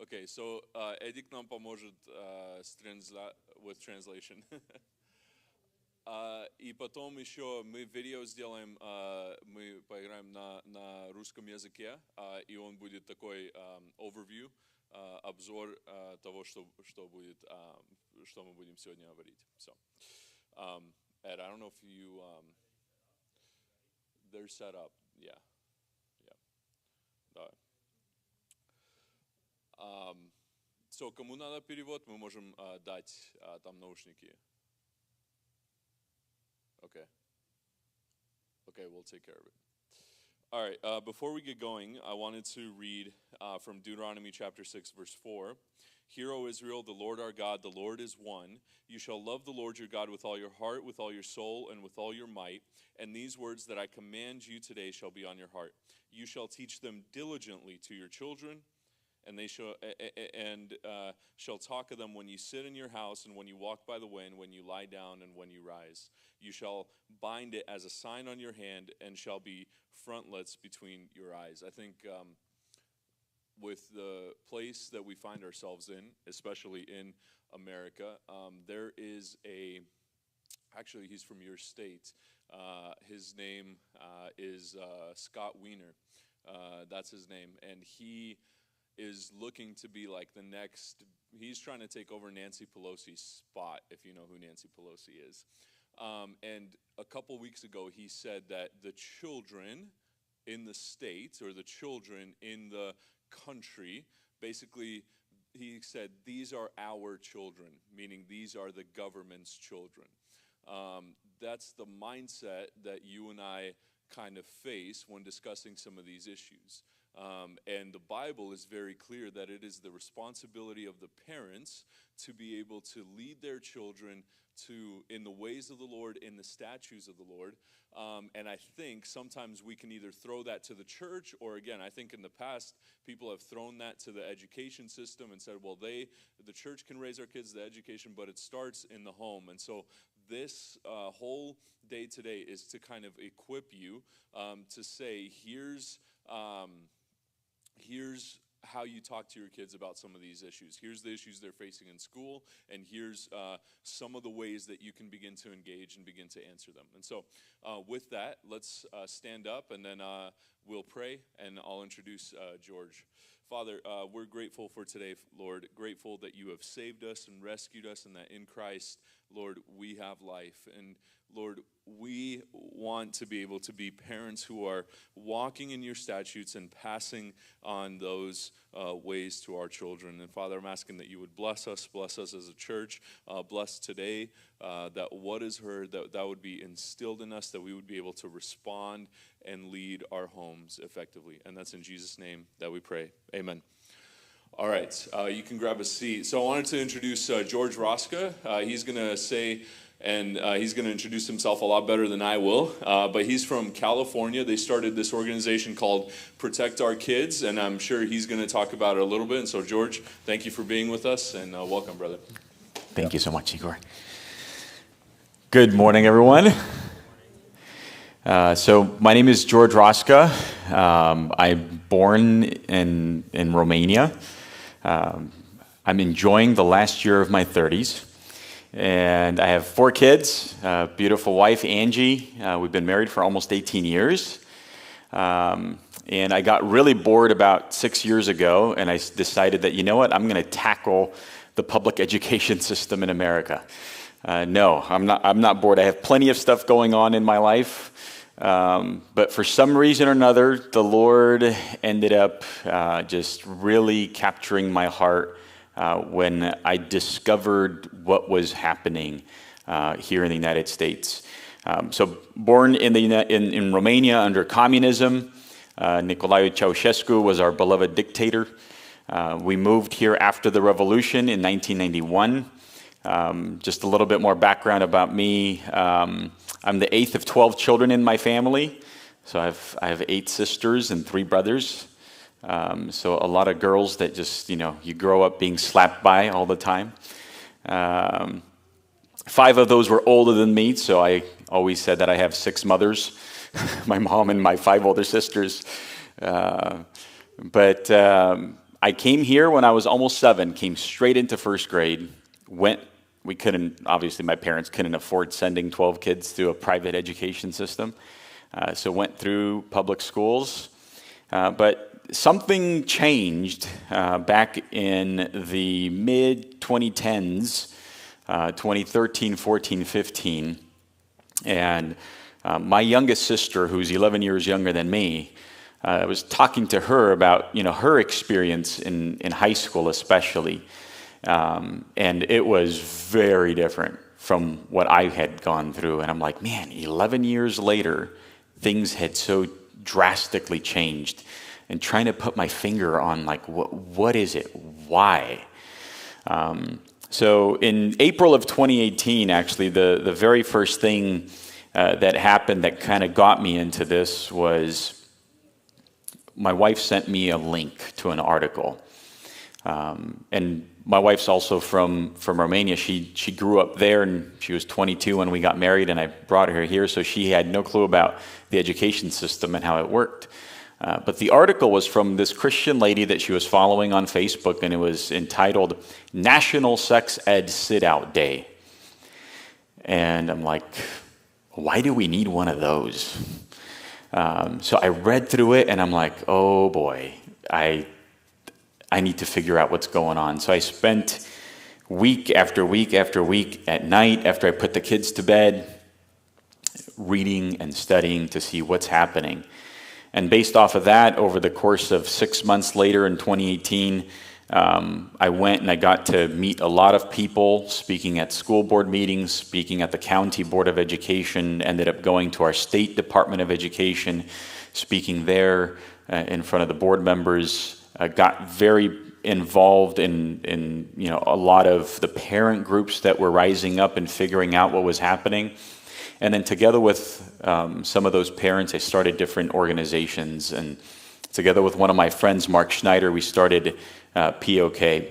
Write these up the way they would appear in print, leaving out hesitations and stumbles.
Okay, so Эдик нам поможет with translation. И потом еще мы видео сделаем, мы поиграем на русском языке, и он будет такой overview, обзор того, что будет, что мы будем сегодня говорить. So, Ed, I don't know if you, they're set up, yeah. Давай. So, кому надо перевод, мы можем дать там наушники. Okay, we'll take care of it. All right, before we get going, I wanted to read from Deuteronomy chapter 6, verse 4. Hear, O Israel, the Lord our God, the Lord is one. You shall love the Lord your God with all your heart, with all your soul, and with all your might. And these words that I command you today shall be on your heart. You shall teach them diligently to your children, and they shall talk of them when you sit in your house, and when you walk by the way, and when you lie down, and when you rise. You shall bind it as a sign on your hand, and shall be frontlets between your eyes. I think with the place that we find ourselves in, especially in America, there is actually he's from your state. His name is Scott Wiener. That's his name, and he is looking to be like the next, he's trying to take over Nancy Pelosi's spot, if you know who Nancy Pelosi is. And a couple weeks ago, he said that the children in the state, or the children in the country, basically, he said, these are our children, meaning these are the government's children. That's the mindset that you and I kind of face when discussing some of these issues. And the Bible is very clear that it is the responsibility of the parents to be able to lead their children in the ways of the Lord, in the statutes of the Lord. And I think sometimes we can either throw that to the church, or again, I think in the past, people have thrown that to the education system and said, well, the church can raise our kids to education, but it starts in the home. And so this whole day today is to kind of equip you to say, here's how you talk to your kids about some of these issues. Here's the issues they're facing in school, and here's some of the ways that you can begin to engage and begin to answer them. And so with that, let's stand up, and then we'll pray, and I'll introduce George. Father, we're grateful for today, Lord, grateful that you have saved us and rescued us, and that in Christ, Lord, we have life. And Lord, we want to be able to be parents who are walking in your statutes and passing on those ways to our children. And Father, I'm asking that you would bless us as a church, bless today, that what is heard, that would be instilled in us, that we would be able to respond and lead our homes effectively. And that's in Jesus' name that we pray. Amen. All right, you can grab a seat. So I wanted to introduce George Roska. He's going to say, and he's going to introduce himself a lot better than I will, but he's from California. They started this organization called Protect Our Kids, and I'm sure he's going to talk about it a little bit. And so, George, thank you for being with us, and welcome, brother. Thank you so much, Igor. Good morning, everyone. So my name is George Roska. I'm born in Romania. I'm enjoying the last year of my 30s. And I have 4 kids, a beautiful wife, Angie. We've been married for almost 18 years. And I got really bored about 6 years ago, and I decided that, you know what, I'm going to tackle the public education system in America. No, I'm not bored. I have plenty of stuff going on in my life. But for some reason or another, the Lord ended up just really capturing my heart when I discovered what was happening here in the United States. So born in Romania under communism, Nicolae Ceausescu was our beloved dictator. We moved here after the revolution in 1991. Just a little bit more background about me. I'm the 8th of 12 children in my family. So I have 8 sisters and 3 brothers. So a lot of girls that just, you grow up being slapped by all the time. 5 of those were older than me, so I always said that I have 6 mothers, my mom and my 5 older sisters. But I came here when I was almost 7, came straight into first grade, we couldn't, obviously my parents couldn't afford sending 12 kids through a private education system, so went through public schools. But something changed back in the mid-2010s, 2013, 14, 15, and my youngest sister, who's 11 years younger than me, I was talking to her about, her experience in high school especially, and it was very different from what I had gone through. And I'm like, man, 11 years later, things had so drastically changed, and trying to put my finger on like, what is it? Why? So in April of 2018, actually, the very first thing that happened that kind of got me into this was my wife sent me a link to an article. And my wife's also from Romania. She grew up there, and she was 22 when we got married, and I brought her here, so she had no clue about the education system and how it worked. But the article was from this Christian lady that she was following on Facebook, and it was entitled National Sex Ed Sit-Out Day. And I'm like, why do we need one of those? So I read through it, and I'm like, oh boy, I need to figure out what's going on. So I spent week after week after week at night after I put the kids to bed reading and studying to see what's happening. And based off of that, over the course of 6 months later in 2018, I went and I got to meet a lot of people, speaking at school board meetings, speaking at the County Board of Education, ended up going to our State Department of Education, speaking there in front of the board members. Got very involved in a lot of the parent groups that were rising up and figuring out what was happening. And then together with some of those parents, I started different organizations. And together with one of my friends, Mark Schneider, we started POK.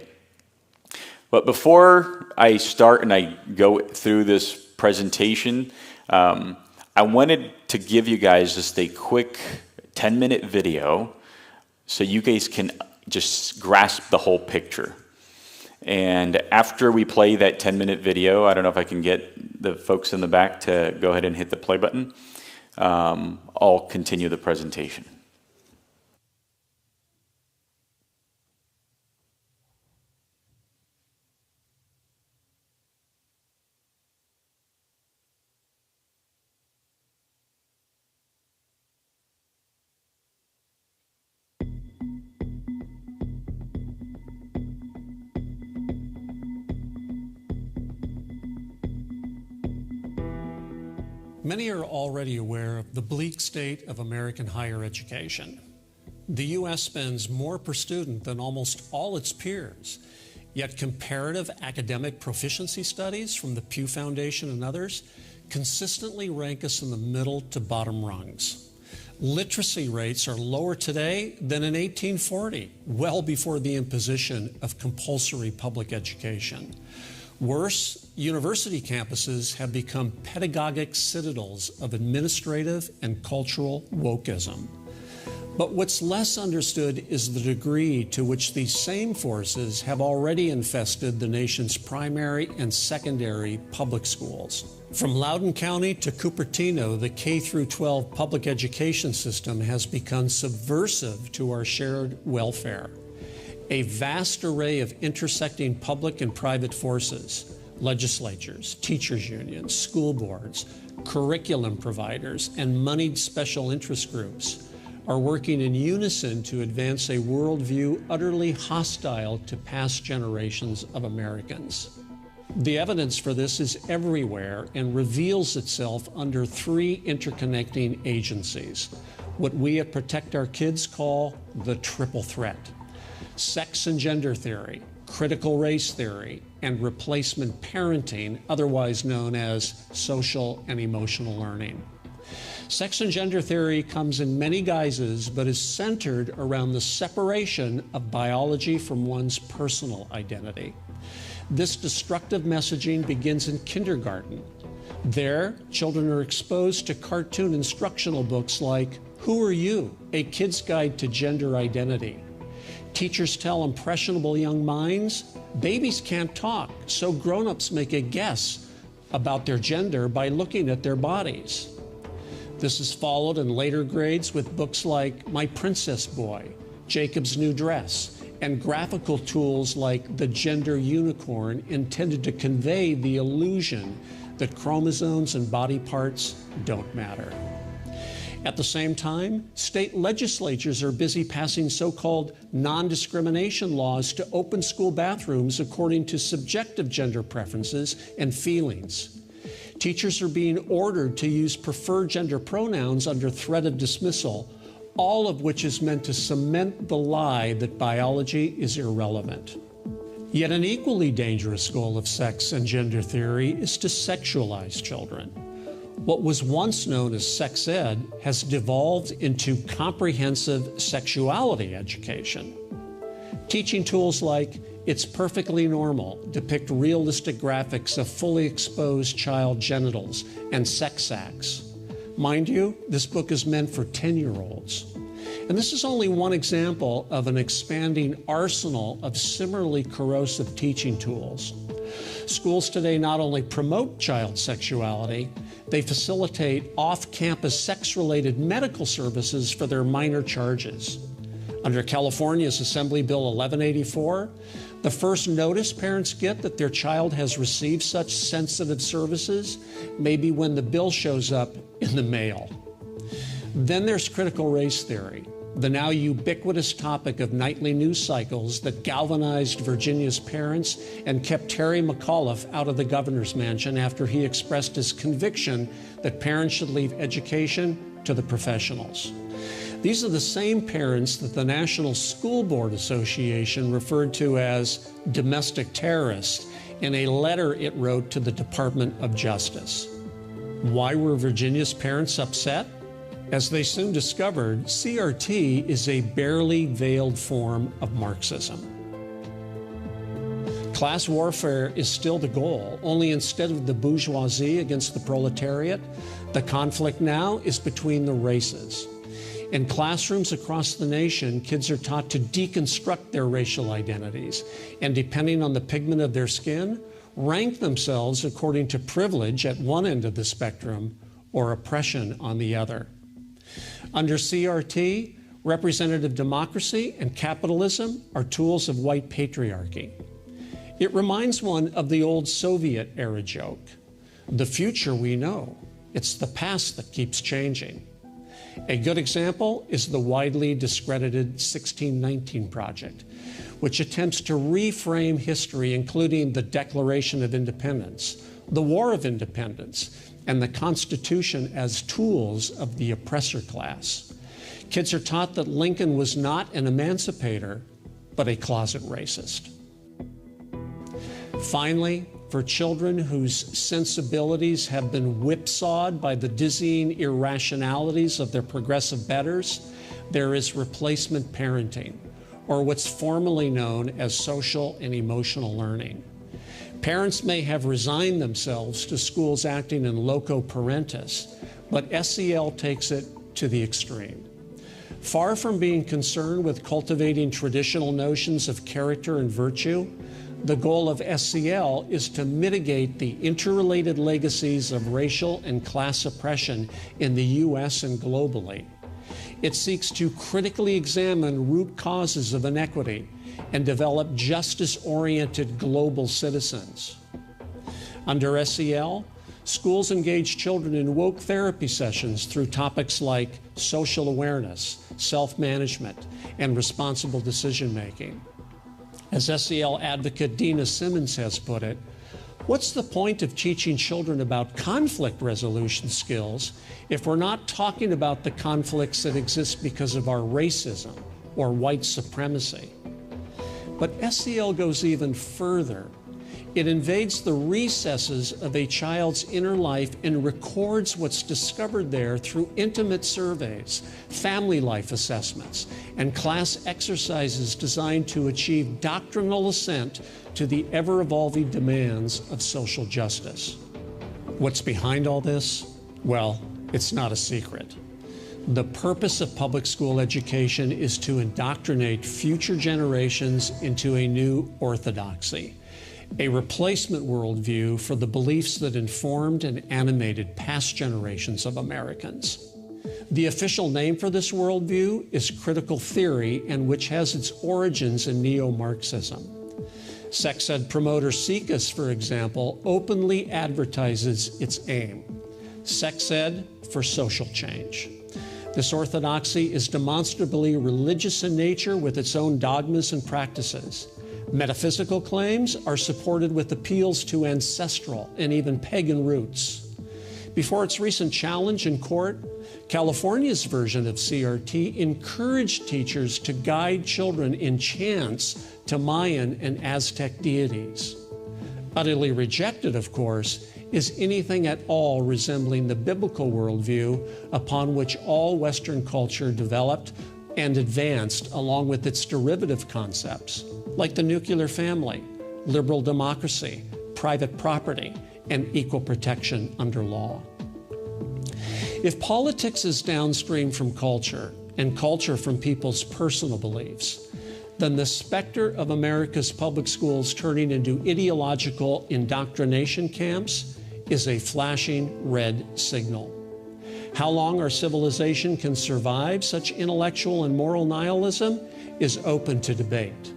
But before I start and I go through this presentation, I wanted to give you guys just a quick 10-minute video so you guys can just grasp the whole picture. And after we play that 10-minute video, I don't know if I can get the folks in the back to go ahead and hit the play button, I'll continue the presentation. Many are already aware of the bleak state of American higher education. The U.S. spends more per student than almost all its peers, yet comparative academic proficiency studies from the Pew Foundation and others consistently rank us in the middle to bottom rungs. Literacy rates are lower today than in 1840, well before the imposition of compulsory public education. Worse, university campuses have become pedagogic citadels of administrative and cultural wokeism. But what's less understood is the degree to which these same forces have already infested the nation's primary and secondary public schools. From Loudoun County to Cupertino, the K-12 public education system has become subversive to our shared welfare. A vast array of intersecting public and private forces, legislatures, teachers' unions, school boards, curriculum providers, and moneyed special interest groups are working in unison to advance a worldview utterly hostile to past generations of Americans. The evidence for this is everywhere and reveals itself under three interconnecting agencies, what we at Protect Our Kids call the triple threat: sex and gender theory, critical race theory, and replacement parenting, otherwise known as social and emotional learning. Sex and gender theory comes in many guises, but is centered around the separation of biology from one's personal identity. This destructive messaging begins in kindergarten. There, children are exposed to cartoon instructional books like Who Are You? A Kid's Guide to Gender Identity, Teachers tell impressionable young minds babies can't talk, so grown-ups make a guess about their gender by looking at their bodies. This is followed in later grades with books like My Princess Boy, Jacob's New Dress, and graphical tools like The Gender Unicorn, intended to convey the illusion that chromosomes and body parts don't matter. At the same time, state legislatures are busy passing so-called non-discrimination laws to open school bathrooms according to subjective gender preferences and feelings. Teachers are being ordered to use preferred gender pronouns under threat of dismissal, all of which is meant to cement the lie that biology is irrelevant. Yet an equally dangerous goal of sex and gender theory is to sexualize children. What was once known as sex ed has devolved into comprehensive sexuality education. Teaching tools like It's Perfectly Normal depict realistic graphics of fully exposed child genitals and sex acts. Mind you, this book is meant for 10-year-olds. And this is only one example of an expanding arsenal of similarly corrosive teaching tools. Schools today not only promote child sexuality, they facilitate off-campus sex-related medical services for their minor charges. Under California's Assembly Bill 1184, the first notice parents get that their child has received such sensitive services may be when the bill shows up in the mail. Then there's critical race theory, the now ubiquitous topic of nightly news cycles that galvanized Virginia's parents and kept Terry McAuliffe out of the governor's mansion after he expressed his conviction that parents should leave education to the professionals. These are the same parents that the National School Board Association referred to as domestic terrorists in a letter it wrote to the Department of Justice. Why were Virginia's parents upset? As they soon discovered, CRT is a barely veiled form of Marxism. Class warfare is still the goal, only instead of the bourgeoisie against the proletariat, the conflict now is between the races. In classrooms across the nation, kids are taught to deconstruct their racial identities, and depending on the pigment of their skin, rank themselves according to privilege at one end of the spectrum or oppression on the other. Under CRT, representative democracy and capitalism are tools of white patriarchy. It reminds one of the old Soviet-era joke. The future we know, it's the past that keeps changing. A good example is the widely discredited 1619 Project, which attempts to reframe history, including the Declaration of Independence, the War of Independence, and the Constitution as tools of the oppressor class. Kids are taught that Lincoln was not an emancipator, but a closet racist. Finally, for children whose sensibilities have been whipsawed by the dizzying irrationalities of their progressive betters, there is replacement parenting, or what's formally known as social and emotional learning. Parents may have resigned themselves to schools acting in loco parentis, but SEL takes it to the extreme. Far from being concerned with cultivating traditional notions of character and virtue, the goal of SEL is to mitigate the interrelated legacies of racial and class oppression in the U.S. and globally. It seeks to critically examine root causes of inequity and develop justice-oriented global citizens. Under SEL, schools engage children in woke therapy sessions through topics like social awareness, self-management, and responsible decision-making. As SEL advocate Dina Simmons has put it, what's the point of teaching children about conflict resolution skills if we're not talking about the conflicts that exist because of our racism or white supremacy? But SEL goes even further. It invades the recesses of a child's inner life and records what's discovered there through intimate surveys, family life assessments, and class exercises designed to achieve doctrinal assent to the ever-evolving demands of social justice. What's behind all this? Well, it's not a secret. The purpose of public school education is to indoctrinate future generations into a new orthodoxy, a replacement worldview for the beliefs that informed and animated past generations of Americans. The official name for this worldview is critical theory, and which has its origins in neo-Marxism. Sex ed promoter SICUS, for example, openly advertises its aim: sex ed for social change. This orthodoxy is demonstrably religious in nature with its own dogmas and practices. Metaphysical claims are supported with appeals to ancestral and even pagan roots. Before its recent challenge in court, California's version of CRT encouraged teachers to guide children in chants to Mayan and Aztec deities. Utterly rejected, of course, is anything at all resembling the biblical worldview upon which all Western culture developed and advanced, along with its derivative concepts, like the nuclear family, liberal democracy, private property, and equal protection under law. If politics is downstream from culture, and culture from people's personal beliefs, then the specter of America's public schools turning into ideological indoctrination camps is a flashing red signal. How long our civilization can survive such intellectual and moral nihilism is open to debate.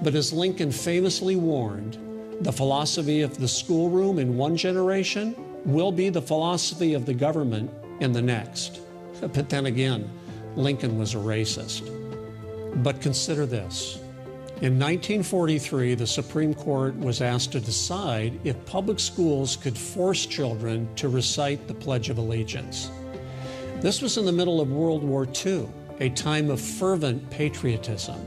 But as Lincoln famously warned, the philosophy of the schoolroom in one generation will be the philosophy of the government in the next. But then again, Lincoln was a racist. But consider this. In 1943, the Supreme Court was asked to decide if public schools could force children to recite the Pledge of Allegiance. This was in the middle of World War II, a time of fervent patriotism.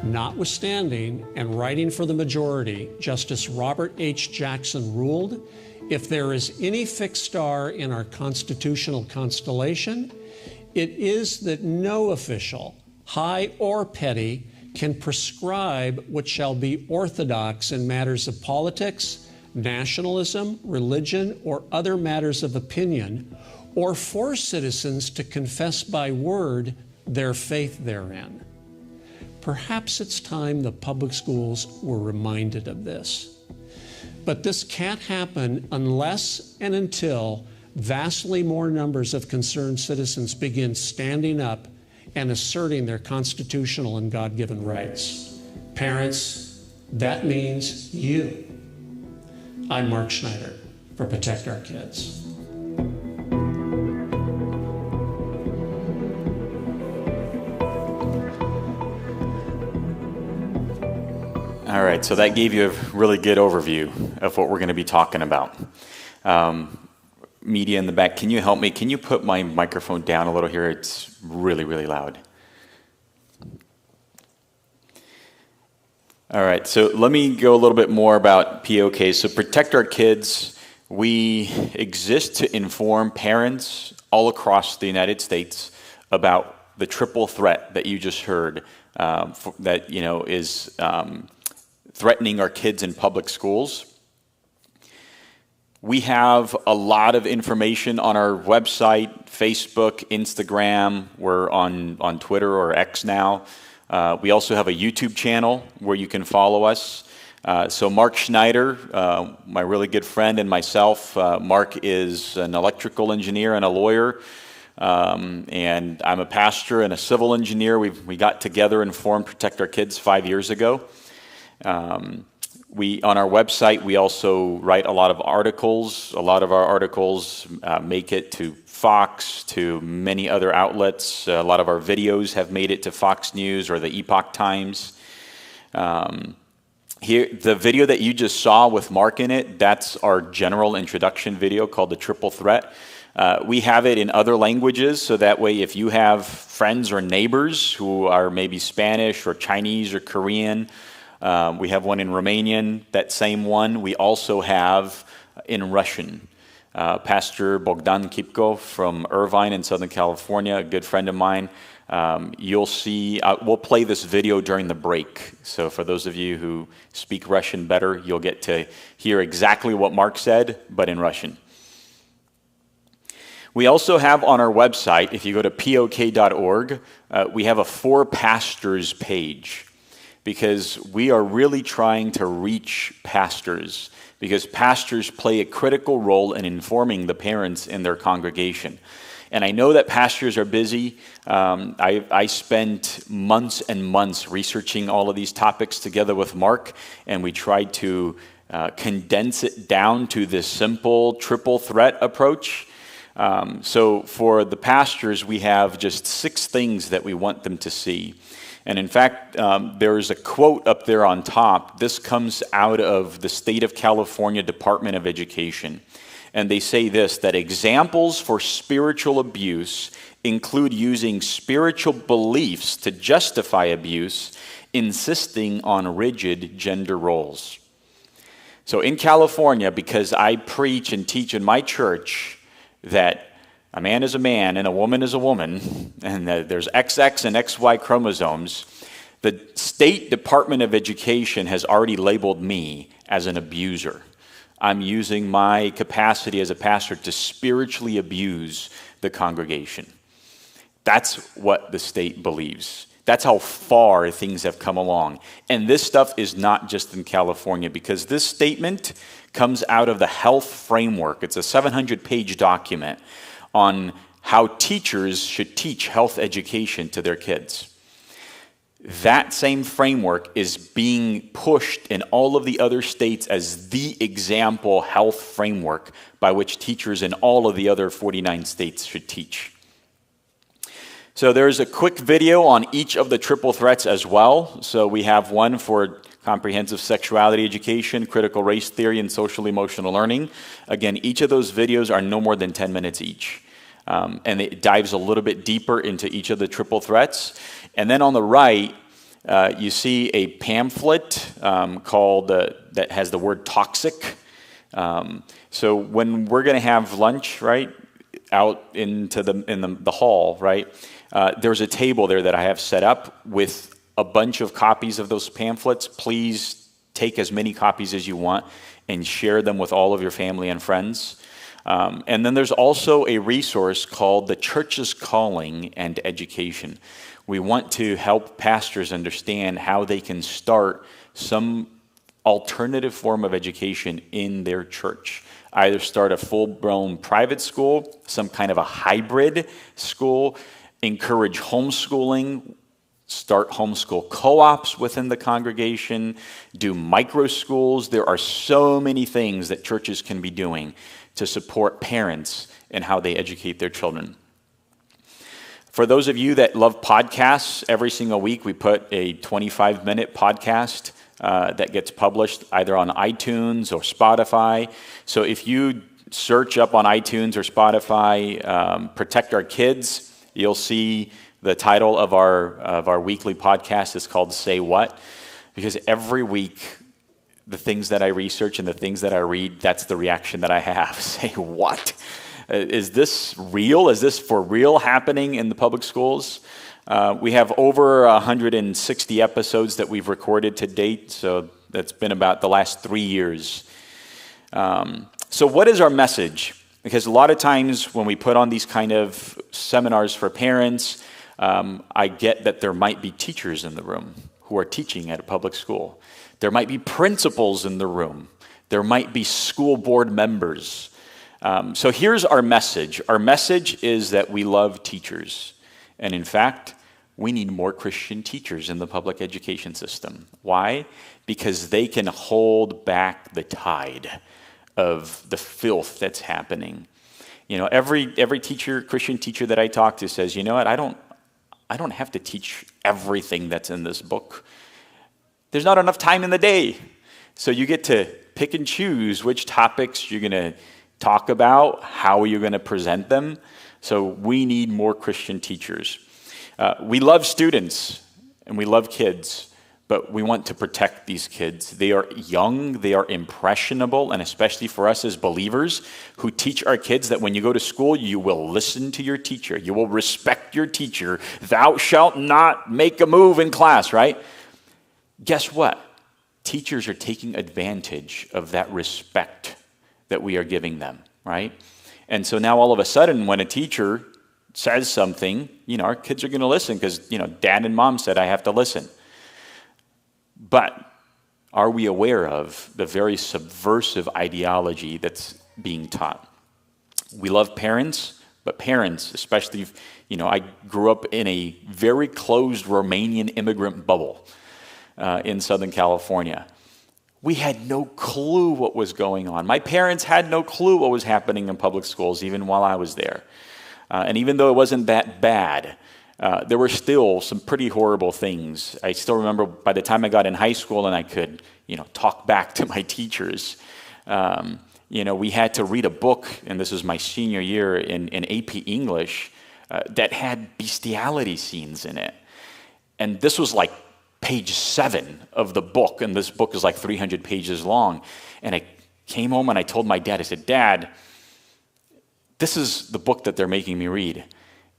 Notwithstanding, and writing for the majority, Justice Robert H. Jackson ruled, if there is any fixed star in our constitutional constellation, it is that no official, high or petty, can prescribe what shall be orthodox in matters of politics, nationalism, religion, or other matters of opinion, or force citizens to confess by word their faith therein. Perhaps it's time the public schools were reminded of this. But this can't happen unless and until vastly more numbers of concerned citizens begin standing up and asserting their constitutional and God-given rights. Parents, that means you. I'm Mark Schneider for Protect Our Kids. All right, so that gave you a really good overview of what we're going to be talking about. Media in the back, can you help me? Can you put my microphone down a little here? It's really, really loud. All right, so let me go a little bit more about POK. So Protect Our Kids, we exist to inform parents all across the United States about the triple threat that you just heard, that is threatening our kids in public schools. We have a lot of information on our website, Facebook, Instagram. We're on Twitter or X now. We also have a YouTube channel where you can follow us. So Mark Schneider, my really good friend, and myself, Mark is an electrical engineer and a lawyer, and I'm a pastor and a civil engineer. We got together and formed Protect Our Kids 5 years ago. On our website, we also write a lot of articles. A lot of our articles make it to Fox, to many other outlets. A lot of our videos have made it to Fox News or the Epoch Times. Here, the video that you just saw with Mark in it, that's our general introduction video called The Triple Threat. We have it in other languages, so that way if you have friends or neighbors who are maybe Spanish or Chinese or Korean, we have one in Romanian, that same one. We also have in Russian. Pastor Bogdan Kipko from Irvine in Southern California, a good friend of mine. You'll see, we'll play this video during the break. So for those of you who speak Russian better, you'll get to hear exactly what Mark said, but in Russian. We also have on our website, if you go to pok.org, we have a For Pastors page, because we are really trying to reach pastors, because pastors play a critical role in informing the parents in their congregation. And I know that pastors are busy. I spent months and months researching all of these topics together with Mark, and we tried to condense it down to this simple triple threat approach. So for the pastors, we have just 6 things that we want them to see. And in fact, there's a quote up there on top. This comes out of the State of California Department of Education. And they say this, that examples for spiritual abuse include using spiritual beliefs to justify abuse, insisting on rigid gender roles. So in California, because I preach and teach in my church that a man is a man and a woman is a woman, and there's XX and XY chromosomes, the State Department of Education has already labeled me as an abuser. I'm using my capacity as a pastor to spiritually abuse the congregation. That's what the state believes. That's how far things have come along. And this stuff is not just in California, because this statement comes out of the health framework. It's a 700-page document on how teachers should teach health education to their kids. That same framework is being pushed in all of the other states as the example health framework by which teachers in all of the other 49 states should teach. So there's a quick video on each of the triple threats as well. So we have one for comprehensive sexuality education, critical race theory, and social emotional learning. Again, each of those videos are no more than 10 minutes each. And it dives a little bit deeper into each of the triple threats. And then on the right, you see a pamphlet called that has the word toxic. So when we're going to have lunch, right, out into the hall, right, there's a table there that I have set up with a bunch of copies of those pamphlets. Please take as many copies as you want and share them with all of your family and friends. And then there's also a resource called The Church's Calling and Education. We want to help pastors understand how they can start some alternative form of education in their church. Either start a full-blown private school, some kind of a hybrid school, encourage homeschooling, start homeschool co-ops within the congregation, do micro schools. There are so many things that churches can be doing to support parents in how they educate their children. For those of you that love podcasts, every single week we put a 25-minute podcast that gets published either on iTunes or Spotify. So if you search up on iTunes or Spotify, Protect Our Kids, you'll see the title of our weekly podcast is called Say What? Because every week, the things that I research and the things that I read, that's the reaction that I have. Say what? Is this real? Is this for real happening in the public schools? We have over 160 episodes that we've recorded to date, so that's been about the last 3 years. So what is our message? Because a lot of times when we put on these kind of seminars for parents, I get that there might be teachers in the room who are teaching at a public school. There might be principals in the room. There might be school board members. So here's our message. Our message is that we love teachers. And in fact, we need more Christian teachers in the public education system. Why? Because they can hold back the tide of the filth that's happening. You know, every teacher, Christian teacher that I talk to says, you know what, I don't have to teach everything that's in this book. There's not enough time in the day. So you get to pick and choose which topics you're going to talk about, how you're going to present them. So we need more Christian teachers. We love students and we love kids, but we want to protect these kids. They are young, they are impressionable, and especially for us as believers who teach our kids that when you go to school, you will listen to your teacher. You will respect your teacher. Thou shalt not make a move in class, right? Guess what? Teachers are taking advantage of that respect that we are giving them, right? And so now all of a sudden when a teacher says something, our kids are going to listen because, dad and mom said I have to listen. But are we aware of the very subversive ideology that's being taught? We love parents, but parents, especially, I grew up in a very closed Romanian immigrant bubble in Southern California. We had no clue what was going on. My parents had no clue what was happening in public schools, even while I was there. And even though it wasn't that bad, there were still some pretty horrible things. I still remember by the time I got in high school and I could, talk back to my teachers, we had to read a book, and this was my senior year in AP English, that had bestiality scenes in it. And this was like page 7 of the book, and this book is like 300 pages long. And I came home and I told my dad, I said, Dad, this is the book that they're making me read.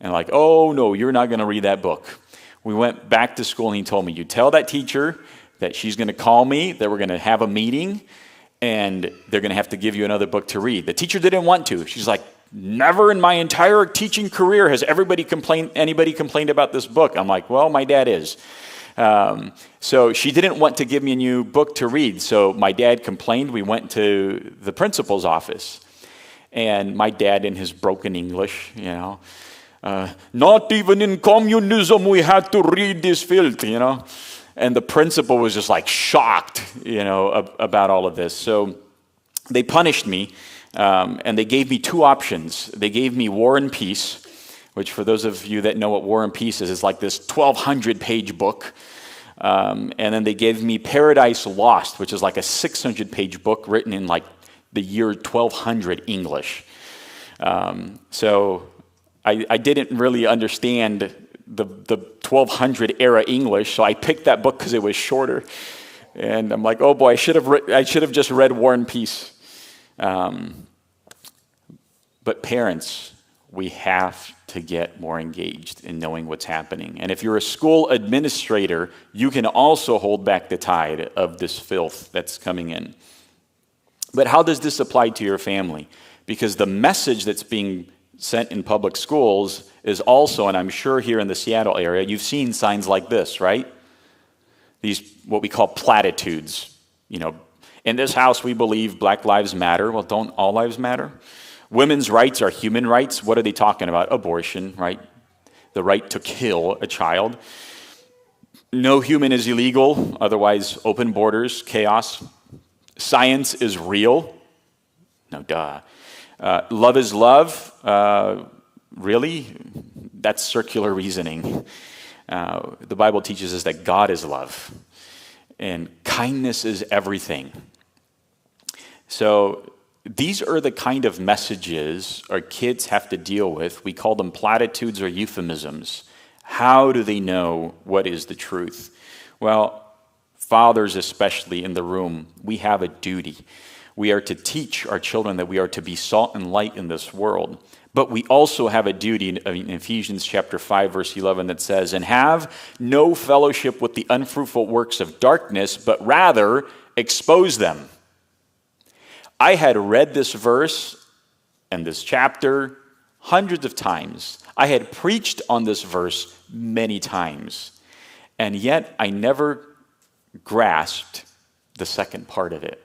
And like, oh no, you're not going to read that book. We went back to school and he told me, you tell that teacher that she's going to call me, that we're going to have a meeting, and they're going to have to give you another book to read. The teacher didn't want to. She's like, never in my entire teaching career has anybody complained about this book. I'm like, well, my dad is. So she didn't want to give me a new book to read. So my dad complained. We went to the principal's office. And my dad, in his broken English, not even in communism we had to read this filth, And the principal was just like shocked, about all of this. So they punished me, and they gave me 2 options. They gave me War and Peace, which for those of you that know what War and Peace is like this 1,200-page book. And then they gave me Paradise Lost, which is like a 600-page book written in like the year 1200 English. So I didn't really understand the 1200 era English, so I picked that book because it was shorter. And I'm like, oh boy, I should have just read War and Peace. But parents, we have to get more engaged in knowing what's happening. And if you're a school administrator, you can also hold back the tide of this filth that's coming in. But how does this apply to your family? Because the message that's being sent in public schools is also, and I'm sure here in the Seattle area, you've seen signs like this, right? These, what we call platitudes. In this house we believe Black lives matter. Well, don't all lives matter? Women's rights are human rights. What are they talking about? Abortion, right? The right to kill a child. No human is illegal, otherwise open borders, chaos. Science is real. No, duh. Love is love. Really? That's circular reasoning. The Bible teaches us that God is love. And kindness is everything. So these are the kind of messages our kids have to deal with. We call them platitudes or euphemisms. How do they know what is the truth? Well, fathers especially in the room, we have a duty. We are to teach our children that we are to be salt and light in this world. But we also have a duty in Ephesians chapter 5, verse 11 that says, and have no fellowship with the unfruitful works of darkness, but rather expose them. I had read this verse and this chapter hundreds of times. I had preached on this verse many times. And yet I never grasped the second part of it,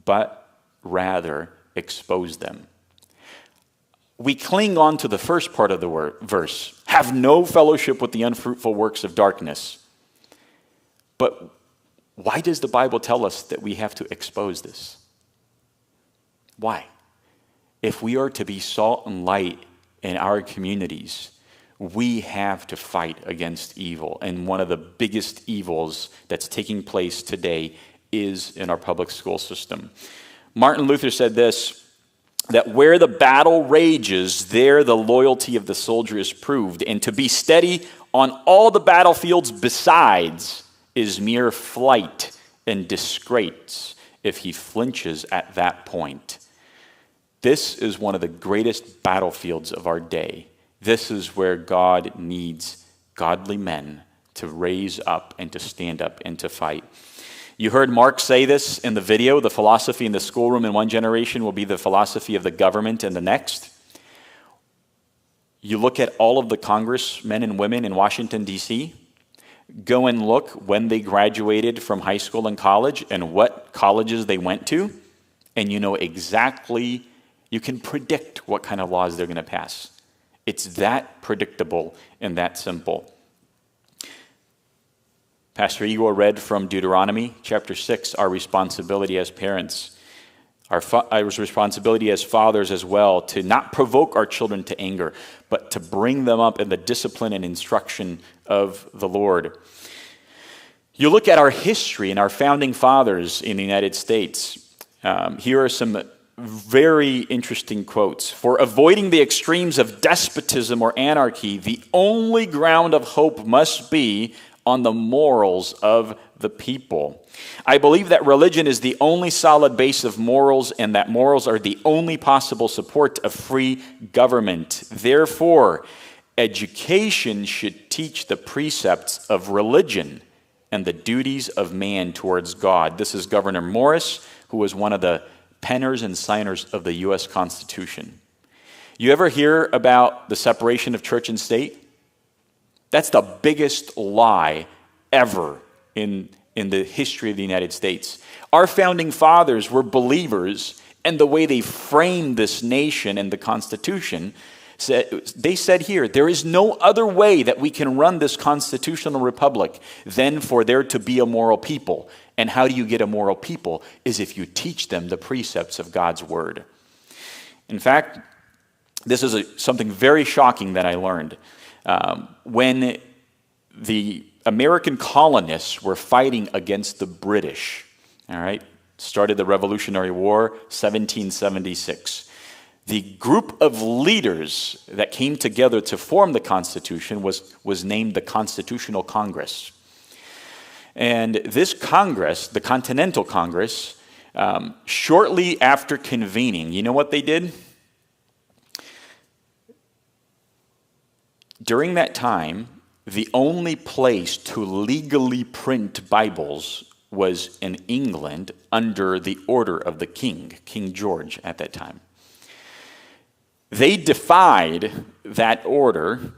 but rather expose them. We cling on to the first part of the verse, have no fellowship with the unfruitful works of darkness. But why does the Bible tell us that we have to expose this? Why? If we are to be salt and light in our communities, we have to fight against evil. And one of the biggest evils that's taking place today is in our public school system. Martin Luther said this, that where the battle rages, there the loyalty of the soldier is proved. And to be steady on all the battlefields besides is mere flight and disgrace if he flinches at that point. This is one of the greatest battlefields of our day. This is where God needs godly men to raise up and to stand up and to fight. You heard Mark say this in the video, the philosophy in the schoolroom in one generation will be the philosophy of the government in the next. You look at all of the congressmen and women in Washington, D.C., go and look when they graduated from high school and college and what colleges they went to, and you know exactly, you can predict what kind of laws they're going to pass. It's that predictable and that simple. Pastor Igor read from Deuteronomy chapter 6, our responsibility as parents, our responsibility as fathers as well, to not provoke our children to anger, but to bring them up in the discipline and instruction of the Lord. You look at our history and our founding fathers in the United States. Here are some very interesting quotes. For avoiding the extremes of despotism or anarchy, the only ground of hope must be on the morals of the people. I believe that religion is the only solid base of morals and that morals are the only possible support of free government. Therefore, education should teach the precepts of religion and the duties of man towards God. This is Governor Morris, who was one of the penners and signers of the U.S. Constitution. You ever hear about the separation of church and state? That's the biggest lie ever in the history of the United States. Our founding fathers were believers, and the way they framed this nation and the Constitution, they said here, there is no other way that we can run this constitutional republic than for there to be a moral people. And how do you get a moral people? Is if you teach them the precepts of God's word. In fact, this is something very shocking that I learned. When the American colonists were fighting against the British, all right, started the Revolutionary War, 1776. The group of leaders that came together to form the Constitution was named the Constitutional Congress. And this Congress, the Continental Congress, shortly after convening, you know what they did? During that time, the only place to legally print Bibles was in England under the order of the king, King George at that time. They defied that order,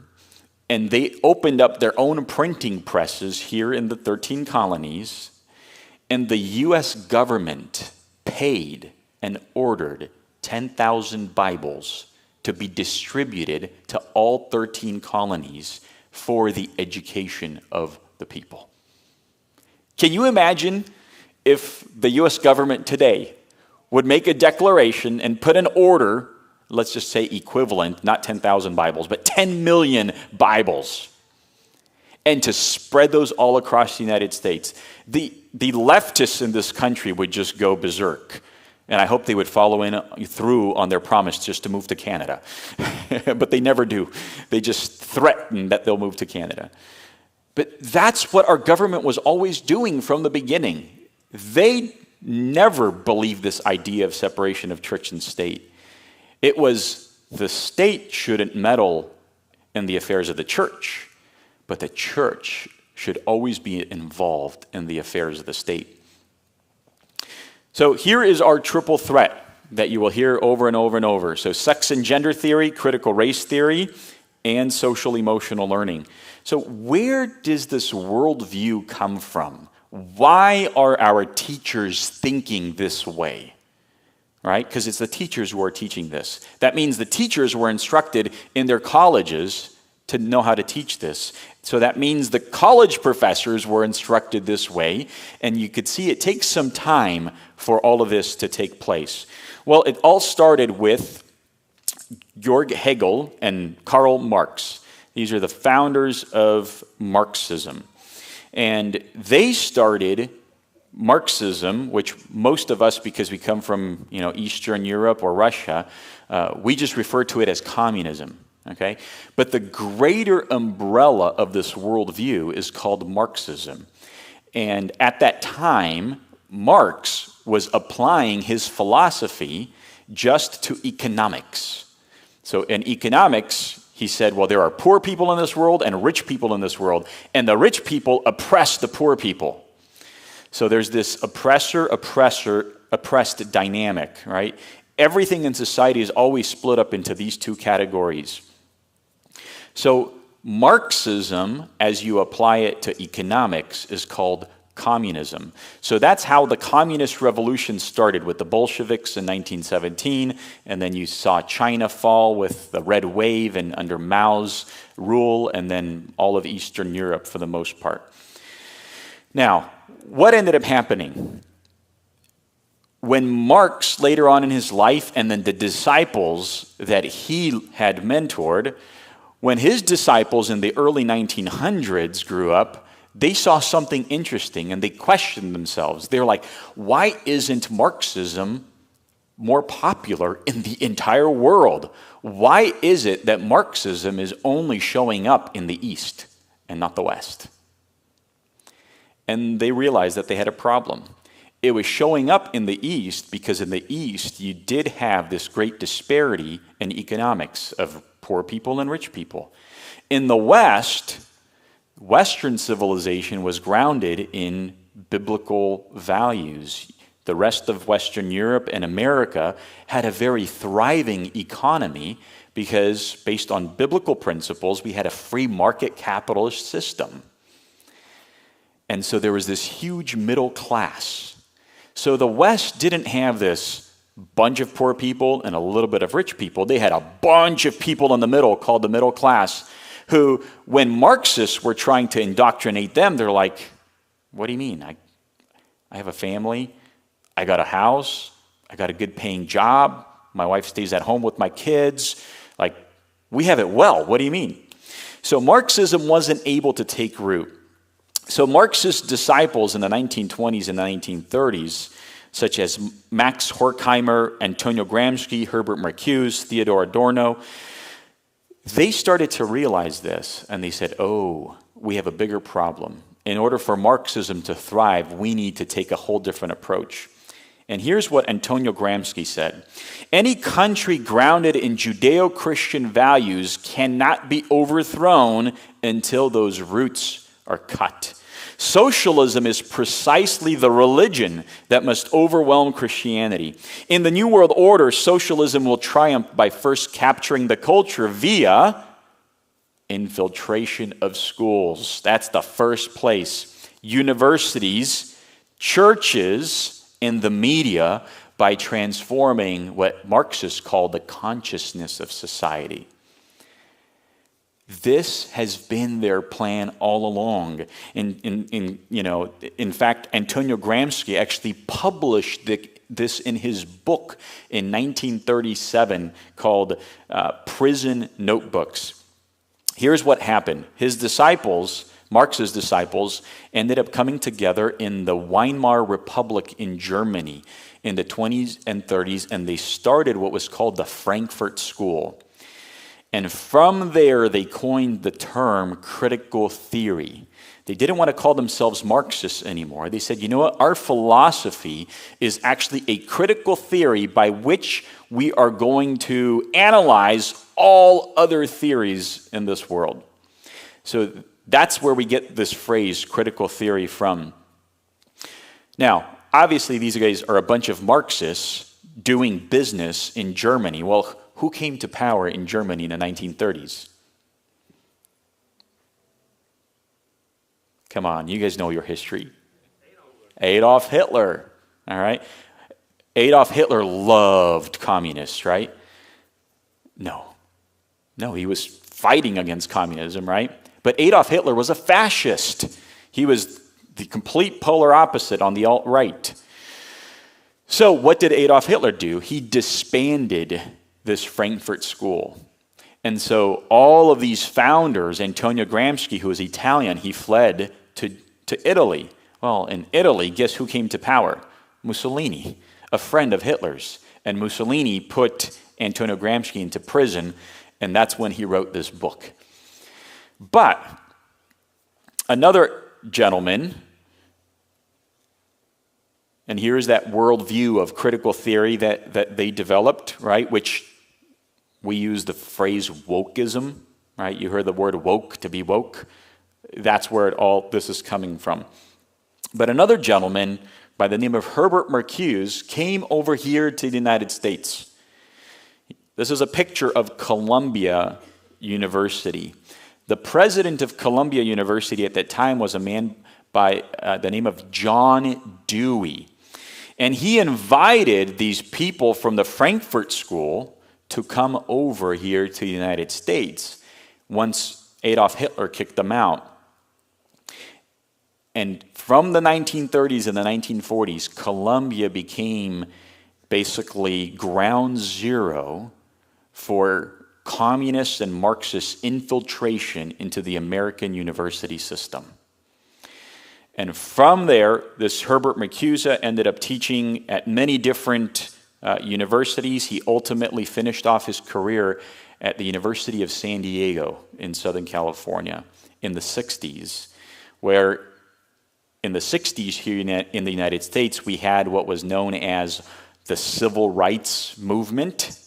and they opened up their own printing presses here in the 13 colonies, and the U.S. government paid and ordered 10,000 Bibles to be distributed to all 13 colonies for the education of the people. Can you imagine if the U.S. government today would make a declaration and put an order, let's just say equivalent, not 10,000 Bibles, but 10 million Bibles, and to spread those all across the United States? The leftists in this country would just go berserk. And I hope they would follow through on their promise just to move to Canada. But they never do. They just threaten that they'll move to Canada. But that's what our government was always doing from the beginning. They never believed this idea of separation of church and state. It was the state shouldn't meddle in the affairs of the church, but the church should always be involved in the affairs of the state. So here is our triple threat that you will hear over and over and over. So sex and gender theory, critical race theory, and social emotional learning. So where does this worldview come from? Why are our teachers thinking this way? Right? Because it's the teachers who are teaching this. That means the teachers were instructed in their colleges to know how to teach this. So that means the college professors were instructed this way, and you could see it takes some time for all of this to take place. Well, it all started with Georg Hegel and Karl Marx. These are the founders of Marxism. And they started Marxism, which most of us, because we come from Eastern Europe or Russia, we just refer to it as communism. Okay? But the greater umbrella of this worldview is called Marxism. And at that time, Marx was applying his philosophy just to economics. So in economics, he said, well, there are poor people in this world and rich people in this world, and the rich people oppress the poor people. So there's this oppressed dynamic, right? Everything in society is always split up into these two categories. So Marxism, as you apply it to economics, is called communism. So that's how the communist revolution started with the Bolsheviks in 1917, and then you saw China fall with the Red Wave and under Mao's rule, and then all of Eastern Europe for the most part. Now, what ended up happening? When Marx, later on in his life, and then the disciples that he had mentored, when his disciples in the early 1900s grew up, they saw something interesting and they questioned themselves. They're like, why isn't Marxism more popular in the entire world? Why is it that Marxism is only showing up in the East and not the West? And they realized that they had a problem. It was showing up in the East because in the East you did have this great disparity in economics of poor people and rich people. In the West, Western civilization was grounded in biblical values. The rest of Western Europe and America had a very thriving economy because, based on biblical principles, we had a free market capitalist system. And so there was this huge middle class. So the West didn't have this bunch of poor people and a little bit of rich people. They had a bunch of people in the middle called the middle class, who, when Marxists were trying to indoctrinate them, they're like, what do you mean? I have a family, I got a house, I got a good paying job, my wife stays at home with my kids, like, we have it well, what do you mean? So Marxism wasn't able to take root. So Marxist disciples in the 1920s and the 1930s, such as Max Horkheimer, Antonio Gramsci, Herbert Marcuse, Theodor Adorno, they started to realize this, and they said, oh, we have a bigger problem. In order for Marxism to thrive, we need to take a whole different approach. And here's what Antonio Gramsci said. Any country grounded in Judeo-Christian values cannot be overthrown until those roots are cut. Socialism is precisely the religion that must overwhelm Christianity. In the New World Order, socialism will triumph by first capturing the culture via infiltration of schools. That's the first place. Universities, churches, and the media by transforming what Marxists call the consciousness of society. This has been their plan all along. In fact, Antonio Gramsci actually published this in his book in 1937 called Prison Notebooks. Here's what happened. His disciples, Marx's disciples, ended up coming together in the Weimar Republic in Germany in the 20s and 30s, and they started what was called the Frankfurt School. And from there, they coined the term critical theory. They didn't want to call themselves Marxists anymore. They said, you know what? Our philosophy is actually a critical theory by which we are going to analyze all other theories in this world. So that's where we get this phrase, critical theory, from. Now, obviously, these guys are a bunch of Marxists doing business in Germany. Well, who came to power in Germany in the 1930s? Come on, you guys know your history. Adolf Hitler, all right? Adolf Hitler loved communists, right? No, he was fighting against communism, right? But Adolf Hitler was a fascist. He was the complete polar opposite on the alt-right. So what did Adolf Hitler do? He disbanded this Frankfurt School. And so all of these founders, Antonio Gramsci, who was Italian, he fled to Italy. Well, in Italy, guess who came to power? Mussolini, a friend of Hitler's. And Mussolini put Antonio Gramsci into prison, and that's when he wrote this book. But another gentleman, and here's that worldview of critical theory that they developed, right, which we use the phrase wokeism, right? You heard the word woke, to be woke. That's where all this is coming from. But another gentleman by the name of Herbert Marcuse came over here to the United States. This is a picture of Columbia University. The president of Columbia University at that time was a man by the name of John Dewey. And he invited these people from the Frankfurt School to come over here to the United States once Adolf Hitler kicked them out. And from the 1930s and the 1940s, Columbia became basically ground zero for communist and Marxist infiltration into the American university system. And from there, this Herbert Marcuse ended up teaching at many different universities. He ultimately finished off his career at the University of San Diego in Southern California in the 60s, where in the 60s here in the United States, we had what was known as the Civil Rights Movement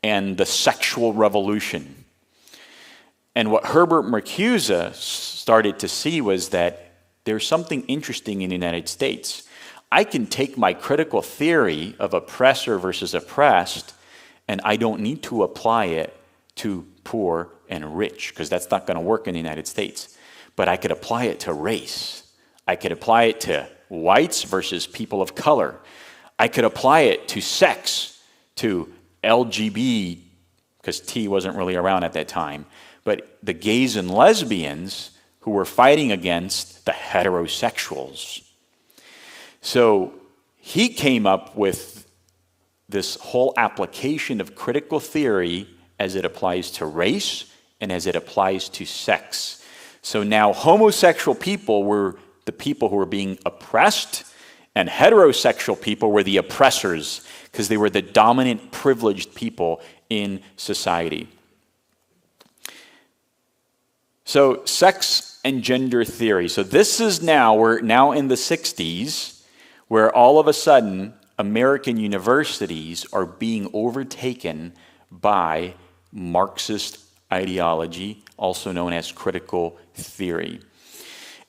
and the Sexual Revolution. And what Herbert Marcuse started to see was that there's something interesting in the United States. I can take my critical theory of oppressor versus oppressed, and I don't need to apply it to poor and rich, because that's not going to work in the United States. But I could apply it to race. I could apply it to whites versus people of color. I could apply it to sex, to LGBT, because T wasn't really around at that time, but the gays and lesbians who were fighting against the heterosexuals. So he came up with this whole application of critical theory as it applies to race and as it applies to sex. So now homosexual people were the people who were being oppressed, and heterosexual people were the oppressors because they were the dominant, privileged people in society. So sex and gender theory. So this is now, we're now in the 60s, where all of a sudden American universities are being overtaken by Marxist ideology, also known as critical theory.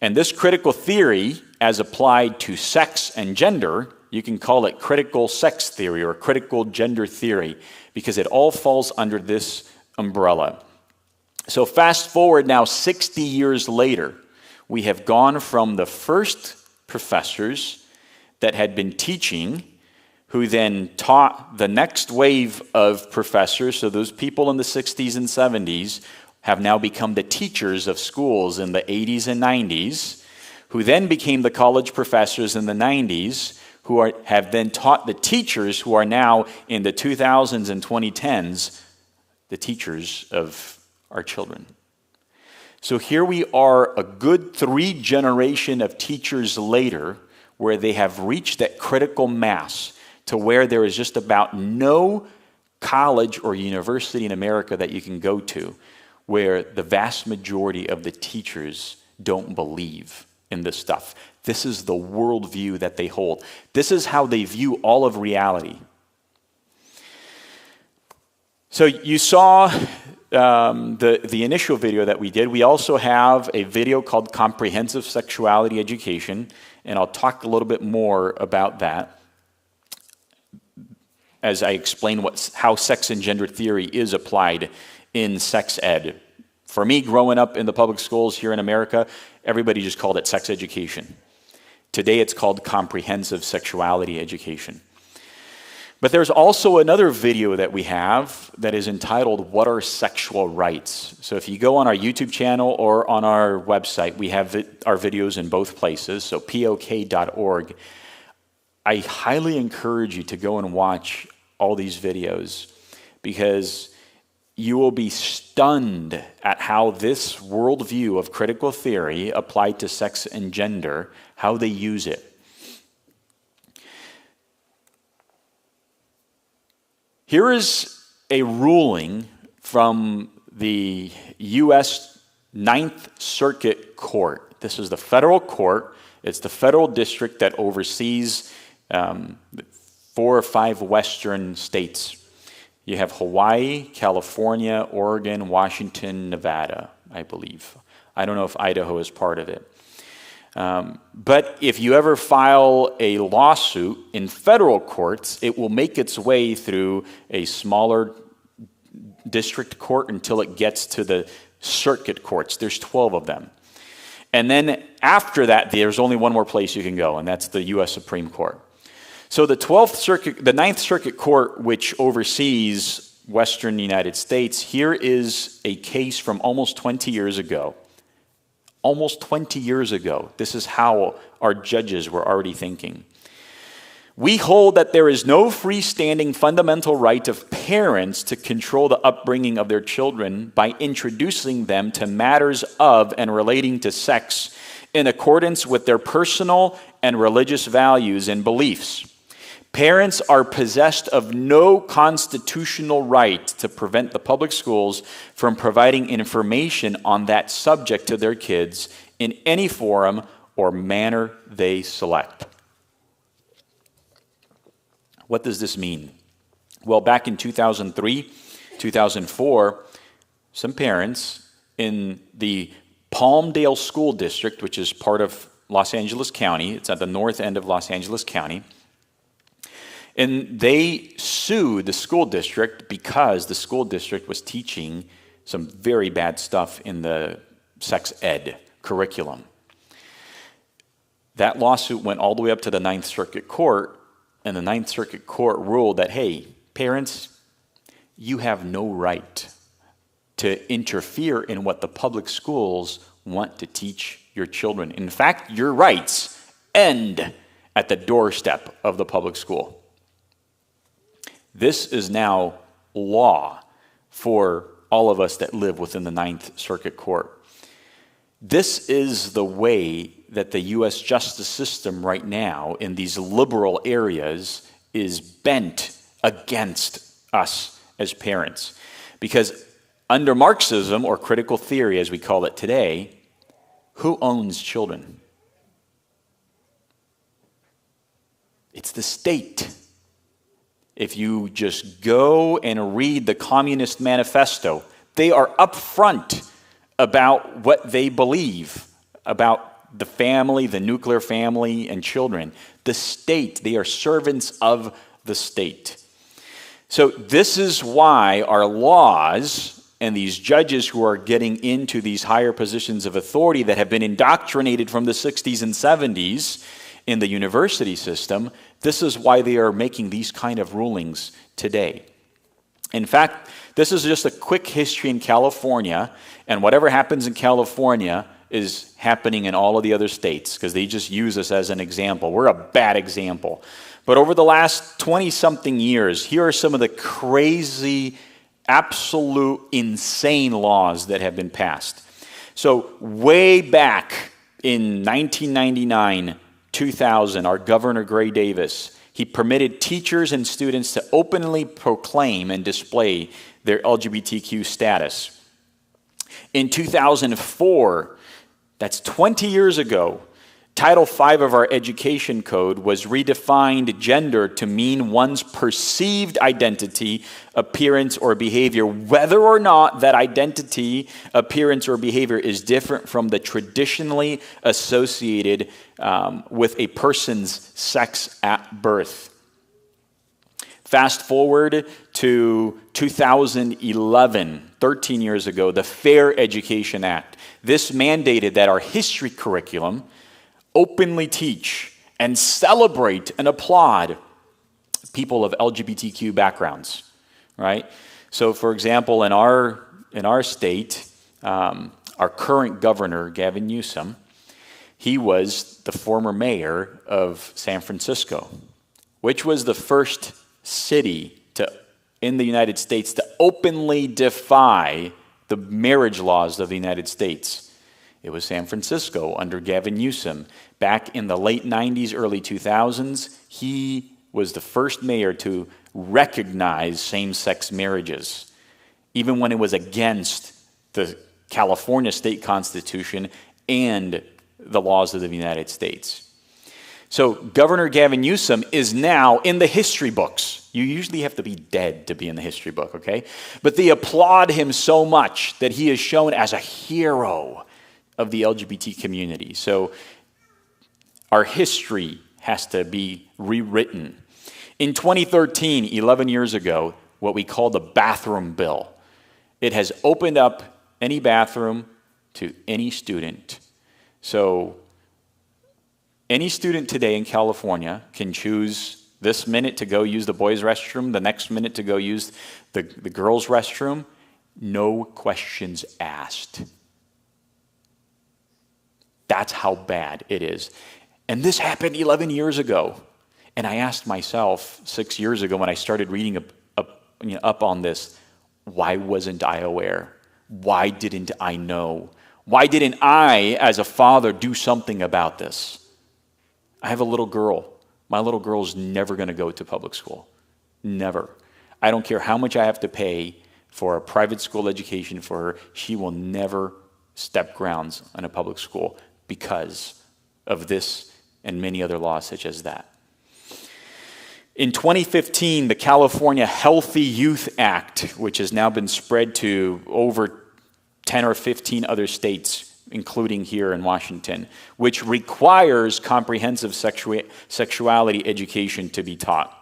And this critical theory, as applied to sex and gender, you can call it critical sex theory or critical gender theory, because it all falls under this umbrella. So fast forward now 60 years later, we have gone from the first professors that had been teaching, who then taught the next wave of professors. So those people in the 60s and 70s have now become the teachers of schools in the 80s and 90s, who then became the college professors in the 90s, who have then taught the teachers who are now in the 2000s and 2010s, the teachers of our children. So here we are, a good 3 generations of teachers later, where they have reached that critical mass to where there is just about no college or university in America that you can go to where the vast majority of the teachers don't believe in this stuff. This is the worldview that they hold. This is how they view all of reality. So you saw the initial video that we did. We also have a video called Comprehensive Sexuality Education, and I'll talk a little bit more about that as I explain how sex and gender theory is applied in sex ed. For me, growing up in the public schools here in America, everybody just called it sex education. Today it's called comprehensive sexuality education. But there's also another video that we have that is entitled, What Are Sexual Rights? So if you go on our YouTube channel or on our website, we have our videos in both places, so pok.org. I highly encourage you to go and watch all these videos, because you will be stunned at how this worldview of critical theory applied to sex and gender, how they use it. Here is a ruling from the U.S. Ninth Circuit Court. This is the federal court. It's the federal district that oversees 4 or 5 western states. You have Hawaii, California, Oregon, Washington, Nevada, I believe. I don't know if Idaho is part of it. But if you ever file a lawsuit in federal courts, it will make its way through a smaller district court until it gets to the circuit courts. There's 12 of them. And then after that, there's only one more place you can go, and that's the U.S. Supreme Court. So the Ninth Circuit Court, which oversees Western United States, here is a case from almost 20 years ago. Almost 20 years ago, this is how our judges were already thinking. We hold that there is no freestanding fundamental right of parents to control the upbringing of their children by introducing them to matters of and relating to sex in accordance with their personal and religious values and beliefs. Parents are possessed of no constitutional right to prevent the public schools from providing information on that subject to their kids in any forum or manner they select. What does this mean? Well, back in 2003, 2004, some parents in the Palmdale School District, which is part of Los Angeles County, it's at the north end of Los Angeles County, and they sued the school district because the school district was teaching some very bad stuff in the sex ed curriculum. That lawsuit went all the way up to the Ninth Circuit Court, and the Ninth Circuit Court ruled that, hey, parents, you have no right to interfere in what the public schools want to teach your children. In fact, your rights end at the doorstep of the public school. This is now law for all of us that live within the Ninth Circuit Court. This is the way that the U.S. justice system right now in these liberal areas is bent against us as parents. Because under Marxism, or critical theory as we call it today, who owns children? It's the state. If you just go and read the Communist Manifesto, they are upfront about what they believe about the family, the nuclear family, and children. The state, they are servants of the state. So this is why our laws and these judges who are getting into these higher positions of authority that have been indoctrinated from the 60s and 70s in the university system, this is why they are making these kind of rulings today. In fact, this is just a quick history in California, and whatever happens in California is happening in all of the other states, because they just use us as an example. We're a bad example. But over the last 20-something years, here are some of the crazy, absolute, insane laws that have been passed. So way back in 1999, 2000, our Governor Gray Davis, he permitted teachers and students to openly proclaim and display their LGBTQ status. In 2004, that's 20 years ago, Title V of our education code was redefined gender to mean one's perceived identity, appearance, or behavior, whether or not that identity, appearance, or behavior is different from the traditionally associated with a person's sex at birth. Fast forward to 2011, 13 years ago, the Fair Education Act. This mandated that our history curriculum openly teach and celebrate and applaud people of LGBTQ backgrounds, right? So, for example, in our state, our current governor, Gavin Newsom, he was the former mayor of San Francisco, which was the first city in the United States to openly defy the marriage laws of the United States. It was San Francisco under Gavin Newsom. Back in the late 90s, early 2000s, he was the first mayor to recognize same-sex marriages, even when it was against the California state constitution and the laws of the United States. So Governor Gavin Newsom is now in the history books. You usually have to be dead to be in the history book, okay? But they applaud him so much that he is shown as a hero of the LGBT community. So Our history has to be rewritten. In 2013, 11 years ago, what we call the bathroom bill, it has opened up any bathroom to any student. So any student today in California can choose this minute to go use the boys' restroom, the next minute to go use the girls' restroom. No questions asked. That's how bad it is. And this happened 11 years ago. And I asked myself 6 years ago when I started reading up on this, why wasn't I aware? Why didn't I know? Why didn't I, as a father, do something about this? I have a little girl. My little girl's never going to go to public school. Never. I don't care how much I have to pay for a private school education for her. She will never step grounds in a public school because of this and many other laws such as that. In 2015, the California Healthy Youth Act, which has now been spread to over 10 or 15 other states, including here in Washington, which requires comprehensive sexuality education to be taught.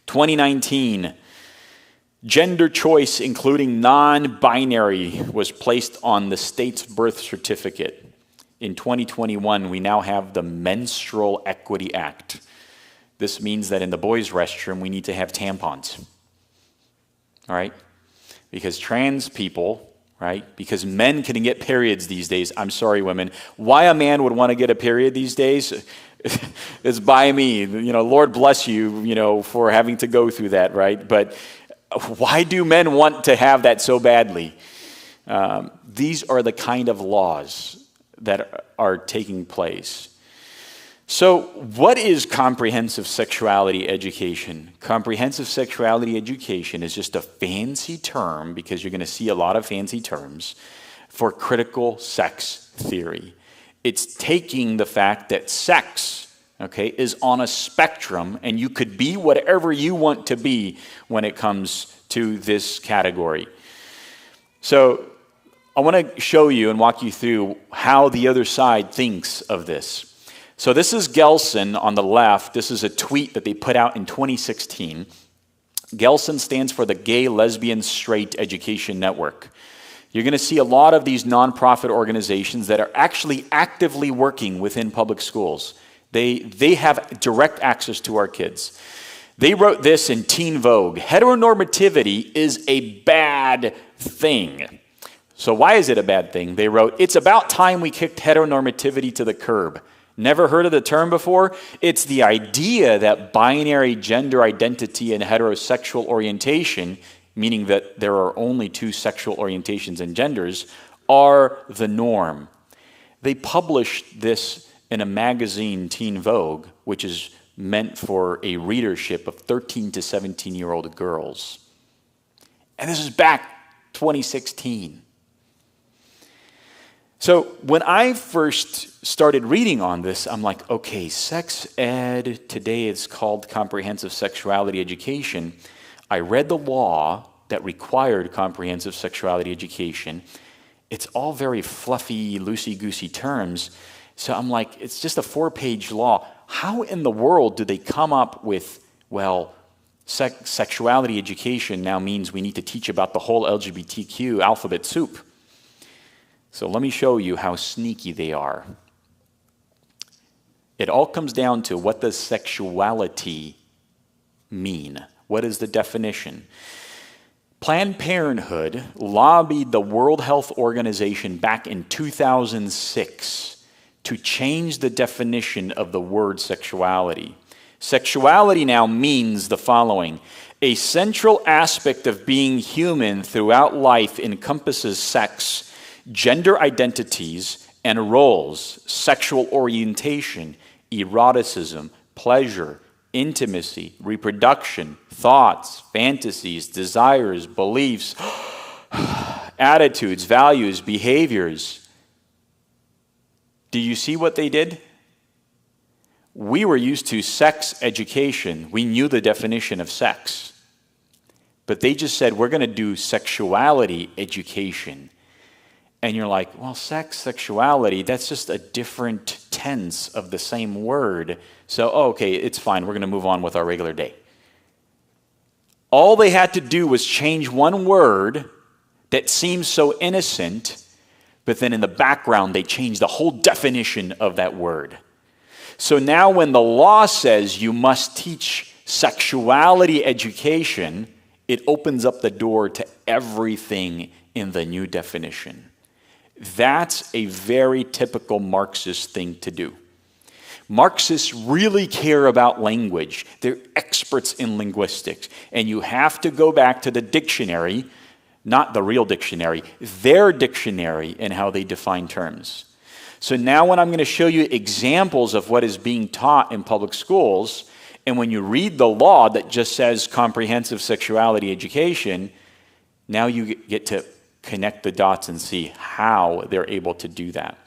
2019, gender choice, including non-binary, was placed on the state's birth certificate. In 2021, we now have the Menstrual Equity Act. This means that in the boys' restroom, we need to have tampons. All right? Because trans people, right? Because men can get periods these days. I'm sorry, women. Why a man would want to get a period these days is by me. Lord bless you, for having to go through that, right? But why do men want to have that so badly? These are the kind of laws that are taking place. So what is comprehensive sexuality education? Comprehensive sexuality education is just a fancy term, because you're going to see a lot of fancy terms, for critical sex theory. It's taking the fact that sex, is on a spectrum, and you could be whatever you want to be when it comes to this category. So I want to show you and walk you through how the other side thinks of this. So this is Gelson on the left. This is a tweet that they put out in 2016. Gelson stands for the Gay, Lesbian, Straight Education Network. You're going to see a lot of these nonprofit organizations that are actually actively working within public schools. They have direct access to our kids. They wrote this in Teen Vogue: heteronormativity is a bad thing. So why is it a bad thing? They wrote, it's about time we kicked heteronormativity to the curb. Never heard of the term before? It's the idea that binary gender identity and heterosexual orientation, meaning that there are only two sexual orientations and genders, are the norm. They published this in a magazine, Teen Vogue, which is meant for a readership of 13 to 17-year-old girls. And this is back 2016. So when I first started reading on this, I'm like, okay, sex ed, today it's called comprehensive sexuality education. I read the law that required comprehensive sexuality education. It's all very fluffy, loosey-goosey terms. So I'm like, it's just a 4-page law. How in the world do they come up with, sexuality education now means we need to teach about the whole LGBTQ alphabet soup? So let me show you how sneaky they are. It all comes down to, what does sexuality mean? What is the definition? Planned Parenthood lobbied the World Health Organization back in 2006 to change the definition of the word sexuality. Sexuality now means the following: a central aspect of being human throughout life encompasses sex, gender identities and roles, sexual orientation, eroticism, pleasure, intimacy, reproduction, thoughts, fantasies, desires, beliefs, attitudes, values, behaviors. Do you see what they did? We were used to sex education. We knew the definition of sex. But they just said, we're going to do sexuality education. And you're like, well, sex, sexuality, that's just a different tense of the same word. So, okay, it's fine. We're going to move on with our regular day. All they had to do was change one word that seems so innocent, but then in the background, they changed the whole definition of that word. So now when the law says you must teach sexuality education, it opens up the door to everything in the new definition. That's a very typical Marxist thing to do. Marxists really care about language. They're experts in linguistics. And you have to go back to the dictionary, not the real dictionary, their dictionary and how they define terms. So now when I'm going to show you examples of what is being taught in public schools, and when you read the law that just says comprehensive sexuality education, now you get to connect the dots and see how they're able to do that.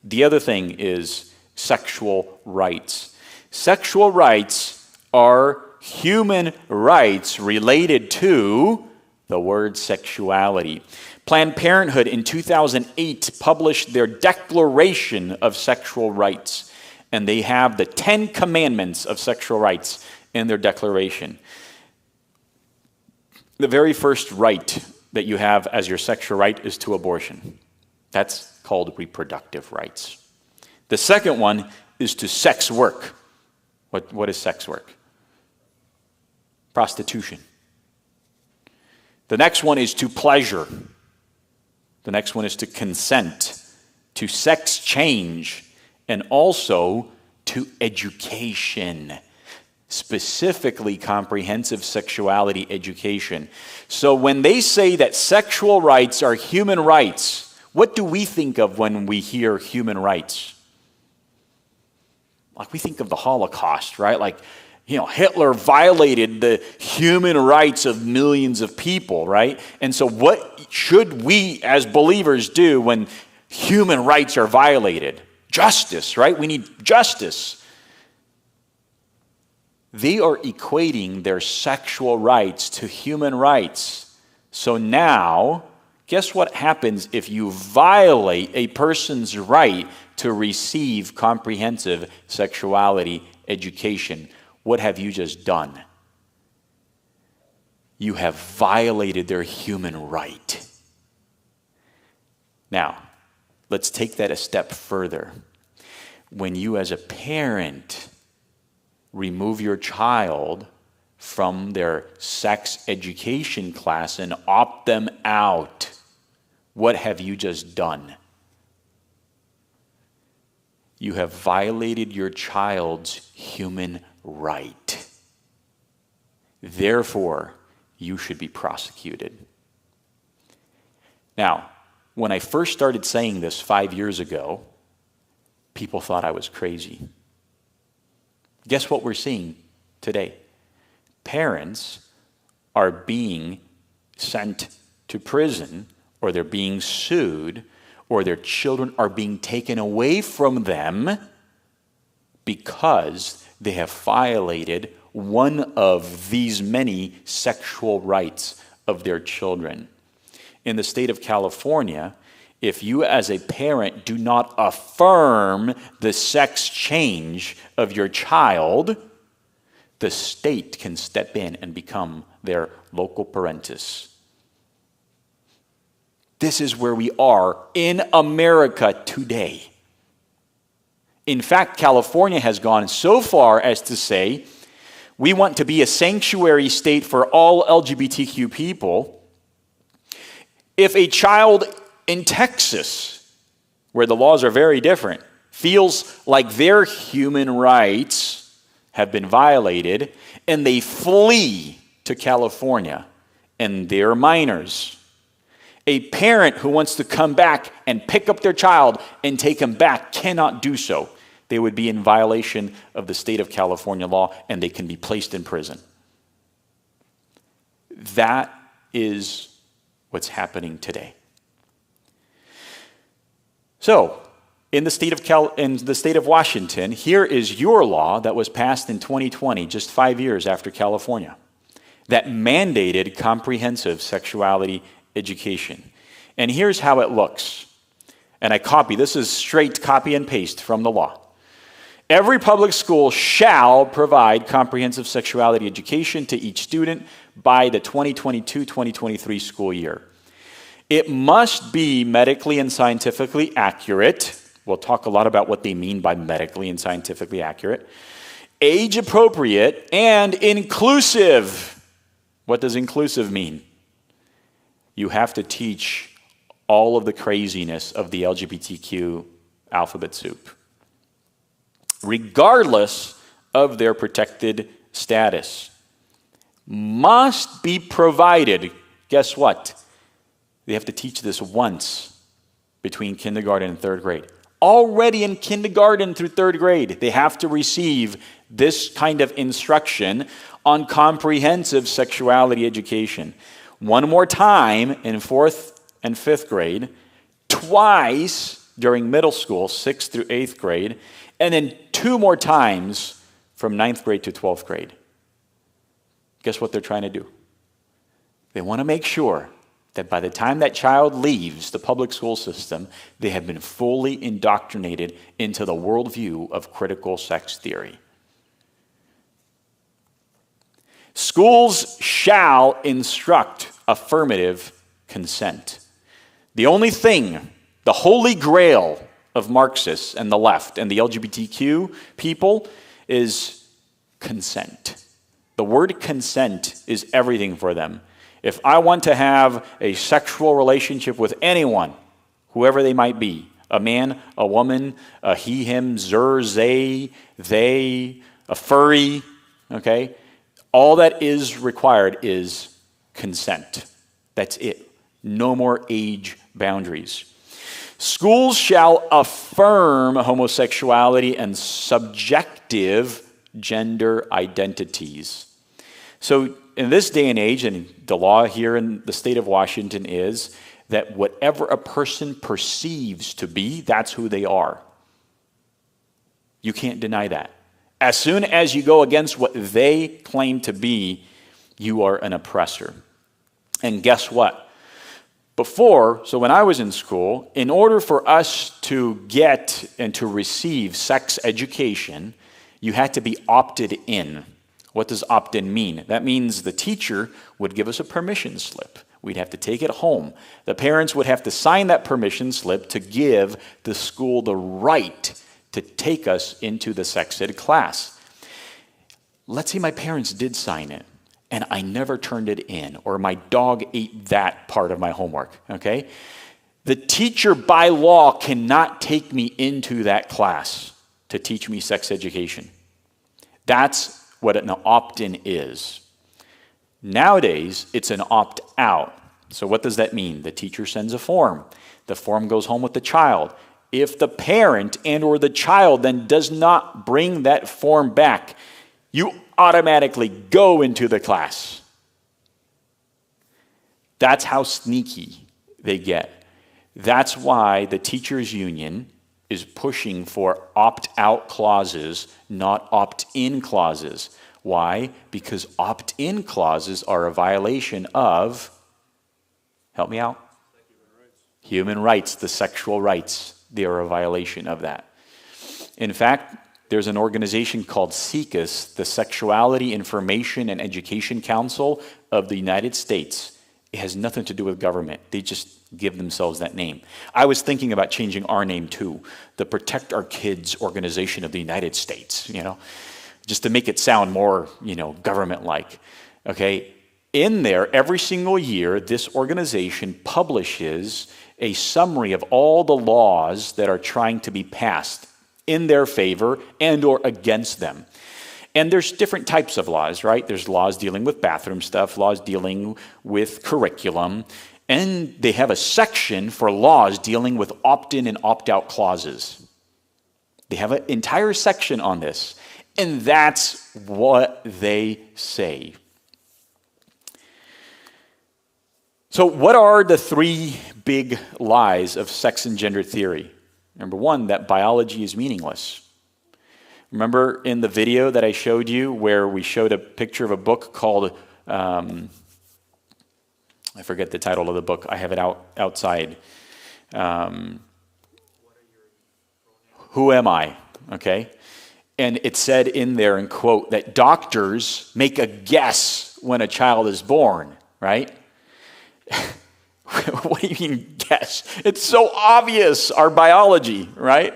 The other thing is sexual rights. Sexual rights are human rights related to the word sexuality. Planned Parenthood in 2008 published their Declaration of Sexual Rights, and they have the 10 commandments of sexual rights in their declaration. The very first right that you have as your sexual right is to abortion. That's called reproductive rights. The second one is to sex work. What is sex work? Prostitution. The next one is to pleasure. The next one is to consent, to sex change, and also to education. Specifically, comprehensive sexuality education. So when they say that sexual rights are human rights, what do we think of when we hear human rights? Like we think of the Holocaust, right? Like, Hitler violated the human rights of millions of people, right? And so what should we as believers do when human rights are violated? Justice, right? We need justice. They are equating their sexual rights to human rights. So now, guess what happens if you violate a person's right to receive comprehensive sexuality education? What have you just done? You have violated their human right. Now, let's take that a step further. When you as a parent remove your child from their sex education class and opt them out, what have you just done? You have violated your child's human right. Therefore, you should be prosecuted. Now, when I first started saying this 5 years ago, people thought I was crazy. Guess what we're seeing today? Parents are being sent to prison, or they're being sued, or their children are being taken away from them because they have violated one of these many sexual rights of their children. In the state of California, if you as a parent do not affirm the sex change of your child, the state can step in and become their local parentis. This is where we are in America today. In fact, California has gone so far as to say, we want to be a sanctuary state for all LGBTQ people. If a child in Texas, where the laws are very different, feels like their human rights have been violated, and they flee to California, and they're minors, a parent who wants to come back and pick up their child and take him back cannot do so. They would be in violation of the state of California law, and they can be placed in prison. That is what's happening today. So, in the state of Washington, here is your law that was passed in 2020, just 5 years after California, that mandated comprehensive sexuality education. And here's how it looks. And I copy. This is straight copy and paste from the law. Every public school shall provide comprehensive sexuality education to each student by the 2022-2023 school year. It must be medically and scientifically accurate. We'll talk a lot about what they mean by medically and scientifically accurate. Age appropriate and inclusive. What does inclusive mean? You have to teach all of the craziness of the LGBTQ alphabet soup, regardless of their protected status. Must be provided. Guess what? They have to teach this once between kindergarten and third grade. Already in kindergarten through third grade, they have to receive this kind of instruction on comprehensive sexuality education. One more time in fourth and fifth grade, twice during middle school, 6th through 8th grade, and then 2 more times from 9th grade to 12th grade. Guess what they're trying to do? They want to make sure that by the time that child leaves the public school system, they have been fully indoctrinated into the worldview of critical sex theory. Schools shall instruct affirmative consent. The only thing, the holy grail of Marxists and the left and the LGBTQ people is consent. The word consent is everything for them. If I want to have a sexual relationship with anyone, whoever they might be, a man, a woman, a he, him, zer, they, a furry, okay? All that is required is consent. That's it. No more age boundaries. Schools shall affirm homosexuality and subjective gender identities. So in this day and age, and the law here in the state of Washington is that whatever a person perceives to be, that's who they are. You can't deny that. As soon as you go against what they claim to be, you are an oppressor. And guess what? Before, so when I was in school, in order for us to get and to receive sex education, you had to be opted in. What does opt-in mean? That means the teacher would give us a permission slip. We'd have to take it home. The parents would have to sign that permission slip to give the school the right to take us into the sex ed class. Let's say my parents did sign it, and I never turned it in, or my dog ate that part of my homework, okay? The teacher by law cannot take me into that class to teach me sex education. That's what an opt-in is. Nowadays, it's an opt-out. So what does that mean? The teacher sends a form. The form goes home with the child. If the parent and or the child then does not bring that form back, you automatically go into the class. That's how sneaky they get. That's why the teachers' union is pushing for opt-out clauses, not opt-in clauses. Why? Because opt-in clauses are a violation of, help me out? Human rights, the sexual rights. They are a violation of that. In fact, there's an organization called SECUS, the Sexuality Information and Education Council of the United States. It has nothing to do with government. They just give themselves that name. I was thinking about changing our name too, the Protect Our Kids Organization of the United States, just to make it sound more, government-like. Okay? In there, every single year, this organization publishes a summary of all the laws that are trying to be passed in their favor and or against them. And there's different types of laws, right? There's laws dealing with bathroom stuff, laws dealing with curriculum, and they have a section for laws dealing with opt-in and opt-out clauses. They have an entire section on this, and that's what they say. So what are the 3 big lies of sex and gender theory? Number 1, that biology is meaningless. Remember in the video that I showed you where we showed a picture of a book called, I forget the title of the book. I have it outside. Who am I? Okay. And it said in there, in quote, that doctors make a guess when a child is born, right? What do you mean guess? It's so obvious, our biology, right?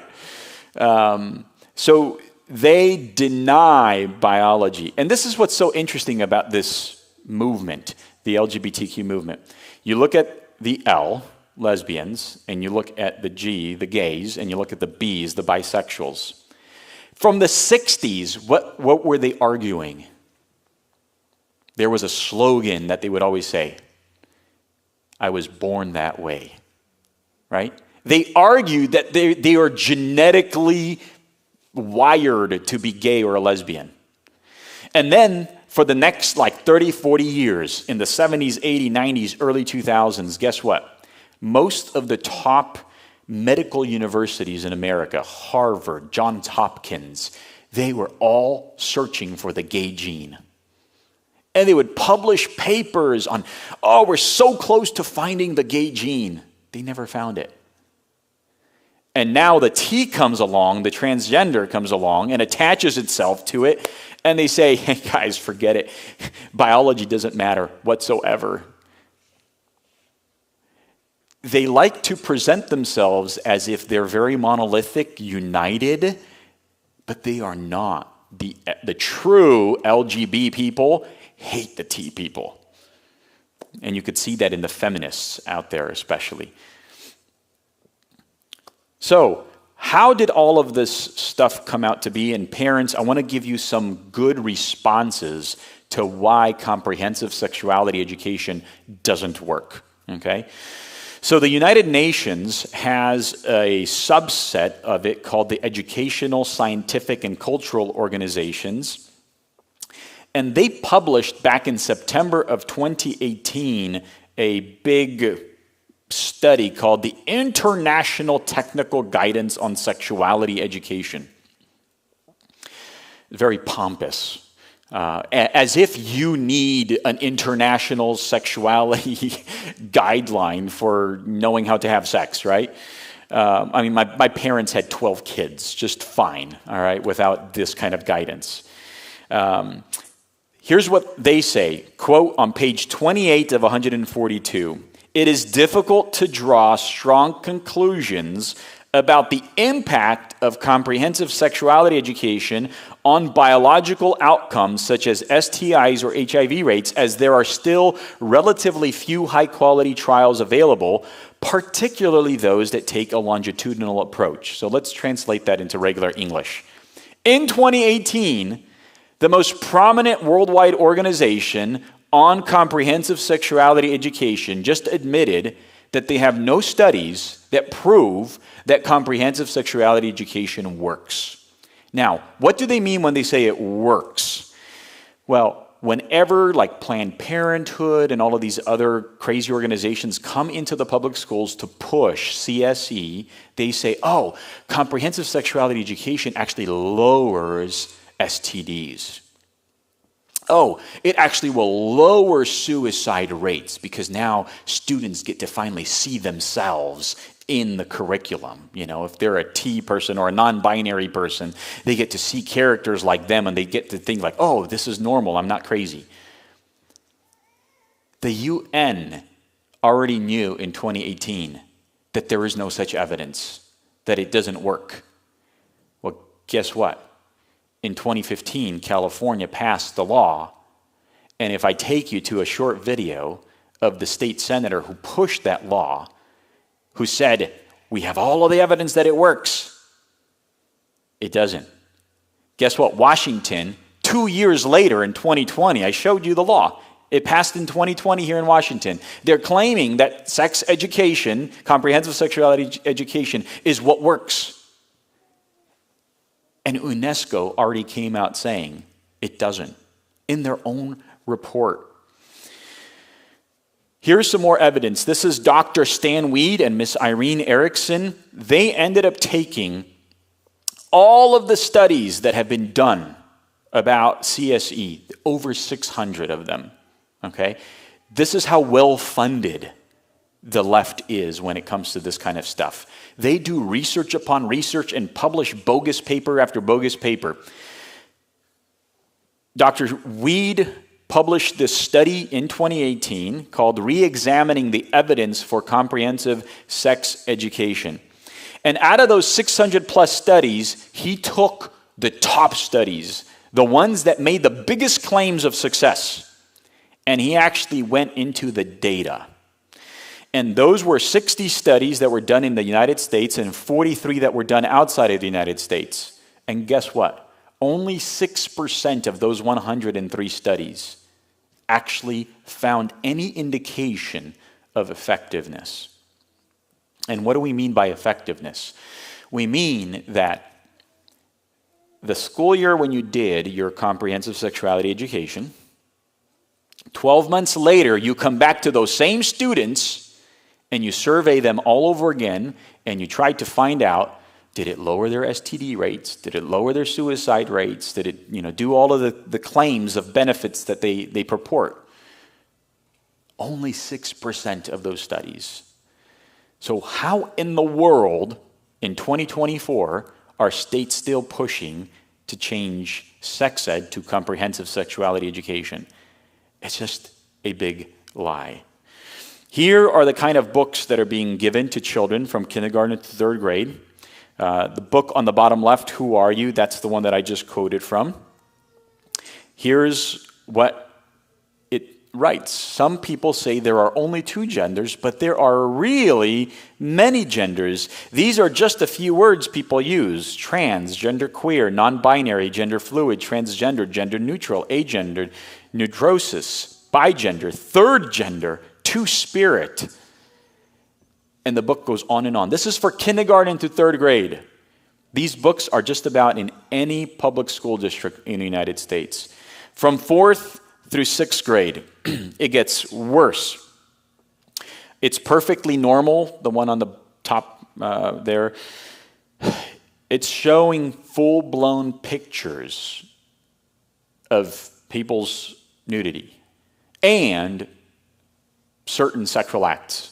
So they deny biology. And this is what's so interesting about this movement, the LGBTQ movement. You look at the L, lesbians, and you look at the G, the gays, and you look at the Bs, the bisexuals. From the 60s, what were they arguing? There was a slogan that they would always say, I was born that way, right? They argued that they are genetically wired to be gay or a lesbian. And then for the next 30, 40 years, in the 70s, 80s, 90s, early 2000s, guess what? Most of the top medical universities in America, Harvard, Johns Hopkins, they were all searching for the gay gene. And they would publish papers on, oh, we're so close to finding the gay gene. They never found it. And now the T comes along, the transgender comes along and attaches itself to it. And they say, hey guys, forget it. Biology doesn't matter whatsoever. They like to present themselves as if they're very monolithic, united, but they are not. The true LGB people hate the T people. And you could see that in the feminists out there especially. So, how did all of this stuff come out to be? And parents, I want to give you some good responses to why comprehensive sexuality education doesn't work, okay? So the United Nations has a subset of it called the Educational, Scientific, and Cultural Organizations. And they published back in September of 2018 a big study called the International Technical Guidance on Sexuality Education. Very pompous. As if you need an international sexuality guideline for knowing how to have sex, right? I mean, my parents had 12 kids, just fine, all right, without this kind of guidance. Here's what they say, quote, on page 28 of 142, it is difficult to draw strong conclusions about the impact of comprehensive sexuality education on biological outcomes such as STIs or HIV rates, as there are still relatively few high-quality trials available, particularly those that take a longitudinal approach. So let's translate that into regular English. In 2018, the most prominent worldwide organization on comprehensive sexuality education just admitted that they have no studies that prove that comprehensive sexuality education works. Now, what do they mean when they say it works? Well, whenever Planned Parenthood and all of these other crazy organizations come into the public schools to push CSE, they say, oh, comprehensive sexuality education actually lowers STDs. Oh, it actually will lower suicide rates because now students get to finally see themselves in the curriculum. You know, if they're a T person or a non-binary person, they get to see characters like them and they get to think like, oh, this is normal, I'm not crazy. The UN already knew in 2018 that there is no such evidence, that it doesn't work. Well, guess what? In 2015, California passed the law, and if I take you to a short video of the state senator who pushed that law, who said, we have all of the evidence that it works, it doesn't. Guess what? Washington, 2 years later in 2020, I showed you the law. It passed in 2020 here in Washington. They're claiming that sex education, comprehensive sexuality education, is what works. And UNESCO already came out saying it doesn't in their own report. Here's some more evidence. This is Dr. Stan Weed and Miss Irene Erickson. They ended up taking all of the studies that have been done about CSE, over 600 of them, okay? This is how well-funded the left is when it comes to this kind of stuff. They do research upon research and publish bogus paper after bogus paper. Dr. Weed published this study in 2018 called Re-examining the Evidence for Comprehensive Sex Education. And out of those 600 plus studies, he took the top studies, the ones that made the biggest claims of success, and he actually went into the data. And those were 60 studies that were done in the United States and 43 that were done outside of the United States. And guess what? Only 6% of those 103 studies actually found any indication of effectiveness. And what do we mean by effectiveness? We mean that the school year when you did your comprehensive sexuality education, 12 months later, you come back to those same students and you survey them all over again and you try to find out, did it lower their STD rates? Did it lower their suicide rates? Did it do all of the claims of benefits that they purport? Only 6% of those studies. So how in the world in 2024 are states still pushing to change sex ed to comprehensive sexuality education? It's just a big lie. Here are the kind of books that are being given to children from kindergarten to third grade. The book on the bottom left, Who Are You? That's the one that I just quoted from. Here's what it writes. Some people say there are only two genders, but there are really many genders. These are just a few words people use: trans, genderqueer, non-binary, gender fluid, transgender, gender neutral, agender, neurosis, bigender, third gender, two-spirit. And the book goes on and on. This is for kindergarten to third grade. These books are just about in any public school district in the United States. From 4th through 6th grade, it gets worse. It's Perfectly Normal, the one on the top there. It's showing full-blown pictures of people's nudity and certain sexual acts.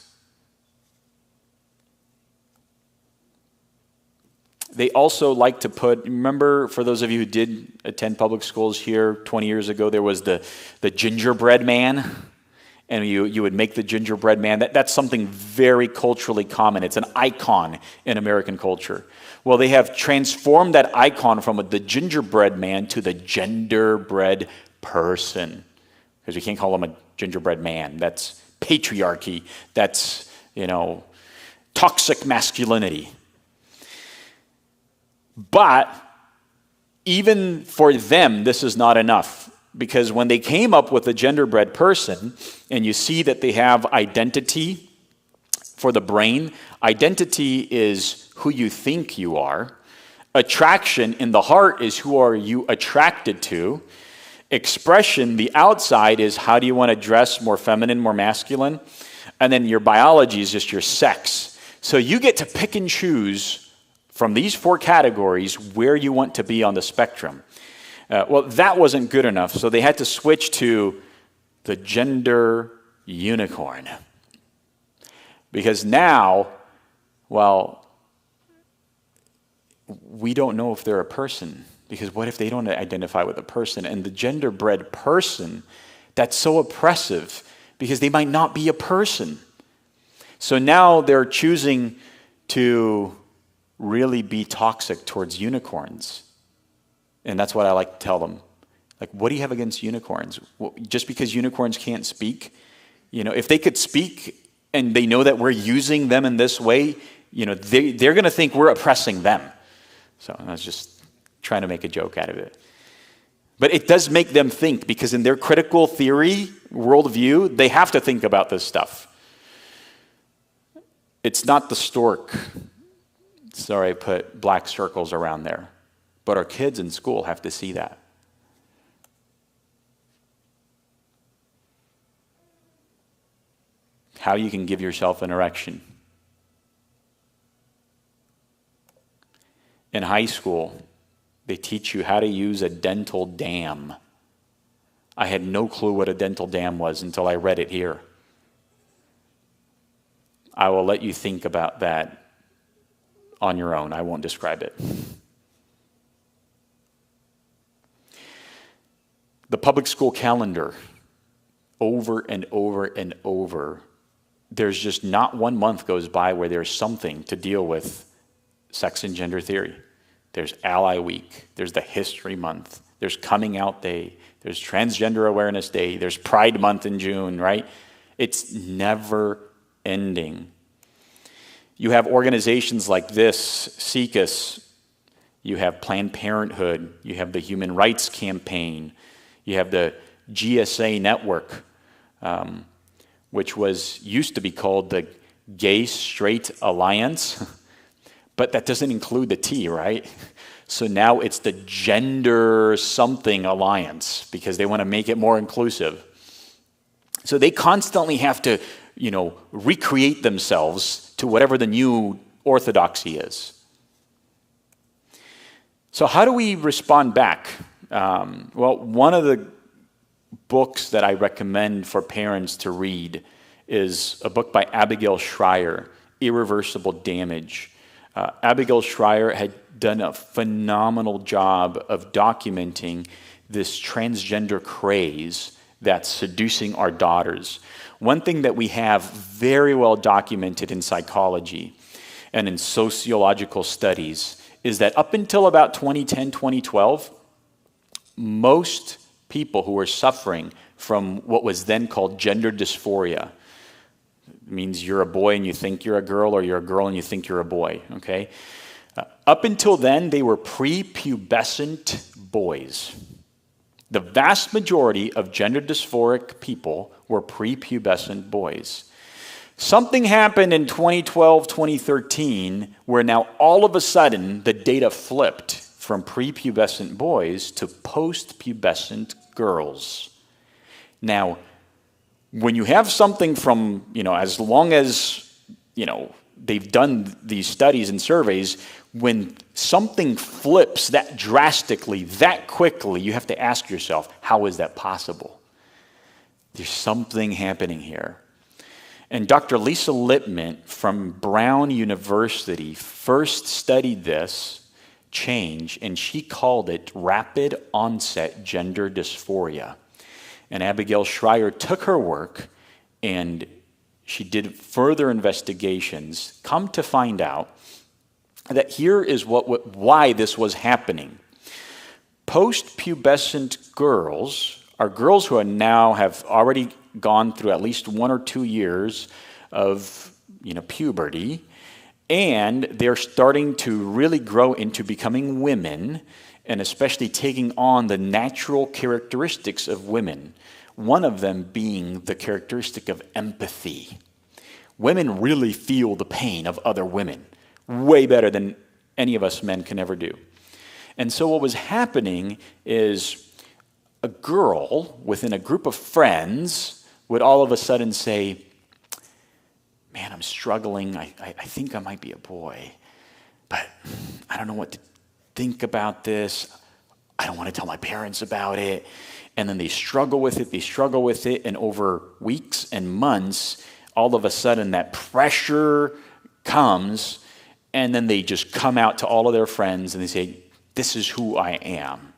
They also like to put, remember, for those of you who did attend public schools here 20 years ago, there was the gingerbread man, and you would make the gingerbread man. That's something very culturally common. It's an icon in American culture. Well, they have transformed that icon from the gingerbread man to the genderbread person, because we can't call him a gingerbread man. That's patriarchy. That's, toxic masculinity. But even for them, this is not enough, because when they came up with the genderbread person, and you see that they have identity for the brain, identity is who you think you are. Attraction in the heart is who are you attracted to. Expression, the outside, is how do you want to dress, more feminine, more masculine. And then your biology is just your sex. So you get to pick and choose from these 4 categories where you want to be on the spectrum. Well, that wasn't good enough, so they had to switch to the gender unicorn. Because now, well, we don't know if they're a person. Because what if they don't identify with a person? And the genderbread person, that's so oppressive, because they might not be a person. So now they're choosing to really be toxic towards unicorns. And that's what I like to tell them. Like, what do you have against unicorns? Well, just because unicorns can't speak, if they could speak and they know that we're using them in this way, they're going to think we're oppressing them. So I was just trying to make a joke out of it. But it does make them think, because in their critical theory worldview, they have to think about this stuff. It's not the stork. Sorry, I put black circles around there. But our kids in school have to see that. How you can give yourself an erection. In high school, they teach you how to use a dental dam. I had no clue what a dental dam was until I read it here. I will let you think about that on your own. I won't describe it. The public school calendar, over and over and over, there's just not one month goes by where there's something to deal with sex and gender theory. There's Ally Week, there's the History Month, there's Coming Out Day, there's Transgender Awareness Day, there's Pride Month in June, right? It's never ending. You have organizations like this, SECUS, you have Planned Parenthood, you have the Human Rights Campaign, you have the GSA Network, which used to be called the Gay Straight Alliance, but that doesn't include the T, right? So now it's the Gender Something Alliance because they want to make it more inclusive. So they constantly have to, recreate themselves to whatever the new orthodoxy is. So how do we respond back? Well, one of the books that I recommend for parents to read is a book by Abigail Schreier, Irreversible Damage. Abigail Schreier had done a phenomenal job of documenting this transgender craze that's seducing our daughters. One thing that we have very well documented in psychology and in sociological studies is that up until about 2010, 2012, most people who were suffering from what was then called gender dysphoria, it means you're a boy and you think you're a girl, or you're a girl and you think you're a boy, okay? Up until then, they were prepubescent boys. The vast majority of gender dysphoric people were prepubescent boys. Something happened in 2012, 2013, where now all of a sudden the data flipped from prepubescent boys to post-pubescent girls. Now, when you have something from, as long as, they've done these studies and surveys, when something flips that drastically, that quickly, you have to ask yourself, how is that possible? There's something happening here. And Dr. Lisa Lippman from Brown University first studied this change, and she called it rapid onset gender dysphoria. And Abigail Schreier took her work and she did further investigations, come to find out that here is why this was happening. Post-pubescent girls are girls who have already gone through at least 1 or 2 years of puberty, and they're starting to really grow into becoming women, and especially taking on the natural characteristics of women. One of them being the characteristic of empathy. Women really feel the pain of other women way better than any of us men can ever do. And so what was happening is a girl within a group of friends would all of a sudden say, man, I'm struggling. I think I might be a boy, but I don't know what to think about this. I don't want to tell my parents about it. And then they struggle with it, and over weeks and months, all of a sudden that pressure comes, and then they just come out to all of their friends and they say, this is who I am.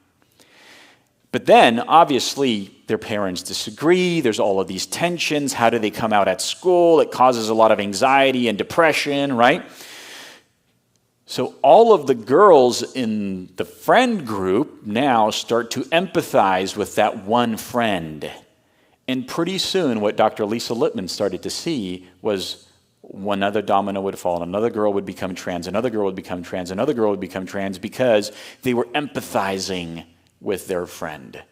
But then, obviously, their parents disagree. There's all of these tensions. How do they come out at school? It causes a lot of anxiety and depression, right? So all of the girls in the friend group now start to empathize with that one friend. And pretty soon, what Dr. Lisa Lippman started to see was another domino would fall, another girl would become trans, another girl would become trans, another girl would become trans, because they were empathizing with their friend.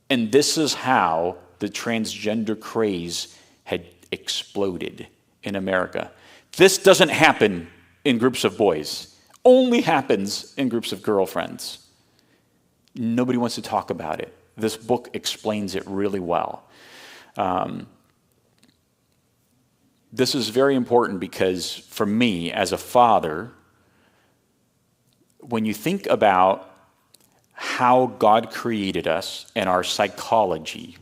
And this is how the transgender craze had exploded in America. This doesn't happen in groups of boys. Only happens in groups of girlfriends. Nobody wants to talk about it. This book explains it really well. This is very important because for me as a father, when you think about how God created us and our psychology.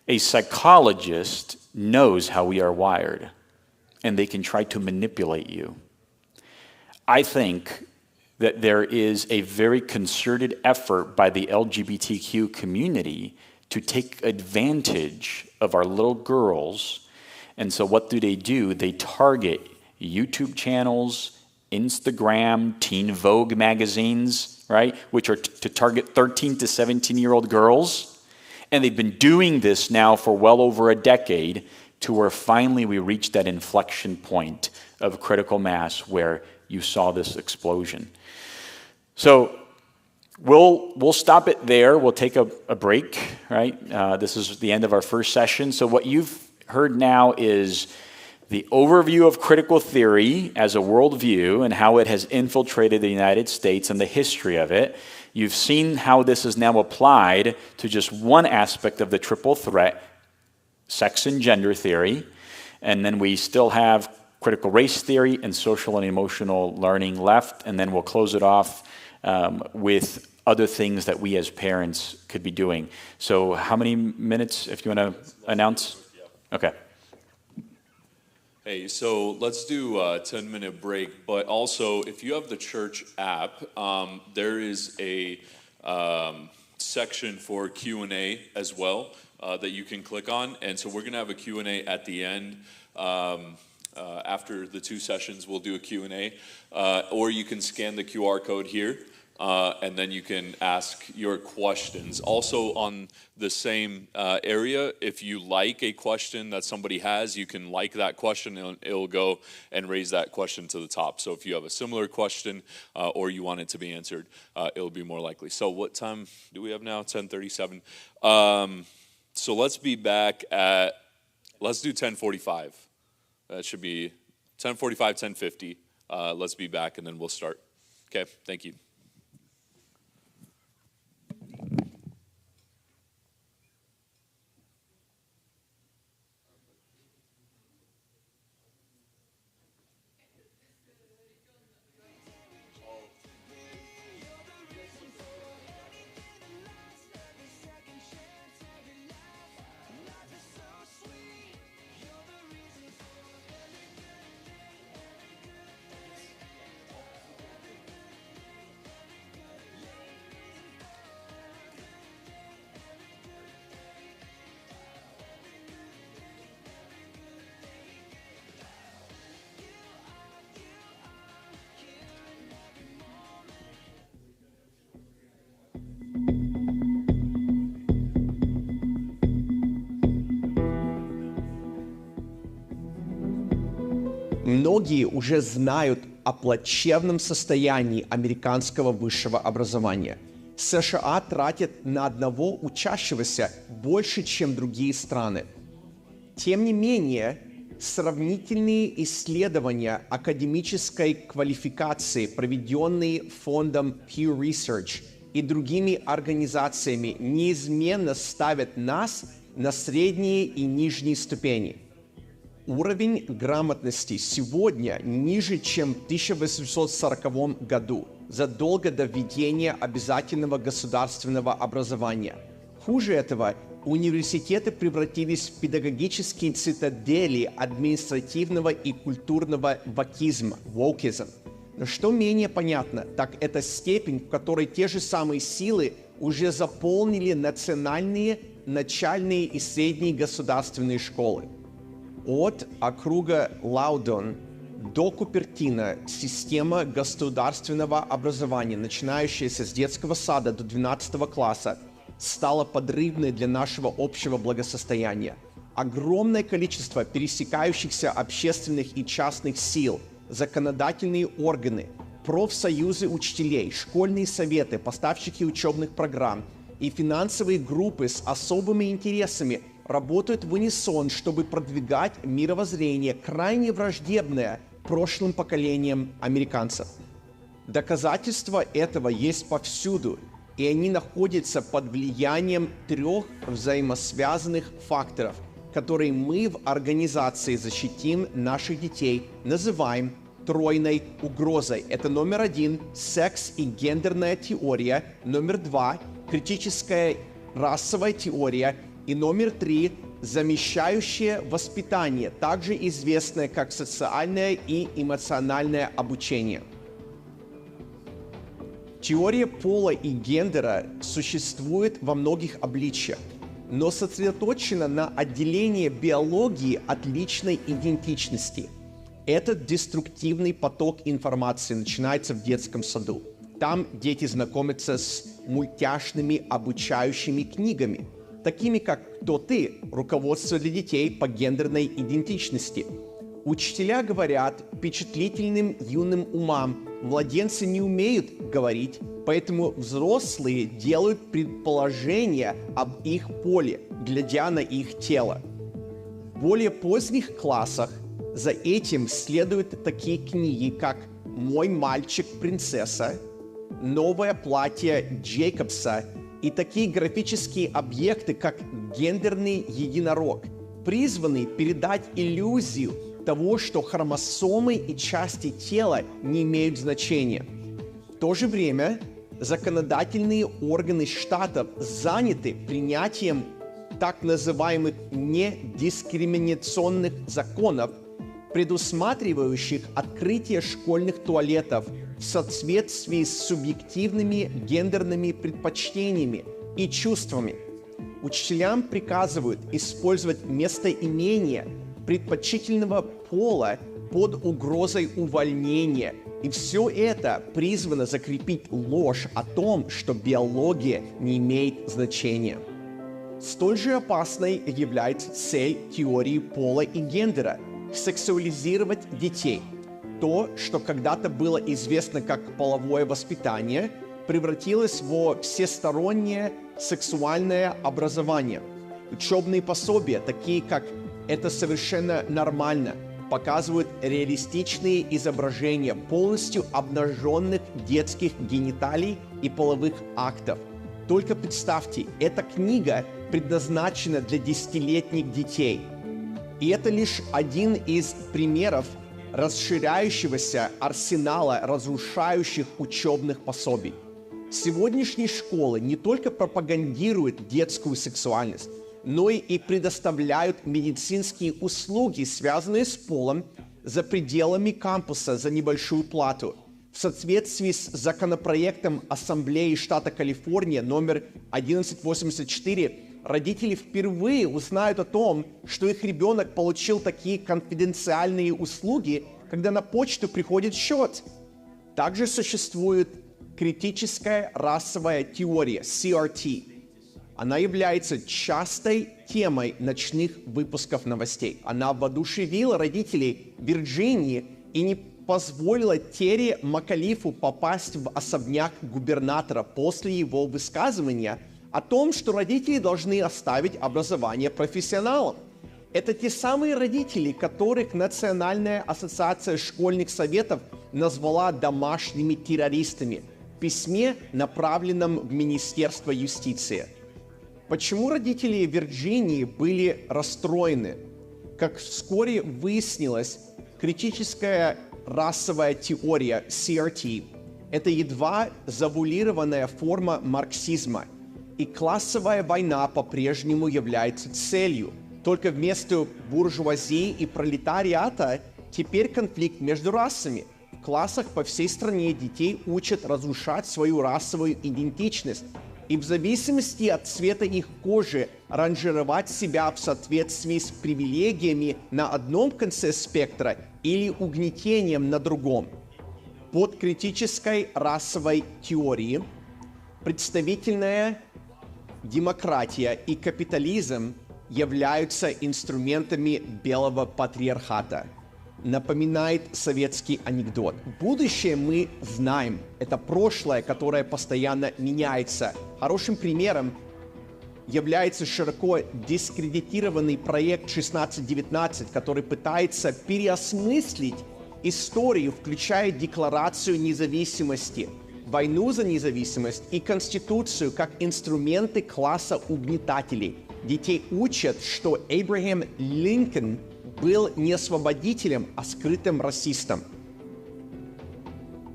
A psychologist knows how we are wired, and they can try to manipulate you. I think that there is a very concerted effort by the LGBTQ community to take advantage of our little girls. And so what do? They target YouTube channels, Instagram, Teen Vogue magazines, right? Which are to target 13 to 17-year-old girls. And they've been doing this now for well over a decade, to where finally we reached that inflection point of critical mass where you saw this explosion. So we'll stop it there. We'll take a break, right? This is the end of our first session. So what you've heard now is the overview of critical theory as a worldview and how it has infiltrated the United States and the history of it. You've seen how this is now applied to just one aspect of the triple threat, sex and gender theory. And then we still have critical race theory and social and emotional learning left. And then we'll close it off with other things that we as parents could be doing. So how many minutes, if you want to announce? Okay. Hey, so let's do a 10-minute break, but also if you have the church app, there is a section for Q&A as well that you can click on, and so we're going to have a Q&A at the end. After the two sessions, we'll do a Q&A, or you can scan the QR code here. And then you can ask your questions. Also on the same area, if you like a question that somebody has, you can like that question and it'll go and raise that question to the top. So if you have a similar question or you want it to be answered, it'll be more likely. So what time do we have now? 10:37. So let's be back at, let's do 10:45. That should be 10:45, 10:50. Let's be back and then we'll start. Okay, thank you. Многие уже знают о плачевном состоянии американского высшего образования. США тратят на одного учащегося больше, чем другие страны. Тем не менее, сравнительные исследования академической квалификации, проведенные фондом Pew Research и другими организациями, неизменно ставят нас на средние и нижние ступени. Уровень грамотности сегодня ниже, чем в 1840 году, задолго до введения обязательного государственного образования. Хуже этого, университеты превратились в педагогические цитадели административного и культурного вокизма, wokeism. Но что менее понятно, так это степень, в которой те же самые силы уже заполнили национальные, начальные и средние государственные школы. От округа Лаудон до Купертино система государственного образования, начинающаяся с детского сада до 12 класса, стала подрывной для нашего общего благосостояния. Огромное количество пересекающихся общественных и частных сил, законодательные органы, профсоюзы учителей, школьные советы, поставщики учебных программ и финансовые группы с особыми интересами работают в унисон, чтобы продвигать мировоззрение, крайне враждебное прошлым поколениям американцев. Доказательства этого есть повсюду, и они находятся под влиянием трех взаимосвязанных факторов, которые мы в организации «Защитим наших детей» называем тройной угрозой. Это номер 1 – секс и гендерная теория, номер 2 – критическая расовая теория и номер 3 – замещающее воспитание, также известное как социальное и эмоциональное обучение. Теория пола и гендера существует во многих обличиях, но сосредоточена на отделении биологии от личной идентичности. Этот деструктивный поток информации начинается в детском саду. Там дети знакомятся с мультяшными обучающими книгами, такими как «Кто ты?», руководство для детей по гендерной идентичности. Учителя говорят впечатлительным юным умам: младенцы не умеют говорить, поэтому взрослые делают предположения об их поле, глядя на их тело. В более поздних классах за этим следуют такие книги, как «Мой мальчик-принцесса», «Новое платье Джейкобса» и такие графические объекты, как «Гендерный единорог», призванные передать иллюзию того, что хромосомы и части тела не имеют значения. В то же время законодательные органы штатов заняты принятием так называемых недискриминационных законов, предусматривающих открытие школьных туалетов в соответствии с субъективными гендерными предпочтениями и чувствами. Учителям приказывают использовать местоимение предпочтительного пола под угрозой увольнения. И все это призвано закрепить ложь о том, что биология не имеет значения. Столь же опасной является цель теории пола и гендера – сексуализировать детей. То, что когда-то было известно как половое воспитание, превратилось во всестороннее сексуальное образование. Учебные пособия, такие как «Это совершенно нормально», показывают реалистичные изображения полностью обнаженных детских гениталий и половых актов. Только представьте, эта книга предназначена для 10-летних детей. И это лишь один из примеров расширяющегося арсенала разрушающих учебных пособий. Сегодняшние школы не только пропагандируют детскую сексуальность, но и предоставляют медицинские услуги, связанные с полом, за пределами кампуса за небольшую плату. В соответствии с законопроектом Ассамблеи штата Калифорния номер 1184, родители впервые узнают о том, что их ребенок получил такие конфиденциальные услуги, когда на почту приходит счет. Также существует критическая расовая теория, CRT. Она является частой темой ночных выпусков новостей. Она воодушевила родителей Вирджинии и не позволила Терри Макалифу попасть в особняк губернатора после его высказывания о том, что родители должны оставить образование профессионалам. Это те самые родители, которых Национальная ассоциация школьных советов назвала домашними террористами в письме, направленном в Министерство юстиции. Почему родители Вирджинии были расстроены? Как вскоре выяснилось, критическая расовая теория CRT – это едва завуалированная форма марксизма, и классовая война по-прежнему является целью. Только вместо буржуазии и пролетариата теперь конфликт между расами. В классах по всей стране детей учат разрушать свою расовую идентичность и в зависимости от цвета их кожи ранжировать себя в соответствии с привилегиями на одном конце спектра или угнетением на другом. Под критической расовой теорией представительная демократия и капитализм являются инструментами белого патриархата. Напоминает советский анекдот. Будущее мы знаем. Это прошлое, которое постоянно меняется. Хорошим примером является широко дискредитированный проект 1619, который пытается переосмыслить историю, включая Декларацию независимости, войну за независимость и Конституцию как инструменты класса угнетателей. Детей учат, что Эбрахам Линкольн был не освободителем, а скрытым расистом.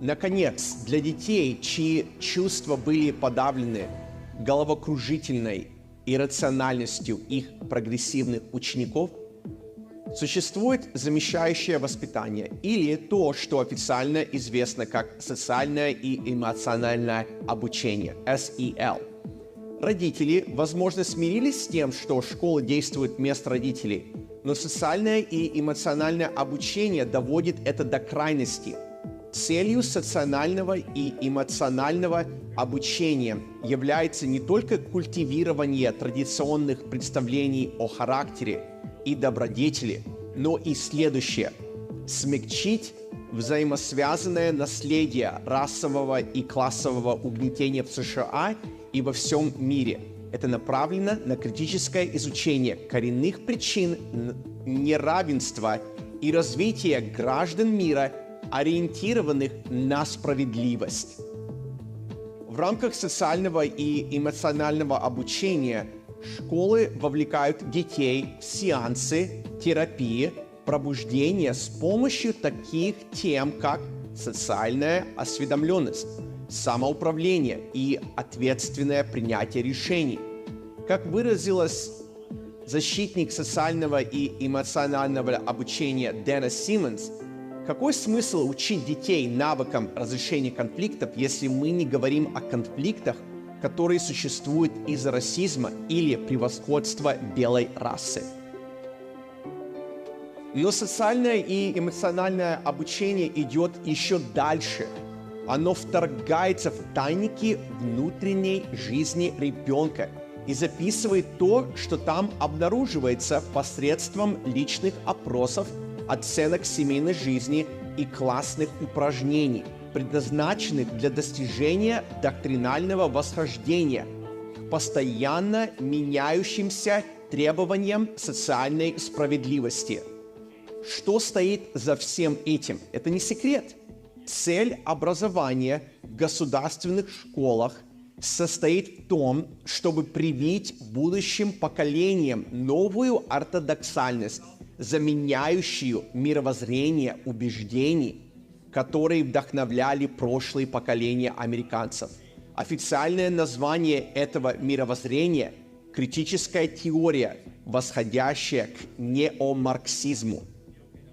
Наконец, для детей, чьи чувства были подавлены головокружительной иррациональностью их прогрессивных учеников, существует замещающее воспитание или то, что официально известно как социальное и эмоциональное обучение, SEL. Родители, возможно, смирились с тем, что школа действует вместо родителей, но социальное и эмоциональное обучение доводит это до крайности. Целью социального и эмоционального обучения является не только культивирование традиционных представлений о характере и добродетели, но и следующее – смягчить взаимосвязанное наследие расового и классового угнетения в США и во всем мире. Это направлено на критическое изучение коренных причин неравенства и развитие граждан мира, ориентированных на справедливость. В рамках социального и эмоционального обучения школы вовлекают детей в сеансы терапии пробуждения с помощью таких тем, как социальная осведомленность, самоуправление и ответственное принятие решений. Как выразилась защитник социального и эмоционального обучения Дэна Симмонс, какой смысл учить детей навыкам разрешения конфликтов, если мы не говорим о конфликтах, которые существуют из-за расизма или превосходства белой расы? Но социальное и эмоциональное обучение идет еще дальше. Оно вторгается в тайники внутренней жизни ребенка и записывает то, что там обнаруживается посредством личных опросов, оценок семейной жизни и классных упражнений, предназначенных для достижения доктринального восхождения к постоянно меняющимся требованиям социальной справедливости. Что стоит за всем этим? Это не секрет. Цель образования в государственных школах состоит в том, чтобы привить будущим поколениям новую ортодоксальность, заменяющую мировоззрение убеждений, которые вдохновляли прошлые поколения американцев. Официальное название этого мировоззрения – критическая теория, восходящая к неомарксизму.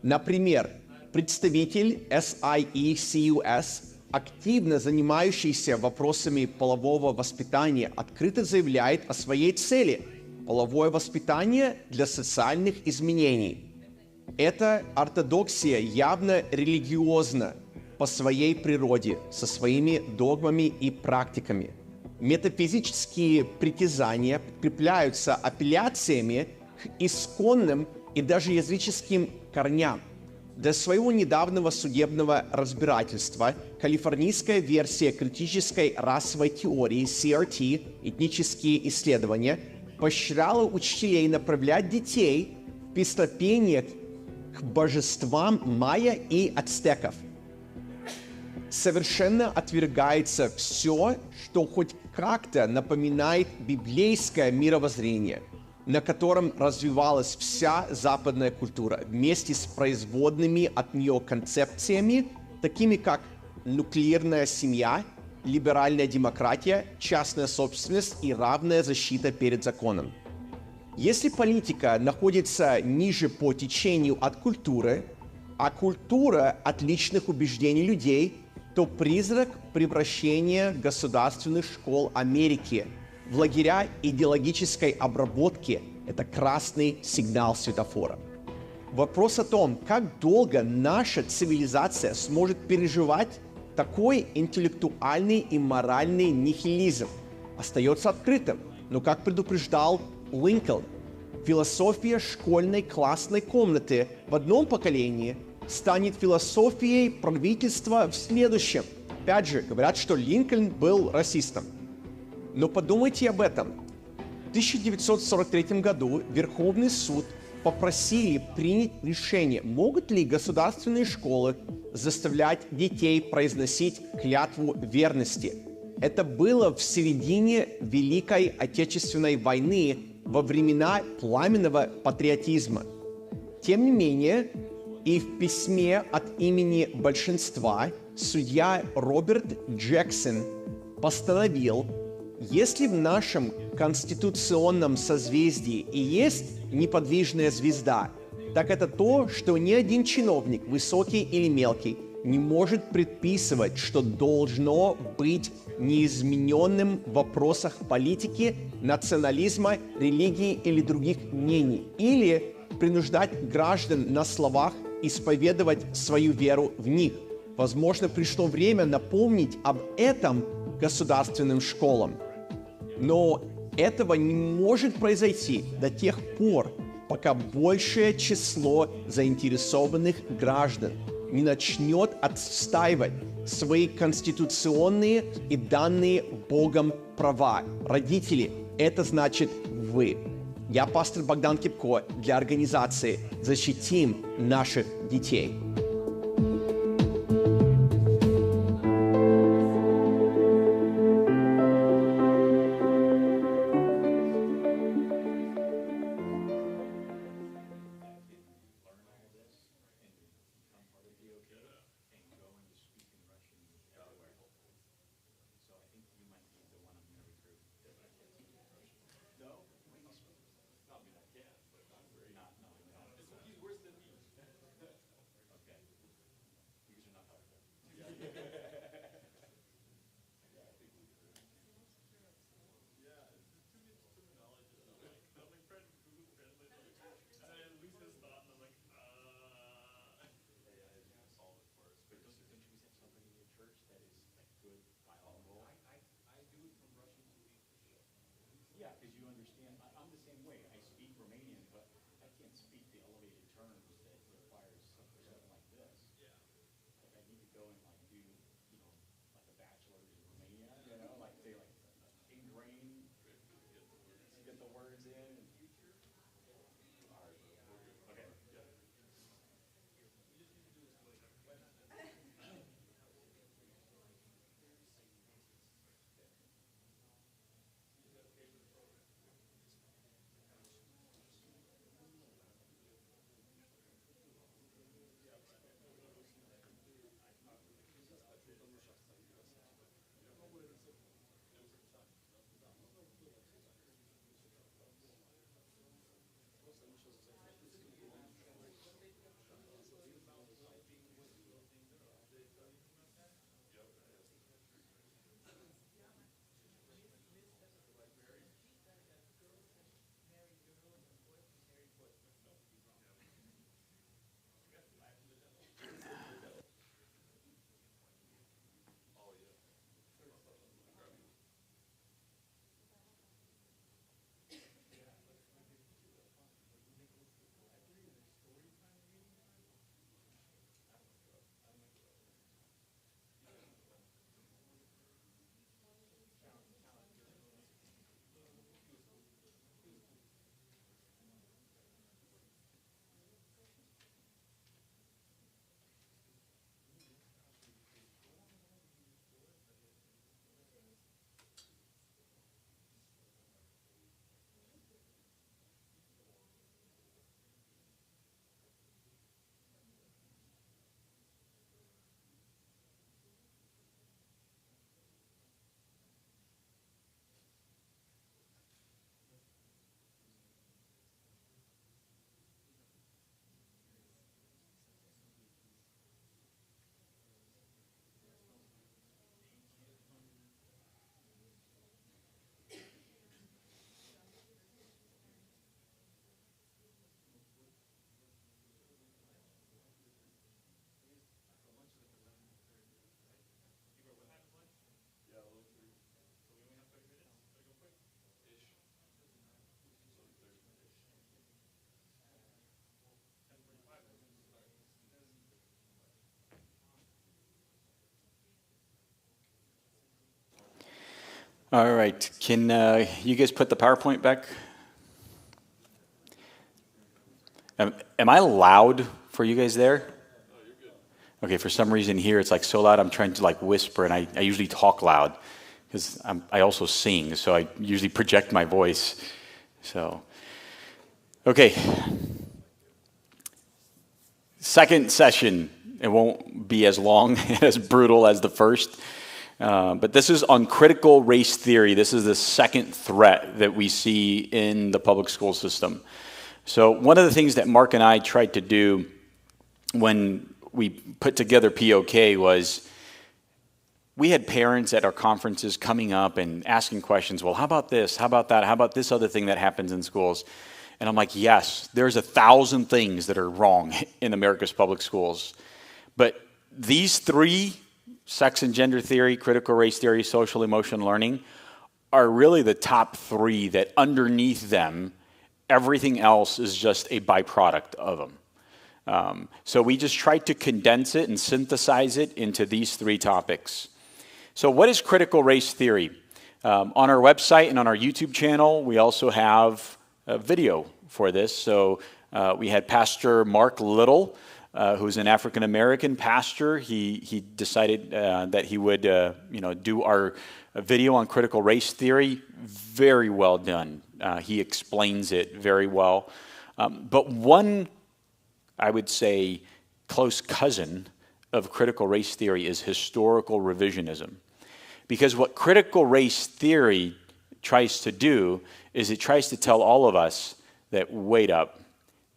Например, представитель SIECUS, активно занимающийся вопросами полового воспитания, открыто заявляет о своей цели – половое воспитание для социальных изменений. Эта ортодоксия явно религиозна по своей природе, со своими догмами и практиками. Метафизические притязания подкрепляются апелляциями к исконным и даже языческим корням. До своего недавнего судебного разбирательства калифорнийская версия критической расовой теории CRT, этнические исследования, поощряла учителей направлять детей в песнопение к божествам майя и ацтеков. Совершенно отвергается все, что хоть как-то напоминает библейское мировоззрение, на котором развивалась вся западная культура, вместе с производными от нее концепциями, такими как нуклеарная семья, либеральная демократия, частная собственность и равная защита перед законом. Если политика находится ниже по течению от культуры, а культура от личных убеждений людей, то призрак превращения государственных школ Америки в лагеря идеологической обработки – это красный сигнал светофора. Вопрос о том, как долго наша цивилизация сможет переживать такой интеллектуальный и моральный нихилизм, остается открытым. Но, как предупреждал Линкольн, философия школьной классной комнаты в одном поколении станет философией правительства в следующем. Опять же, говорят, что Линкольн был расистом. Но подумайте об этом. В 1943 году Верховный суд попросили принять решение, могут ли государственные школы заставлять детей произносить клятву верности. Это было в середине Великой Отечественной войны, во времена пламенного патриотизма. Тем не менее, и в письме от имени большинства судья Роберт Джексон постановил, если в нашем конституционном созвездии и есть неподвижная звезда, так это то, что ни один чиновник, высокий или мелкий, не может предписывать, что должно быть неизмененным в вопросах политики, национализма, религии или других мнений, или принуждать граждан на словах исповедовать свою веру в них. Возможно, пришло время напомнить об этом государственным школам. Но этого не может произойти до тех пор, пока большее число заинтересованных граждан не начнет отстаивать свои конституционные и данные Богом права. Родители, это значит вы. Я пастор Богдан Кипко для организации «Защитим наших детей». All right, can you guys put the PowerPoint back? Am I loud for you guys there? Okay, for some reason here it's like so loud I'm trying to like whisper, and I usually talk loud because I also sing, so I usually project my voice. So, okay. Second session, it won't be as long and as brutal as the first. But this is on critical race theory. This is the second threat that we see in the public school system. So one of the things that Mark and I tried to do when we put together POK was we had parents at our conferences coming up and asking questions. Well, how about this? How about that? How about this other thing that happens in schools? And I'm like, yes, there's 1,000 things that are wrong in America's public schools. But these three, sex and gender theory, critical race theory, social emotional learning, are really the top three that underneath them, everything else is just a byproduct of them. So we just tried to condense it and synthesize it into these three topics. So what is critical race theory? On our website and on our YouTube channel, we also have a video for this. So we had Pastor Mark Little, who's an African-American pastor. He decided that he would do our video on critical race theory. Very well done. He explains it very well. But one, I would say, close cousin of critical race theory is historical revisionism. Because what critical race theory tries to do is it tries to tell all of us that, wait up,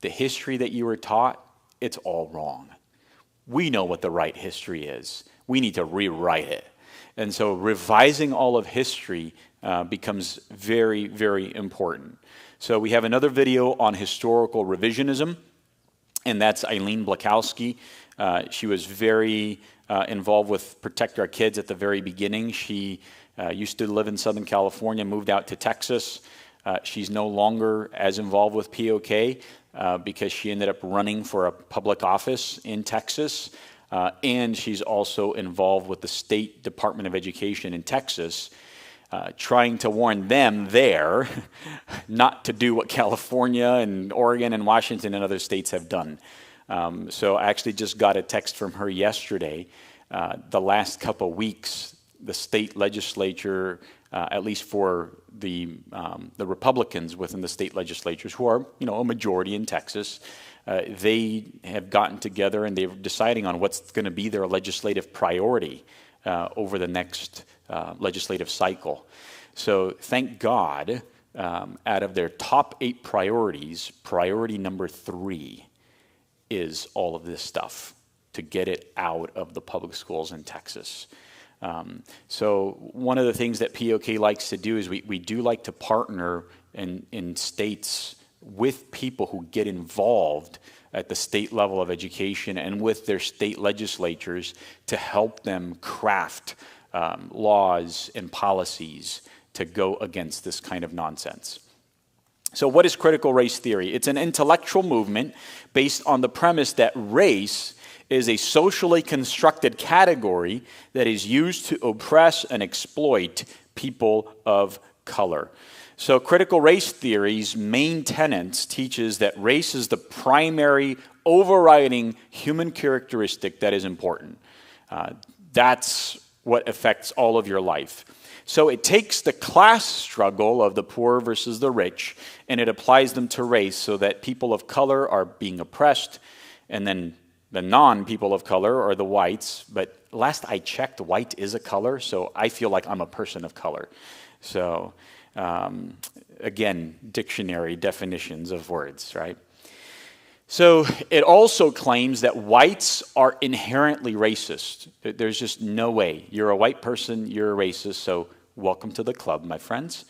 the history that you were taught, it's all wrong. We know what the right history is. We need to rewrite it. And so revising all of history becomes very, very important. So we have another video on historical revisionism, and that's Eileen Blakowski. She was very involved with Protect Our Kids at the very beginning. She used to live in Southern California, moved out to Texas. She's no longer as involved with POK because she ended up running for a public office in Texas. And she's also involved with the State Department of Education in Texas, trying to warn them there not to do what California and Oregon and Washington and other states have done. So I actually just got a text from her yesterday. The last couple weeks, the state legislature, at least for the Republicans within the state legislatures, who are a majority in Texas, they have gotten together and they're deciding on what's going to be their legislative priority over the next legislative cycle. So thank God, out of their top 8 priorities, priority number 3 is all of this stuff to get it out of the public schools in Texas. So one of the things that POK likes to do is we do like to partner in states with people who get involved at the state level of education and with their state legislatures to help them craft laws and policies to go against this kind of nonsense. So what is critical race theory? It's an intellectual movement based on the premise that race is a socially constructed category that is used to oppress and exploit people of color. So critical race theory's main tenets teaches that race is the primary overriding human characteristic that is important. That's what affects all of your life. So it takes the class struggle of the poor versus the rich, and it applies them to race so that people of color are being oppressed, and then the non-people of color are the whites. But last I checked, white is a color, so I feel like I'm a person of color. So again, dictionary definitions of words, right? So it also claims that whites are inherently racist. There's just no way. You're a white person, you're a racist, so welcome to the club, my friends.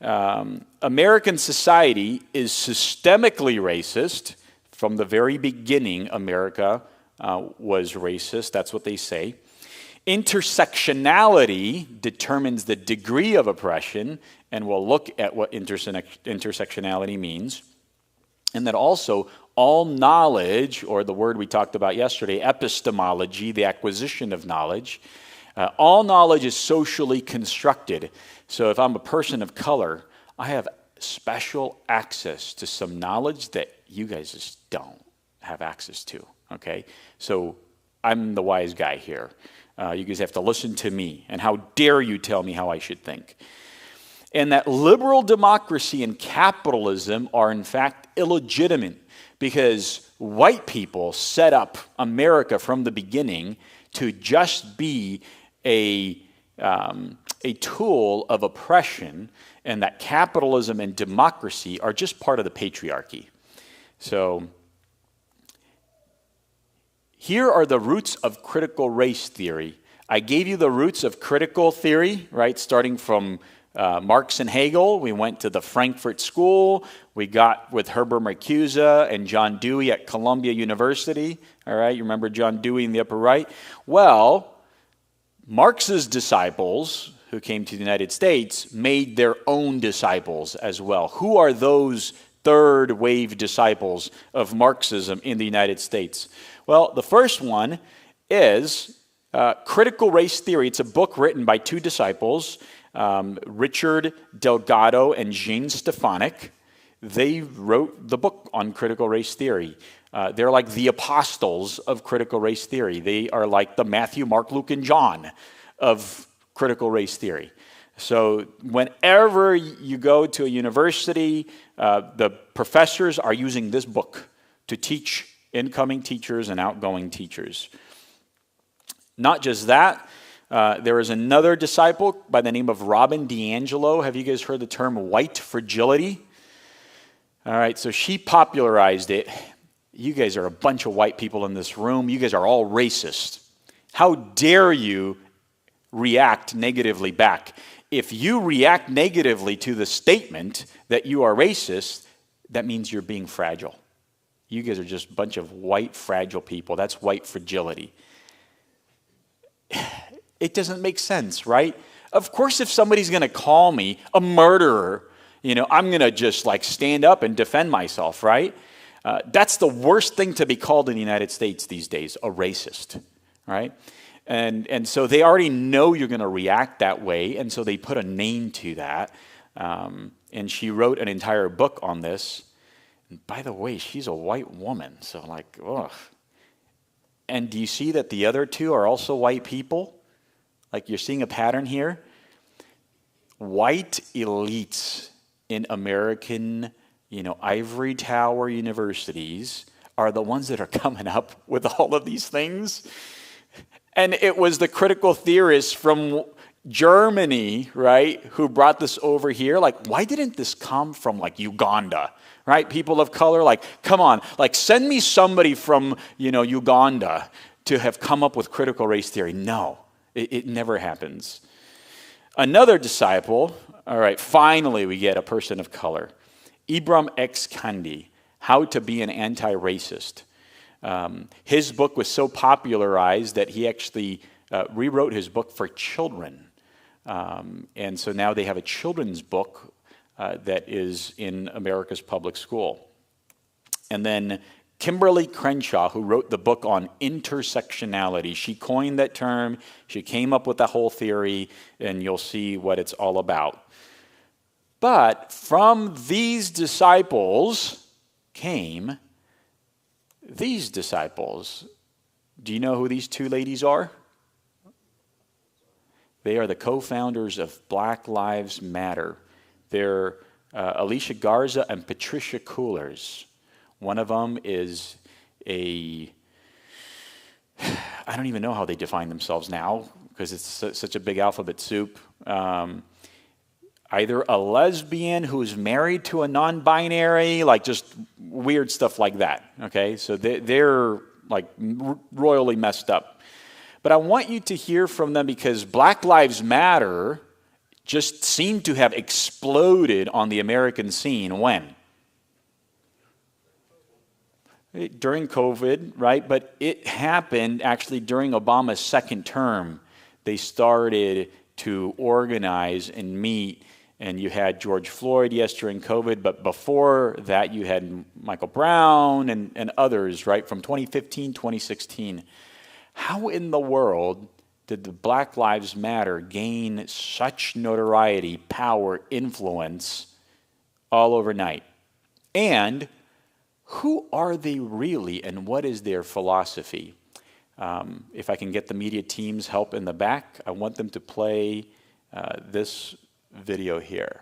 American society is systemically racist. From the very beginning, America was racist. That's what they say. Intersectionality determines the degree of oppression, and we'll look at what intersectionality means. And that also all knowledge, or the word we talked about yesterday, epistemology, the acquisition of knowledge, all knowledge is socially constructed. So if I'm a person of color, I have special access to some knowledge that you guys just don't have access to, okay? So I'm the wise guy here. You guys have to listen to me, and how dare you tell me how I should think. And that liberal democracy and capitalism are in fact illegitimate because white people set up America from the beginning to just be a tool of oppression, and that capitalism and democracy are just part of the patriarchy. So here are the roots of critical race theory. I gave you the roots of critical theory, right, starting from Marx and Hegel. We went to the Frankfurt School. We got with Herbert Marcuse and John Dewey at Columbia University. All right, you remember John Dewey in the upper right? Well, Marx's disciples, who came to the United States, made their own disciples as well. Who are those third wave disciples of Marxism in the United States? Well, the first one is Critical Race Theory. It's a book written by two disciples, Richard Delgado and Jean Stefanik. They wrote the book on critical race theory. They're like the apostles of critical race theory. They are like the Matthew, Mark, Luke, and John of critical race theory. So whenever you go to a university, the professors are using this book to teach incoming teachers and outgoing teachers. Not just that, there is another disciple by the name of Robin DiAngelo. Have you guys heard the term white fragility? All right, so she popularized it. You guys are a bunch of white people in this room. You guys are all racist. How dare you react negatively back? If you react negatively to the statement that you are racist, that means you're being fragile. You guys are just a bunch of white fragile people. That's white fragility. It doesn't make sense, right? Of course, if somebody's going to call me a murderer, I'm going to just like stand up and defend myself, right? That's the worst thing to be called in the United States these days, a racist, right? And so they already know you're going to react that way, and so they put a name to that. And she wrote an entire book on this. And by the way, she's a white woman, so like, ugh. And do you see that the other two are also white people? Like you're seeing a pattern here? White elites in American, ivory tower universities are the ones that are coming up with all of these things. And it was the critical theorists from Germany, right, who brought this over here. Like, why didn't this come from, like, Uganda, right? People of color, like, come on. Like, send me somebody from, Uganda to have come up with critical race theory. No, it never happens. Another disciple, all right, finally we get a person of color. Ibram X. Kendi, How to Be an Anti-Racist. His book was so popularized that he actually rewrote his book for children. And so now they have a children's book that is in America's public school. And then Kimberly Crenshaw, who wrote the book on intersectionality, she coined that term, she came up with the whole theory, and you'll see what it's all about. But from these disciples came these disciples. Do you know who these two ladies are? They are the co-founders of Black Lives Matter. They're Alicia Garza and Patricia Coolers. One of them is I don't even know how they define themselves now because it's such a big alphabet soup. Either a lesbian who's married to a non-binary, like just weird stuff like that, okay? So they're like royally messed up. But I want you to hear from them because Black Lives Matter just seemed to have exploded on the American scene when? During COVID, right? But it happened actually during Obama's second term. They started to organize and meet, and you had George Floyd, yes, during COVID, but before that you had Michael Brown and others, right, from 2015, 2016. How in the world did the Black Lives Matter gain such notoriety, power, influence all overnight? And who are they really, and what is their philosophy? If I can get the media team's help in the back, I want them to play this video here.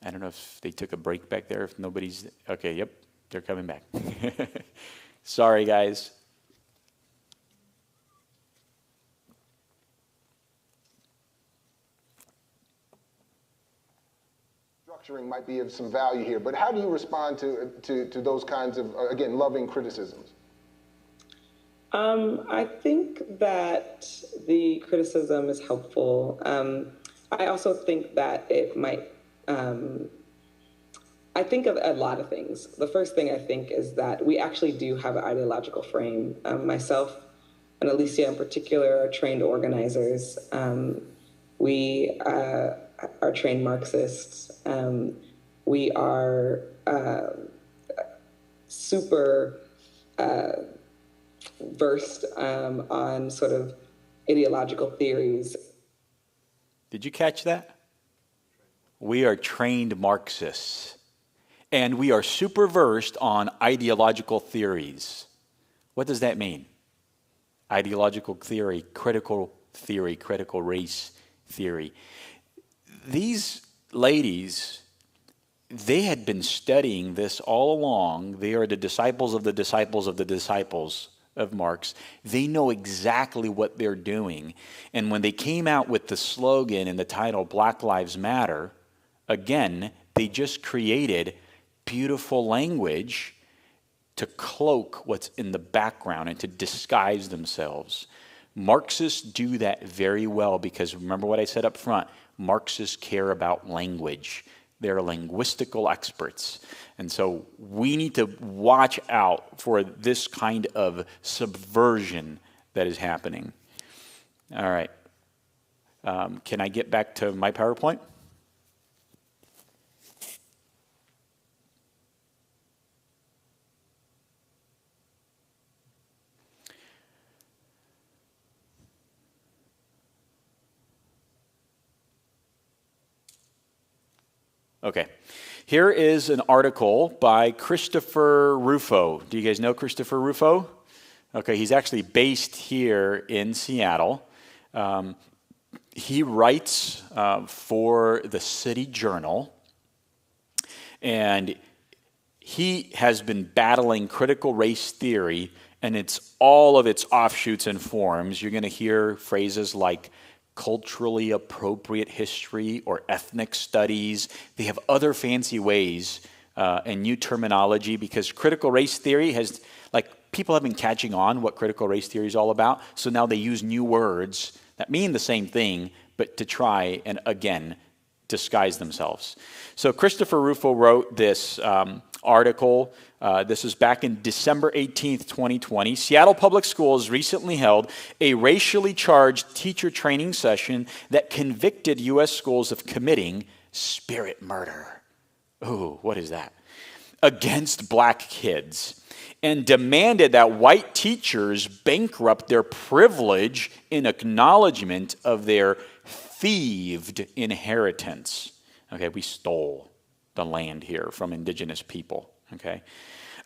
I don't know if they took a break back there, if nobody's, okay, yep, they're coming back. Sorry, guys. Structuring might be of some value here, but how do you respond to those kinds of, again, loving criticisms? I think that the criticism is helpful. I also think that it might, I think of a lot of things. The first thing I think is that we actually do have an ideological frame. Myself and Alicia in particular are trained organizers. We are trained Marxists. We are super versed on sort of ideological theories. Did you catch that? We are trained Marxists, and we are super versed on ideological theories. What does that mean? Ideological theory, critical race theory. These ladies, they had been studying this all along. They are the disciples of the disciples of the disciples of Marx. They know exactly what they're doing. And when they came out with the slogan and the title, Black Lives Matter, again, they just created beautiful language to cloak what's in the background and to disguise themselves. Marxists do that very well because remember what I said up front, Marxists care about language. They're linguistical experts. And so we need to watch out for this kind of subversion that is happening. All right. Can I get back to my PowerPoint? Okay. Here is an article by Christopher Rufo. Do you guys know Christopher Rufo? Okay, he's actually based here in Seattle. He writes for the City Journal, and he has been battling critical race theory and it's all of its offshoots and forms. You're going to hear phrases like culturally appropriate history or ethnic studies. They have other fancy ways and new terminology because critical race theory has, like, people have been catching on what critical race theory is all about. So now they use new words that mean the same thing, but to try and, again, disguise themselves. So Christopher Rufo wrote this article. This is back in December 18th, 2020. Seattle Public Schools recently held a racially charged teacher training session that convicted U.S. schools of committing spirit murder. Ooh, what is that? Against black kids, and demanded that white teachers bankrupt their privilege in acknowledgement of their thieved inheritance. Okay, we stole the land here from indigenous people. Okay.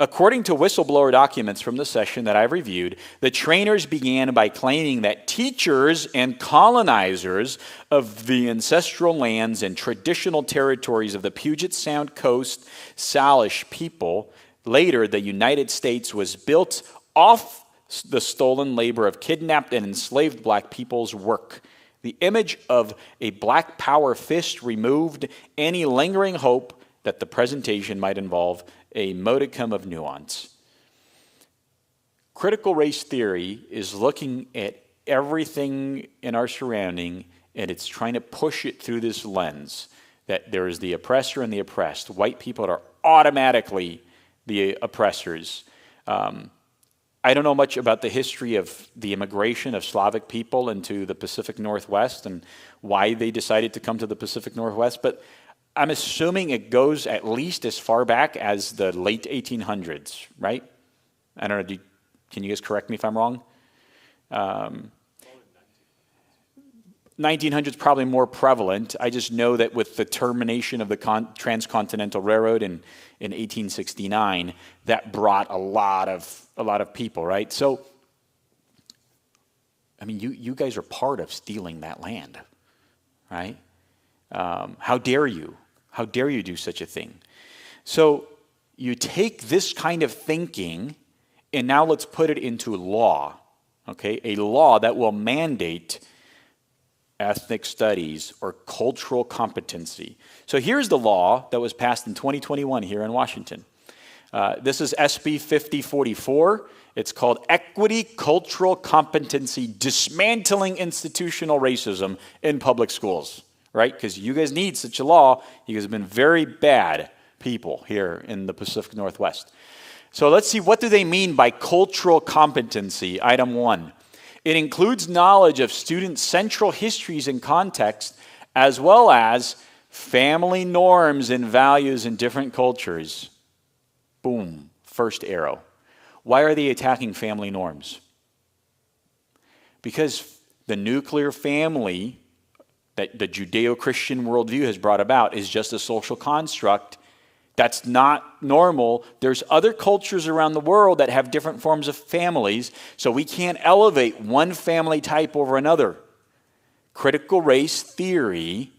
According to whistleblower documents from the session that I've reviewed, the trainers began by claiming that teachers and colonizers of the ancestral lands and traditional territories of the Puget Sound Coast Salish people, later the United States, was built off the stolen labor of kidnapped and enslaved black people's work. The image of a black power fist removed any lingering hope that the presentation might involve a modicum of nuance. Critical race theory is looking at everything in our surrounding, and it's trying to push it through this lens that there is the oppressor and the oppressed. White people are automatically the oppressors. I don't know much about the history of the immigration of Slavic people into the Pacific Northwest and why they decided to come to the Pacific Northwest, but I'm assuming it goes at least as far back as the late 1800s, right? I don't know, can you guys correct me if I'm wrong? 1900s probably more prevalent. I just know that with the termination of the Transcontinental Railroad in 1869, that brought a lot of people, right? So, I mean, you guys are part of stealing that land, right? How dare you? How dare you do such a thing? So you take this kind of thinking, and now let's put it into law, okay? A law that will mandate ethnic studies or cultural competency. So here's the law that was passed in 2021 here in Washington. This is SB 5044. It's called Equity Cultural Competency Dismantling Institutional Racism in Public Schools, right? Because you guys need such a law. You guys have been very bad people here in the Pacific Northwest. So let's see, what do they mean by cultural competency? Item 1. It includes knowledge of students' central histories and context, as well as family norms and values in different cultures. Boom, first arrow. Why are they attacking family norms? Because the nuclear family that the Judeo-Christian worldview has brought about is just a social construct. That's not normal. There's other cultures around the world that have different forms of families, so we can't elevate one family type over another. Critical race theory,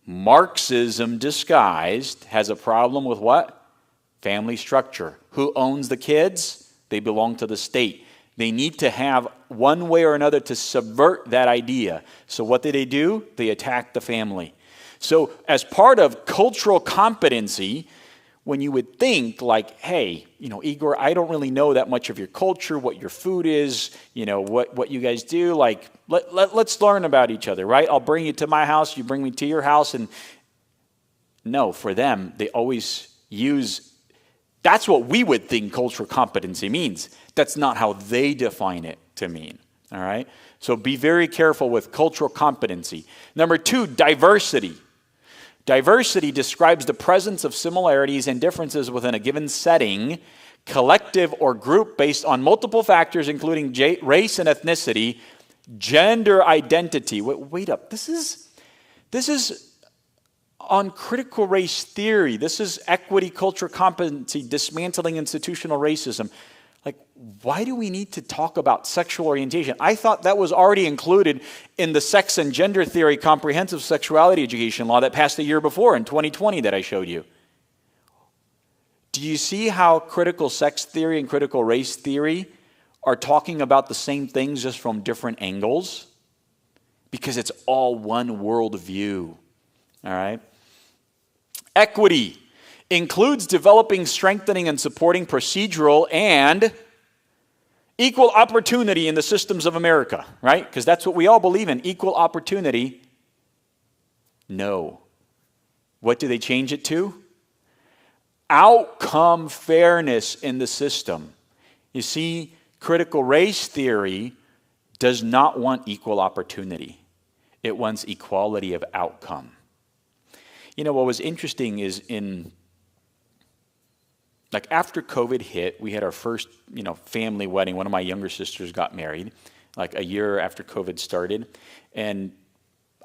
Marxism disguised, has a problem with what? Family structure. Who owns the kids? They belong to the state. They need to have one way or another to subvert that idea. So what do? They attack the family. So as part of cultural competency, when you would think like, hey, Igor, I don't really know that much of your culture, what your food is, what you guys do. Like, let's learn about each other, right? I'll bring you to my house, you bring me to your house. And no, for them, they always use, that's what we would think cultural competency means. That's not how they define it to mean, all right? So be very careful with cultural competency. Number 2, diversity. Diversity describes the presence of similarities and differences within a given setting, collective or group based on multiple factors, including race and ethnicity, gender identity. Wait up. This is on critical race theory. This is equity, cultural competency, dismantling institutional racism. Like, why do we need to talk about sexual orientation? I thought that was already included in the sex and gender theory comprehensive sexuality education law that passed the year before in 2020 that I showed you. Do you see how critical sex theory and critical race theory are talking about the same things just from different angles? Because it's all one worldview, all right? Equity includes developing, strengthening, and supporting procedural and equal opportunity in the systems of America, right? Because that's what we all believe in, equal opportunity. No. What do they change it to? Outcome fairness in the system. You see, critical race theory does not want equal opportunity. It wants equality of outcome. What was interesting is after COVID hit, we had our first, family wedding. One of my younger sisters got married, a year after COVID started. And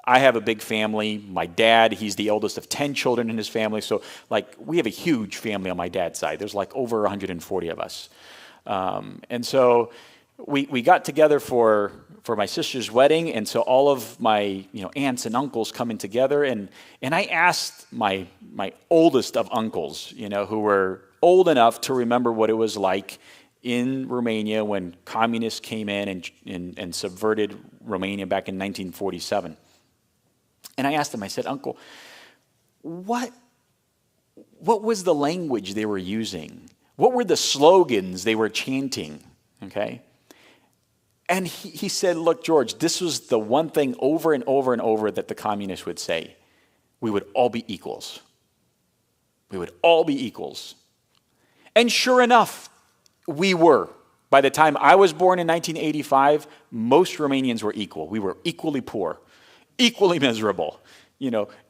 I have a big family. My dad, he's the eldest of 10 children in his family. So, we have a huge family on my dad's side. There's over 140 of us. And so we got together for my sister's wedding. And so all of my, aunts and uncles coming together. And I asked my oldest of uncles, who were old enough to remember what it was like in Romania when communists came in and subverted Romania back in 1947. And I asked him, I said, Uncle, what was the language they were using? What were the slogans they were chanting? Okay? And he said, look, George, this was the one thing over and over and over that the communists would say. We would all be equals. We would all be equals. And sure enough, we were. By the time I was born in 1985, most Romanians were equal. We were equally poor, equally miserable,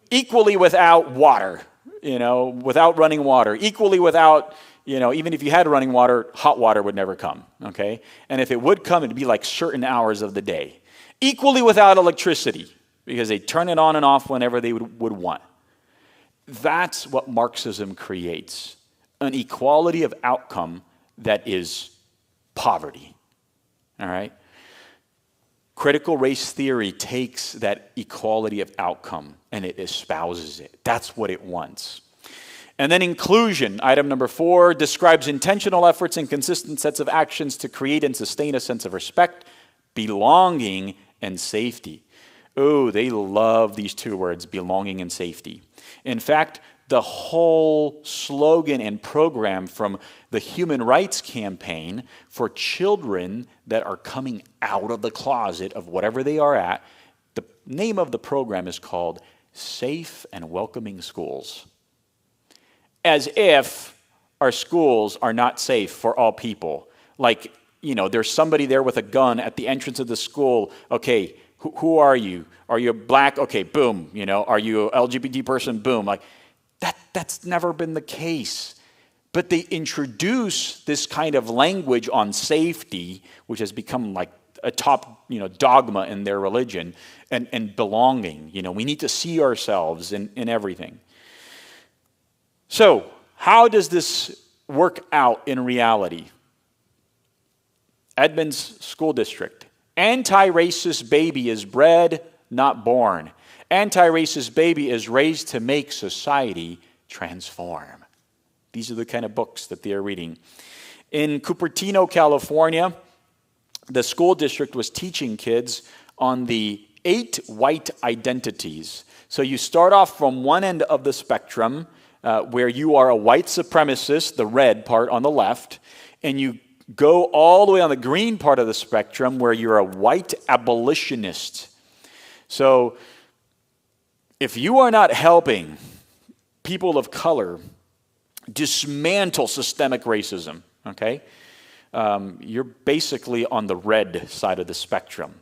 equally without water, without running water, equally without, even if you had running water, hot water would never come, okay? And if it would come, it'd be certain hours of the day. Equally without electricity, because they turn it on and off whenever they would want. That's what Marxism creates. An equality of outcome that is poverty, all right? Critical race theory takes that equality of outcome and it espouses it. That's what it wants. And then inclusion, item number 4, describes intentional efforts and consistent sets of actions to create and sustain a sense of respect, belonging, and safety. Oh, they love these two words, belonging and safety. In fact, the whole slogan and program from the Human Rights Campaign for children that are coming out of the closet of whatever they are at, the name of the program is called Safe and Welcoming Schools. As if our schools are not safe for all people. Like, there's somebody there with a gun at the entrance of the school. Okay, who are you? Are you black? Okay, boom. Are you an LGBT person? Boom. Like, that's never been the case. But they introduce this kind of language on safety, which has become like a top, dogma in their religion, and belonging. We need to see ourselves in everything. So, how does this work out in reality? Edmonds School District. Anti-racist baby is bred, not born. Anti-racist baby is raised to make society transform. These are the kind of books that they are reading. In Cupertino, California, the school district was teaching kids on the 8 white identities. So you start off from one end of the spectrum, where you are a white supremacist, the red part on the left, and you go all the way on the green part of the spectrum where you're a white abolitionist. So if you are not helping people of color dismantle systemic racism, okay, you're basically on the red side of the spectrum.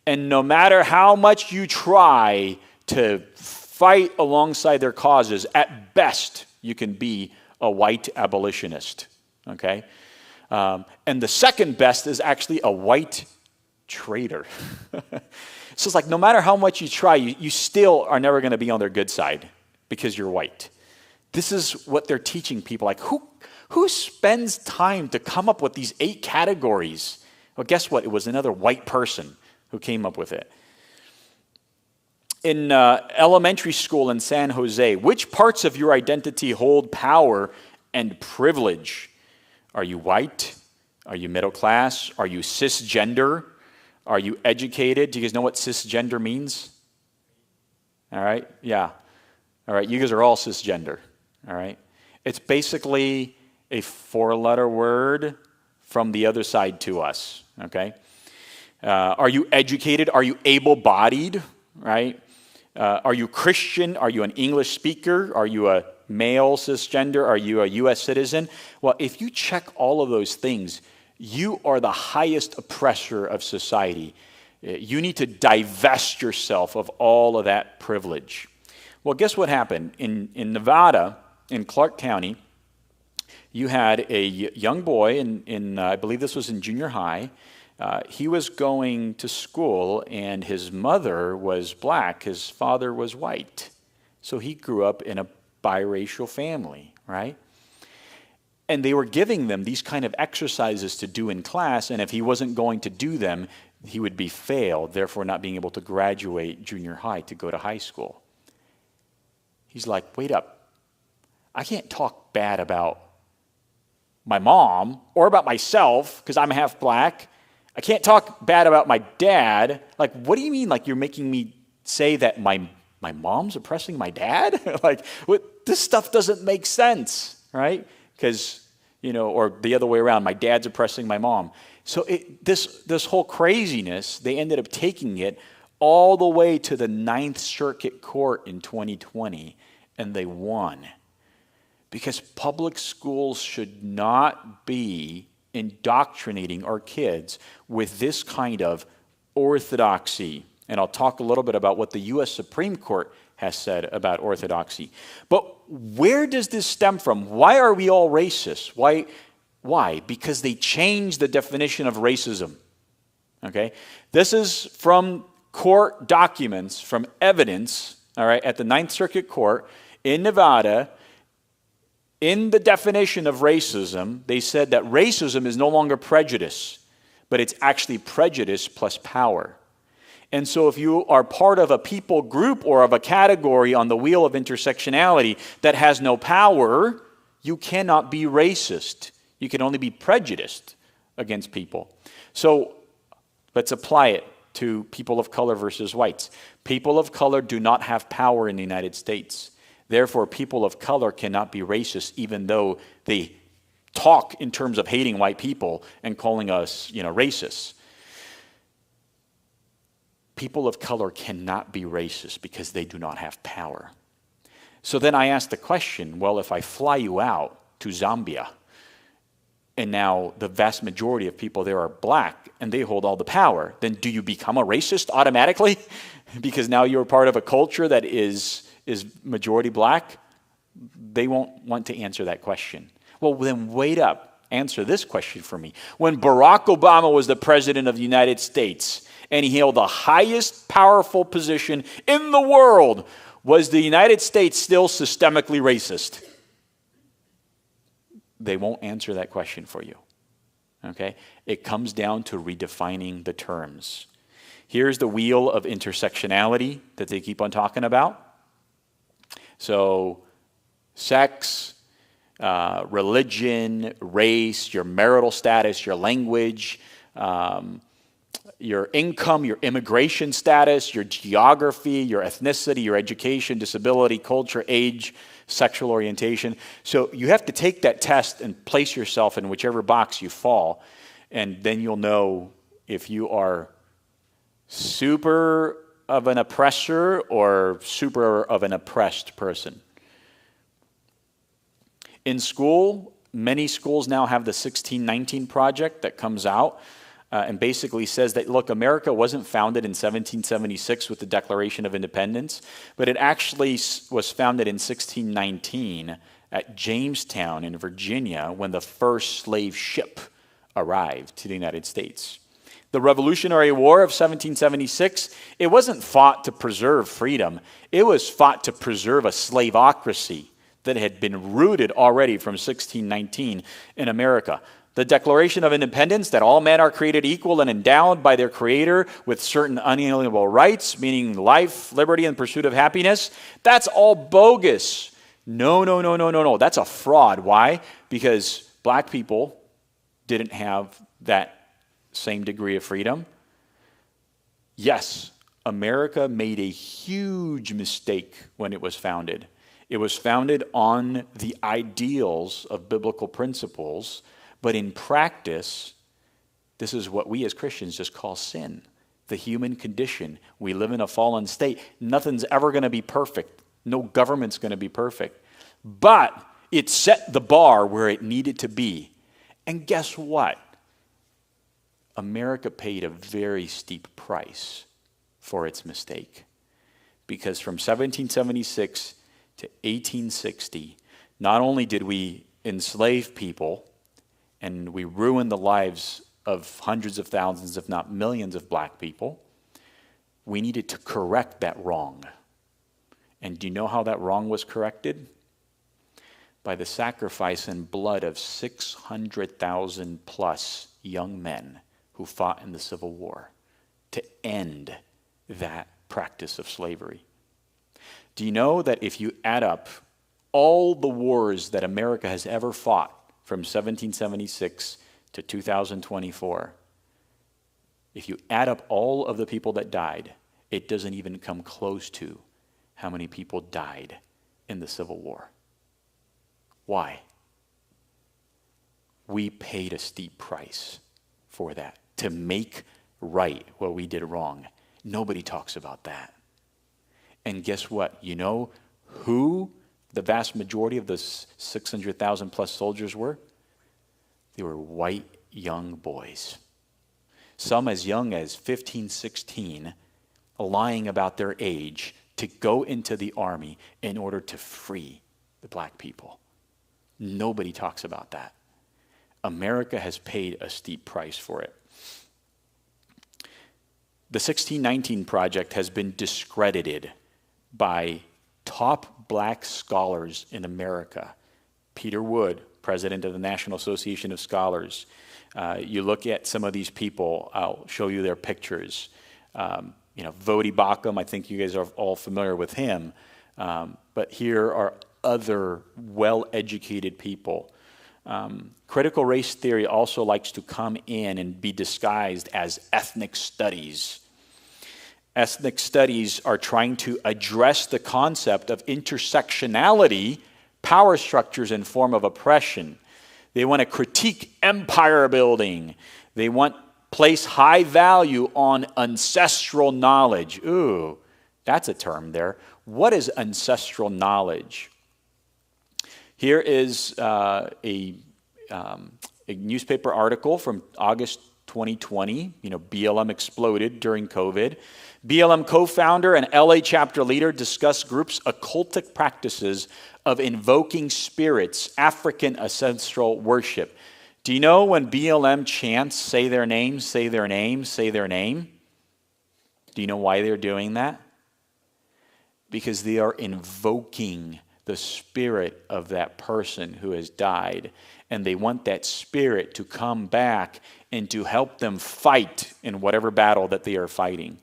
And no matter how much you try to fight alongside their causes, at best you can be a white abolitionist, okay? And the second best is actually a white traitor. So it's like no matter how much you try, you still are never going to be on their good side because you're white. This is what they're teaching people. Like, who spends time to come up with these 8 categories? Well, guess what? It was another white person who came up with it. In elementary school in San Jose, which parts of your identity hold power and privilege? Are you white? Are you middle class? Are you cisgender? Are you educated? Do you guys know what cisgender means? All right, yeah. All right, you guys are all cisgender. All right. It's basically a 4-letter word from the other side to us, okay? Are you educated? Are you able-bodied, right? Are you Christian? Are you an English speaker? Are you a male cisgender? Are you a U.S. citizen? Well, if you check all of those things, you are the highest oppressor of society. You need to divest yourself of all of that privilege. Well, guess what happened? In Nevada, in Clark County, you had a young boy, in I believe this was in junior high. He was going to school, and his mother was black. His father was white. So he grew up in a biracial family, right? And they were giving them these kind of exercises to do in class, and if he wasn't going to do them, he would be failed, therefore not being able to graduate junior high to go to high school. He's like, wait up. I can't talk bad about my mom or about myself because I'm half black. I can't talk bad about my dad. Like, what do you mean? Like, you're making me say that my mom's oppressing my dad? Like, this stuff doesn't make sense, right? Because, or the other way around, my dad's oppressing my mom. So this whole craziness, they ended up taking it all the way to the Ninth Circuit Court in 2020, and they won. Because public schools should not be indoctrinating our kids with this kind of orthodoxy. And I'll talk a little bit about what the U.S. Supreme Court has said about orthodoxy. But where does this stem from? Why are we all racist? Why? Because they changed the definition of racism. Okay? This is from court documents, from evidence, all right, at the Ninth Circuit Court in Nevada. In the definition of racism, they said that racism is no longer prejudice, but it's actually prejudice plus power. And so if you are part of a people group or of a category on the wheel of intersectionality that has no power, you cannot be racist. You can only be prejudiced against people. So let's apply it to people of color versus whites. People of color do not have power in the United States. Therefore, people of color cannot be racist, even though they talk in terms of hating white people and calling us, racists. People of color cannot be racist because they do not have power. So then I ask the question, well, if I fly you out to Zambia, and now the vast majority of people there are black, and they hold all the power, then do you become a racist automatically? Because now you're part of a culture that is majority black? They won't want to answer that question. Well, then wait up. Answer this question for me. When Barack Obama was the president of the United States, and he held the highest powerful position in the world, was the United States still systemically racist? They won't answer that question for you. Okay? It comes down to redefining the terms. Here's the wheel of intersectionality that they keep on talking about. So, sex, religion, race, your marital status, your language, your income, your immigration status, your geography, your ethnicity, your education, disability, culture, age, sexual orientation. So you have to take that test and place yourself in whichever box you fall, and then you'll know if you are super of an oppressor or super of an oppressed person. In school, many schools now have the 1619 Project that comes out and basically says that, look, America wasn't founded in 1776 with the Declaration of Independence, but it actually was founded in 1619 at Jamestown in Virginia when the first slave ship arrived to the United States. The Revolutionary War of 1776, it wasn't fought to preserve freedom. It was fought to preserve a slaveocracy that had been rooted already from 1619 in America. The Declaration of Independence, that all men are created equal and endowed by their Creator with certain unalienable rights, meaning life, liberty, and pursuit of happiness, that's all bogus. No. That's a fraud. Why? Because black people didn't have that same degree of freedom. Yes, America made a huge mistake when it was founded. It was founded on the ideals of biblical principles, but in practice, this is what we as Christians just call sin, the human condition. We live in a fallen state. Nothing's ever going to be perfect. No government's going to be perfect. But it set the bar where it needed to be. And guess what? America paid a very steep price for its mistake. Because from 1776 to 1860, not only did we enslave people and we ruined the lives of hundreds of thousands, if not millions of black people, we needed to correct that wrong. And do you know how that wrong was corrected? By the sacrifice and blood of 600,000 plus young men who fought in the Civil War to end that practice of slavery. Do you know that if you add up all the wars that America has ever fought from 1776 to 2024, if you add up all of the people that died, it doesn't even come close to how many people died in the Civil War. Why? We paid a steep price for that, to make right what we did wrong. Nobody talks about that. And guess what? You know who the vast majority of the 600,000 plus soldiers were? They were white young boys. Some as young as 15, 16, lying about their age to go into the army in order to free the black people. Nobody talks about that. America has paid a steep price for it. The 1619 Project has been discredited by top black scholars in America. Peter Wood, president of the National Association of Scholars. You look at some of these people, I'll show you their pictures. Vodi Bakum, I think you guys are all familiar with him. But here are other well-educated people. Critical race theory also likes to come in and be disguised as ethnic studies. Ethnic studies are trying to address the concept of intersectionality, power structures and form of oppression. They want to critique empire building. They want place high value on ancestral knowledge. Ooh, that's a term there. What is ancestral knowledge? Here is a newspaper article from August 2020. BLM exploded during COVID. BLM co-founder and LA chapter leader discuss groups' occultic practices of invoking spirits, African ancestral worship. Do you know when BLM chants, say their name, say their name, say their name? Do you know why they're doing that? Because they are invoking the spirit of that person who has died. And they want that spirit to come back and to help them fight in whatever battle that they are fighting.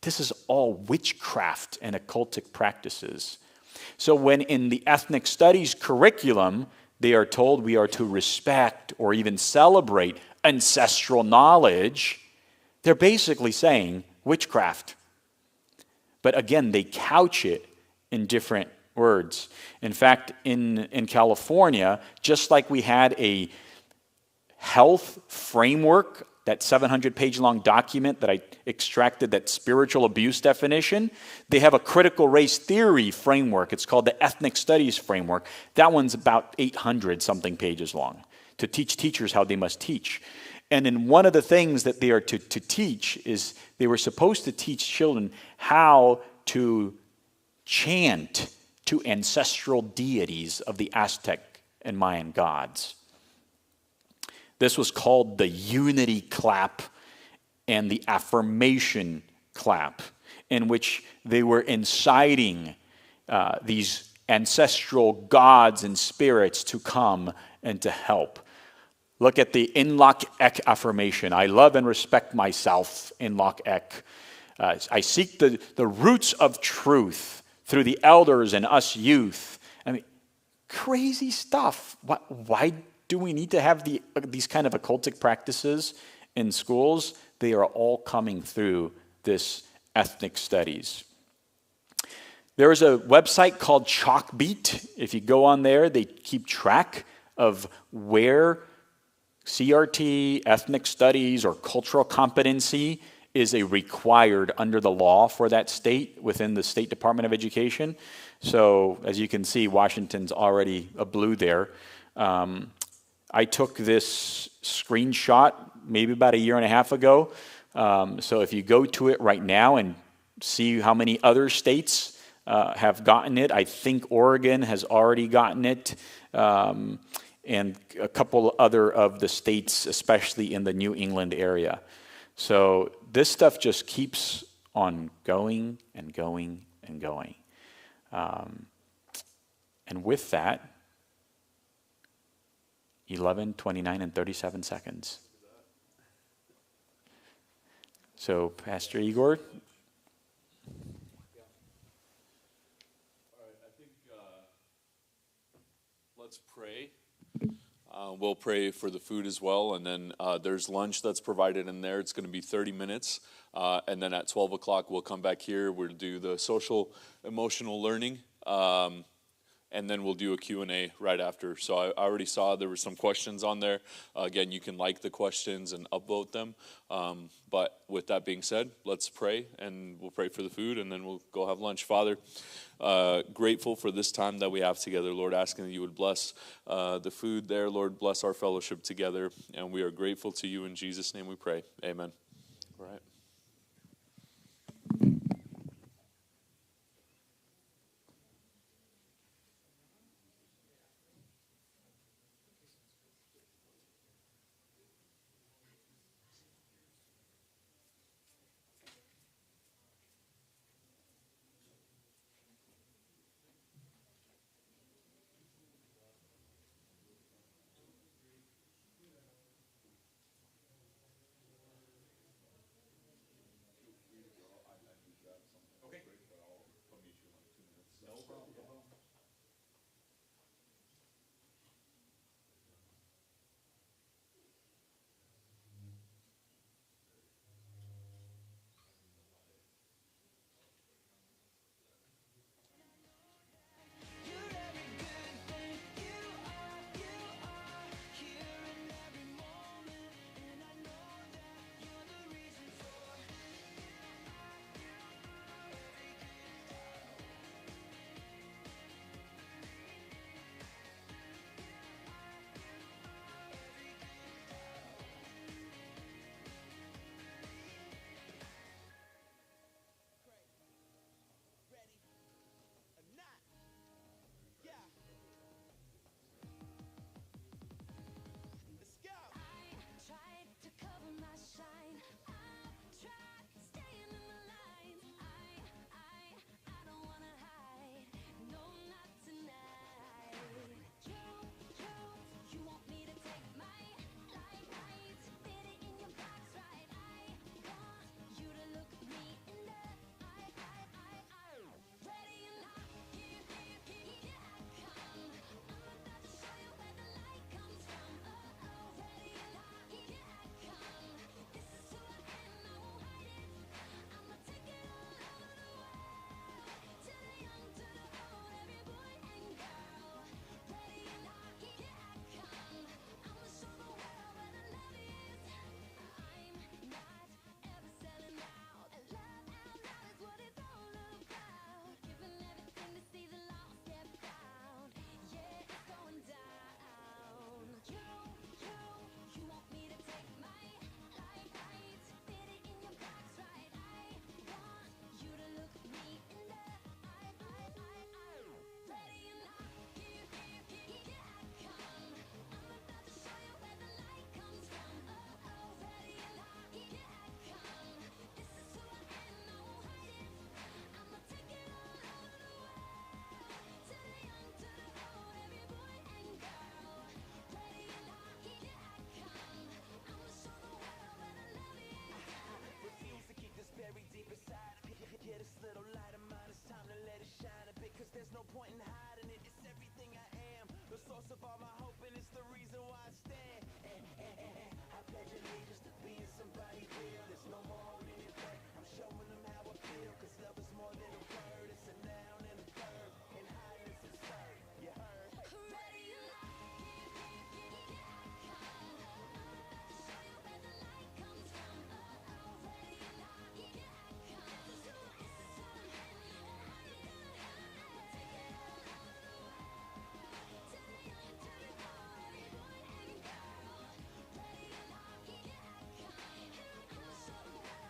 This is all witchcraft and occultic practices. So when in the ethnic studies curriculum, they are told we are to respect or even celebrate ancestral knowledge, they're basically saying witchcraft. But again, they couch it in different words. In fact, in California, just like we had a health framework, that 700-page long document that I extracted, that spiritual abuse definition, they have a critical race theory framework. It's called the ethnic studies framework. That one's about 800-something pages long to teach teachers how they must teach. And in one of the things that they are to teach is they were supposed to teach children how to chant to ancestral deities of the Aztec and Mayan gods. This was called the unity clap and the affirmation clap, in which they were inciting these ancestral gods and spirits to come and to help. Look at the Inlok Ek affirmation. I love and respect myself, Inlok Ek. I seek the roots of truth through the elders and us youth. I mean, crazy stuff. Why do we need to have these kind of occultic practices in schools? They are all coming through this ethnic studies. There is a website called Chalkbeat. If you go on there, they keep track of where CRT, ethnic studies, or cultural competency is a required under the law for that state within the State Department of Education. So as you can see, Washington's already a blue there. I took this screenshot maybe about a year and a half ago. So if you go to it right now and see how many other states have gotten it, I think Oregon has already gotten it, and a couple other of the states, especially in the New England area. So this stuff just keeps on going and going and going. And with that, 11, 29, and 37 seconds. So, Pastor Igor. All right, I think let's pray. We'll pray for the food as well, and then there's lunch that's provided in there. It's going to be 30 minutes, and then at 12 o'clock we'll come back here. We'll do the social emotional learning, and then we'll do a Q&A right after. So I already saw there were some questions on there. Again, you can like the questions and upvote them. But with that being said, let's pray, and we'll pray for the food, and then we'll go have lunch. Father, grateful for this time that we have together, Lord, asking that you would bless the food there, Lord, bless our fellowship together, and we are grateful to you. In Jesus' name we pray. Amen. All right. little light of mine, it's time to let it shine a bit, cause there's no point in hiding it. It's everything I am, the source of all my hope, and it's the reason why I stand. I pledge allegiance to being somebody real. There's no more holding it back. I'm showing them how I feel, cause love is more than a word. It's a noun and a verb, and highness is served. You heard? Ready or not, here I come. To show you where the light comes from. Ready or not, here I come. This is who I am, and how you gonna hide? I'ma take it all the way. To the young, to the old, boy and girl. Ready or not, here I come. Here I come to show the world.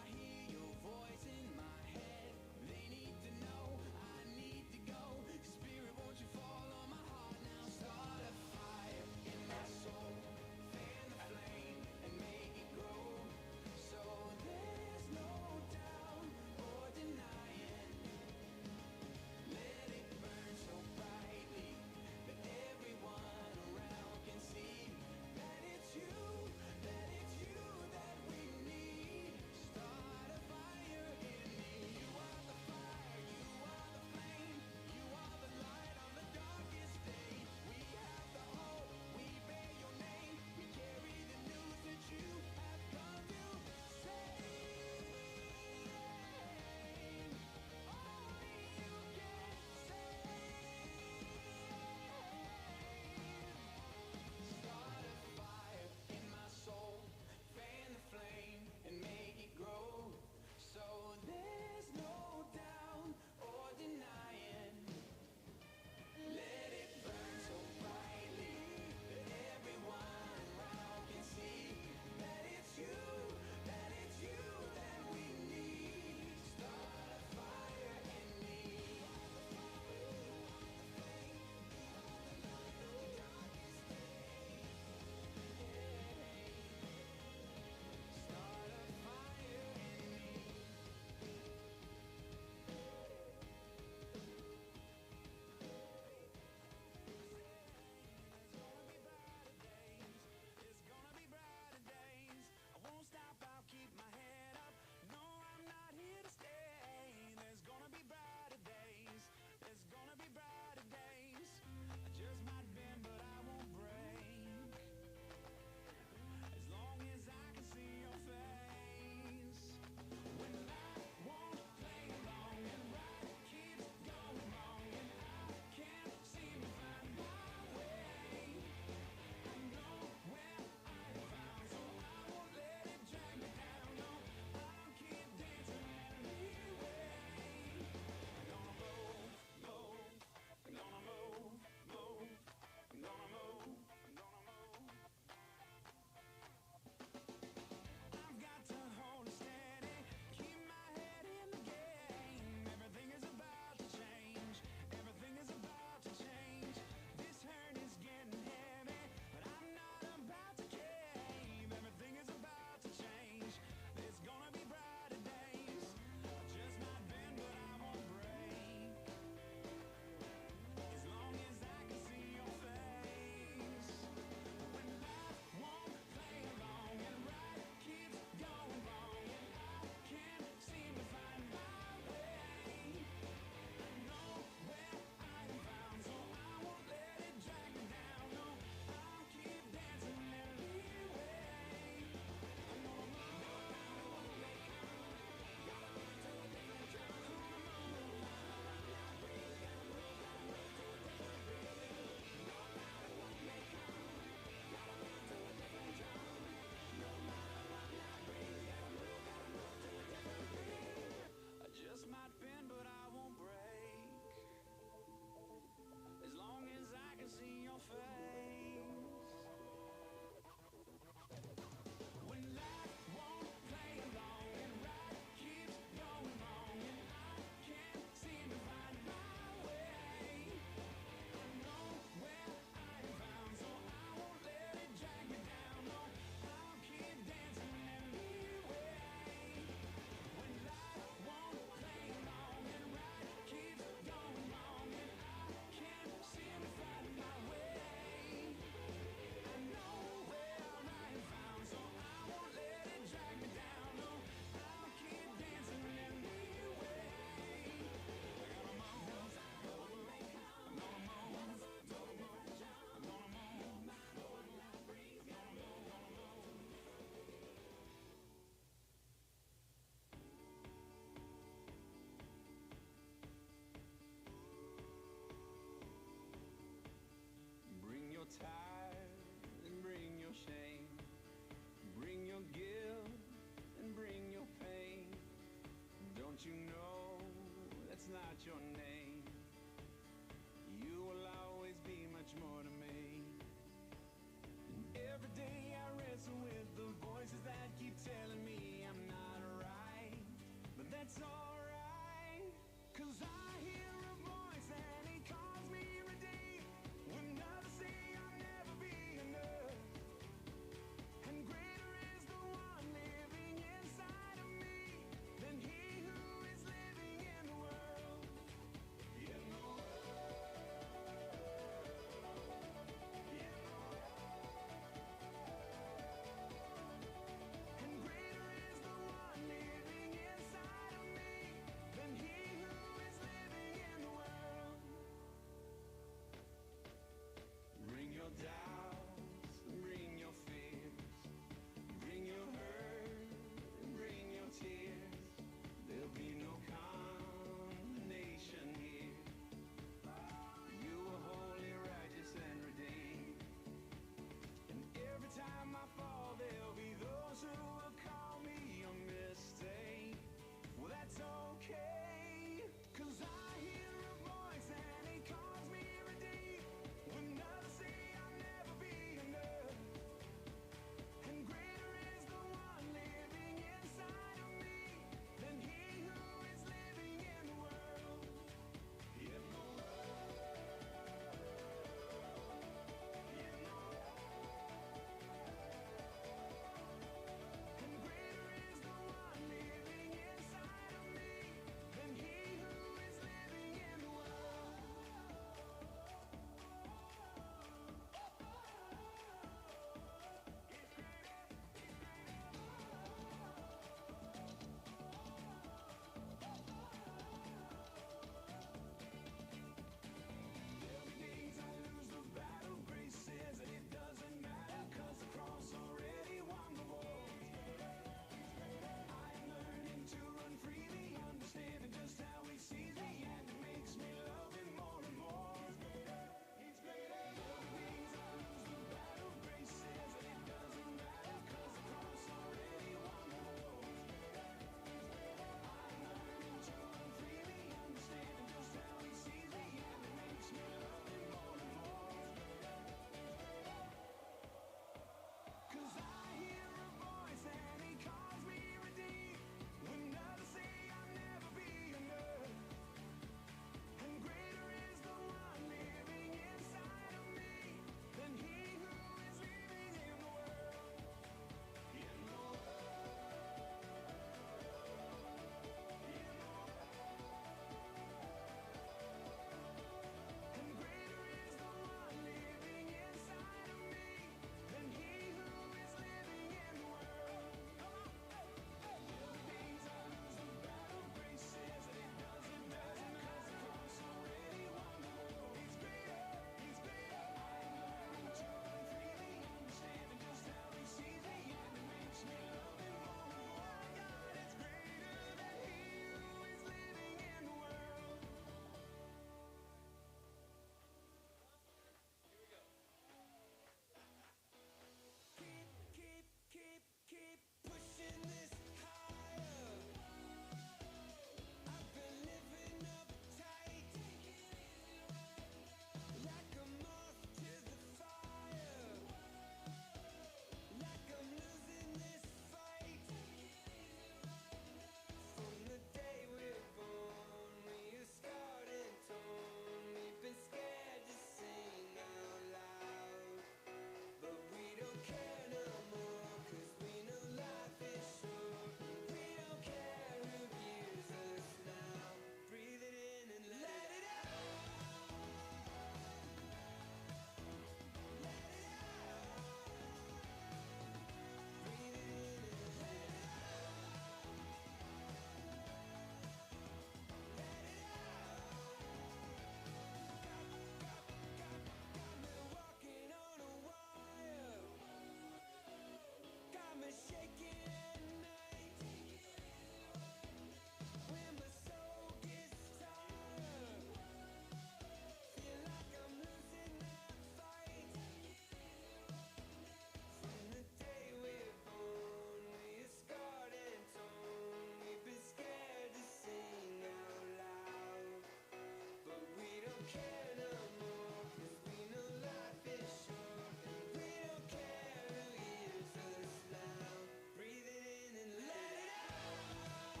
care no more, 'cause we know life is short. We don't care who hears us now. Breathe it in and let it out.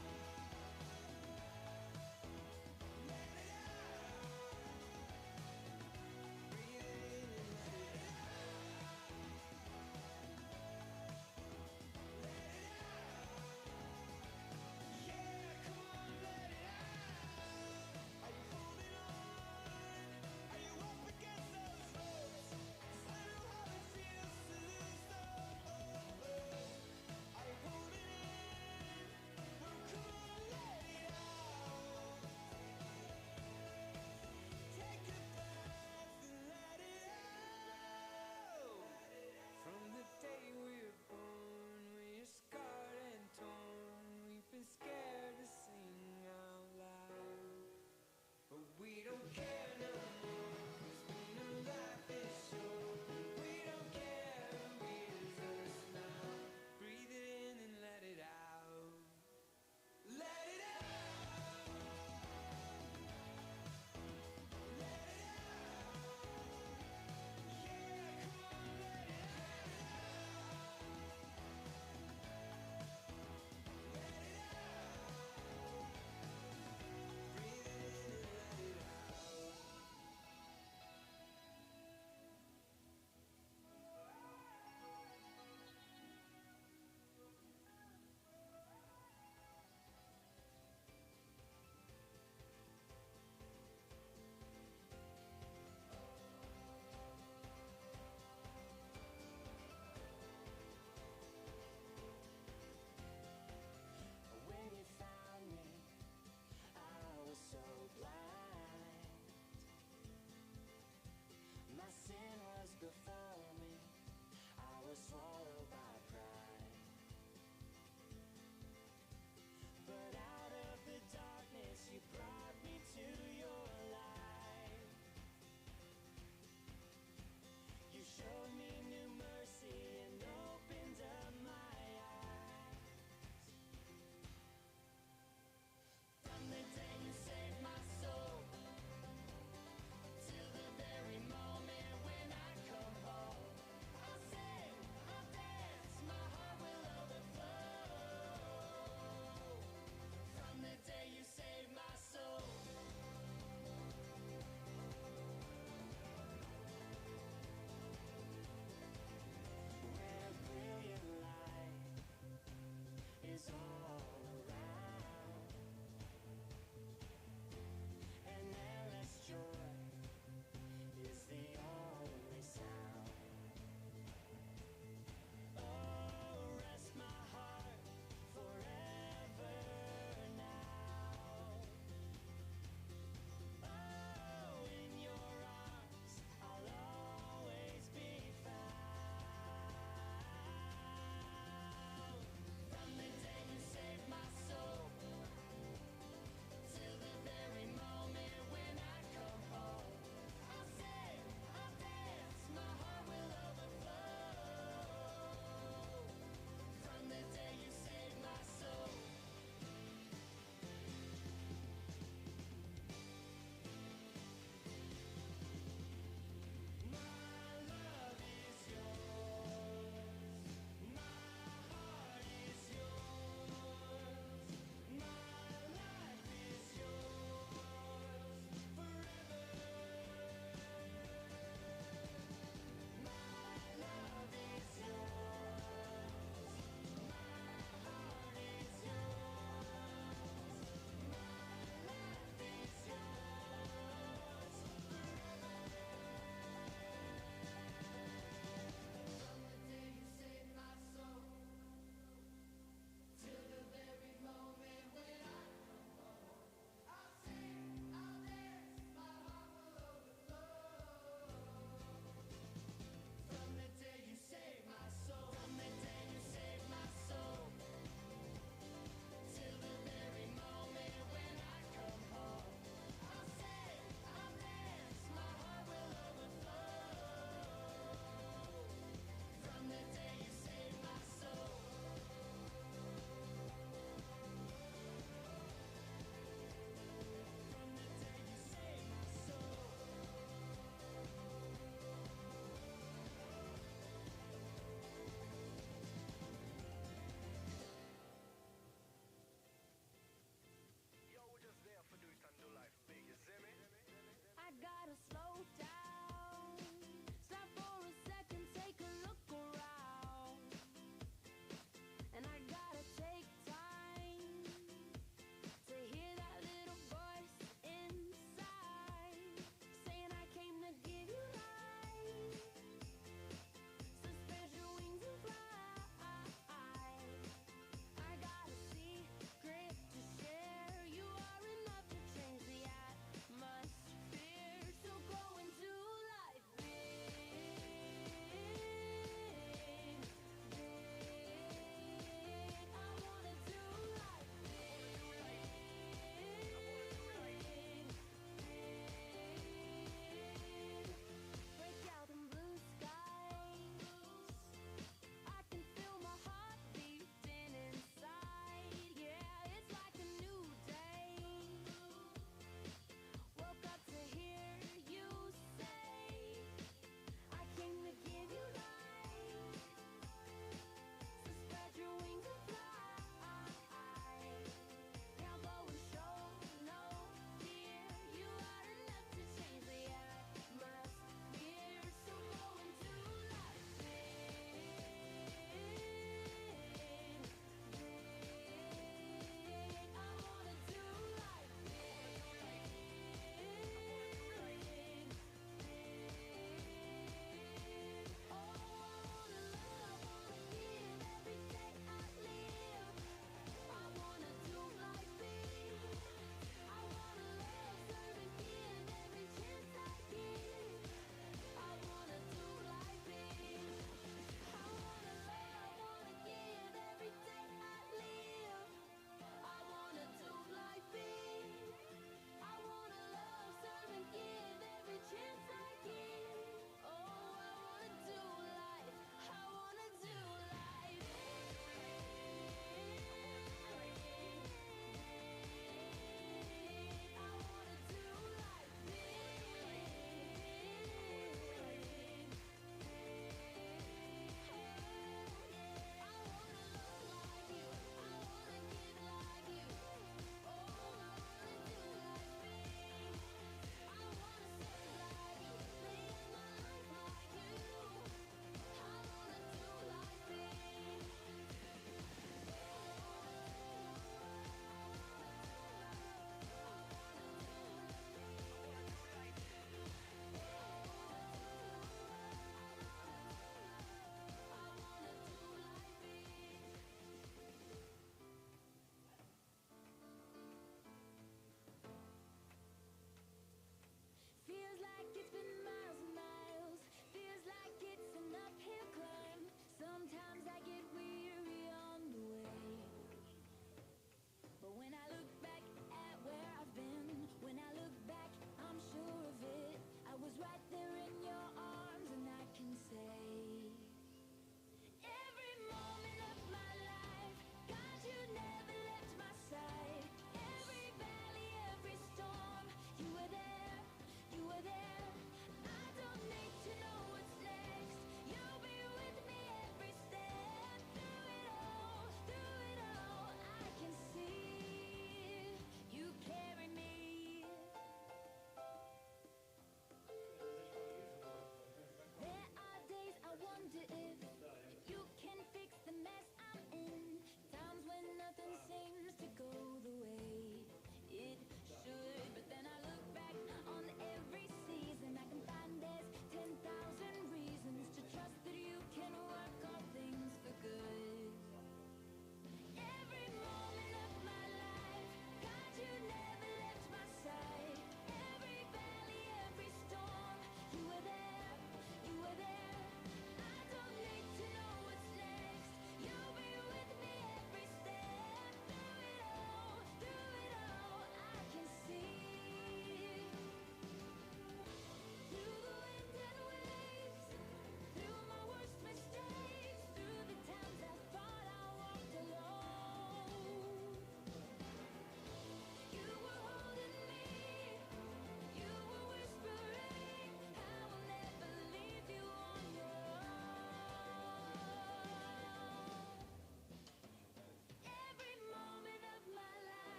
Let it out. Breathe it in and let it out. Let it out. Yeah, come on, let it out. Are you holding on?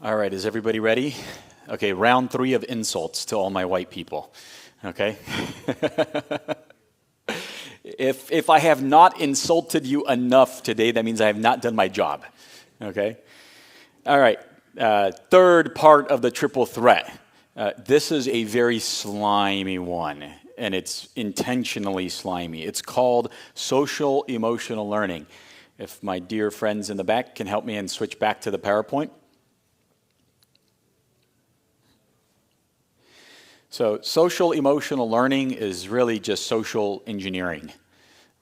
All right, is everybody ready? Okay, round 3 of insults to all my white people. Okay? If I have not insulted you enough today, that means I have not done my job. Okay? All right, third part of the triple threat. This is a very slimy one, and it's intentionally slimy. It's called social emotional learning. If my dear friends in the back can help me and switch back to the PowerPoint. So social emotional learning is really just social engineering,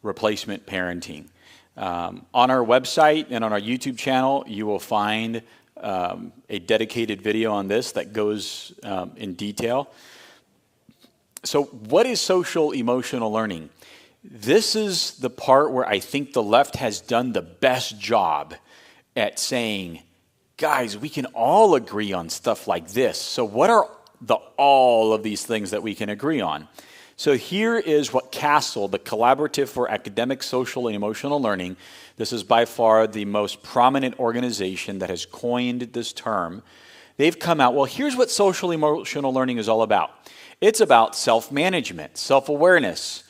replacement parenting. On our website and on our YouTube channel, you will find a dedicated video on this that goes in detail. So what is social emotional learning? This is the part where I think the left has done the best job at saying, guys, we can all agree on stuff like this. So what are all of these things that we can agree on? So here is what CASEL, the Collaborative for Academic, Social, and Emotional Learning, this is by far the most prominent organization that has coined this term. They've come out, well, here's what social emotional learning is all about. It's about self-management, self-awareness,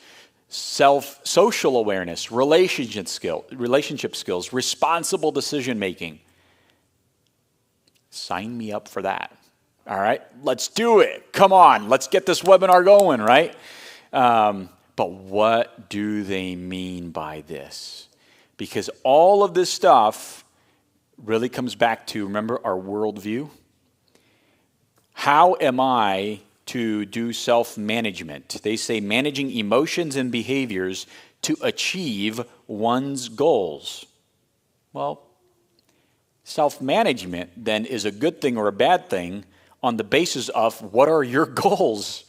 social awareness, relationship skills, responsible decision-making. Sign me up for that. All right, let's do it. Come on, let's get this webinar going, right? But what do they mean by this? Because all of this stuff really comes back to, remember, our worldview. How am I to do self-management? They say managing emotions and behaviors to achieve one's goals. Well, self-management then is a good thing or a bad thing on the basis of what are your goals.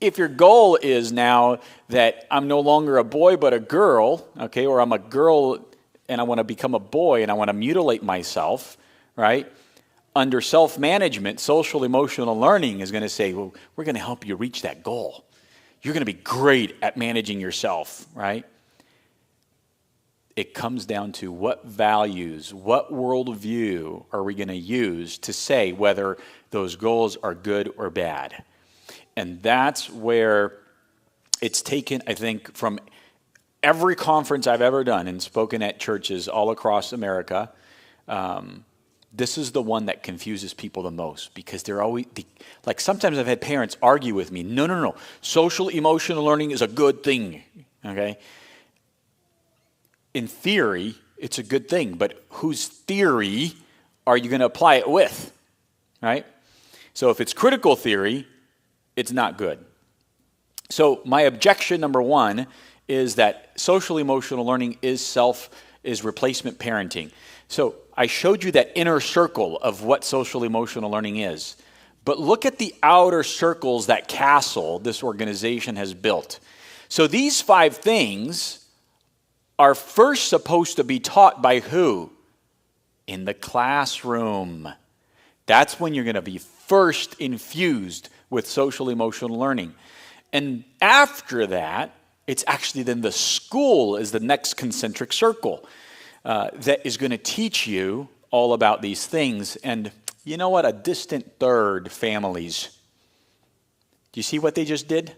If your goal is now that I'm no longer a boy but a girl, okay, or I'm a girl and I want to become a boy and I want to mutilate myself, right? Under self-management, social emotional learning is going to say, well, we're going to help you reach that goal. You're going to be great at managing yourself, right? it comes down to what values, what worldview are we going to use to say whether those goals are good or bad. And that's where it's taken, I think, from every conference I've ever done and spoken at churches all across America. This is the one that confuses people the most, because they're always, like sometimes I've had parents argue with me, no. Social emotional learning is a good thing, okay? In theory, it's a good thing, but whose theory are you going to apply it with, right? So if it's critical theory, it's not good. So my objection number one is that social emotional learning is replacement parenting. So I showed you that inner circle of what social emotional learning is. But look at the outer circles that Castle, this organization, has built. So these 5 things are first supposed to be taught by who? In the classroom. That's when you're going to be first infused with social emotional learning. And after that, it's actually then the school is the next concentric circle that is going to teach you all about these things. And you know what? A distant third, families. Do you see what they just did?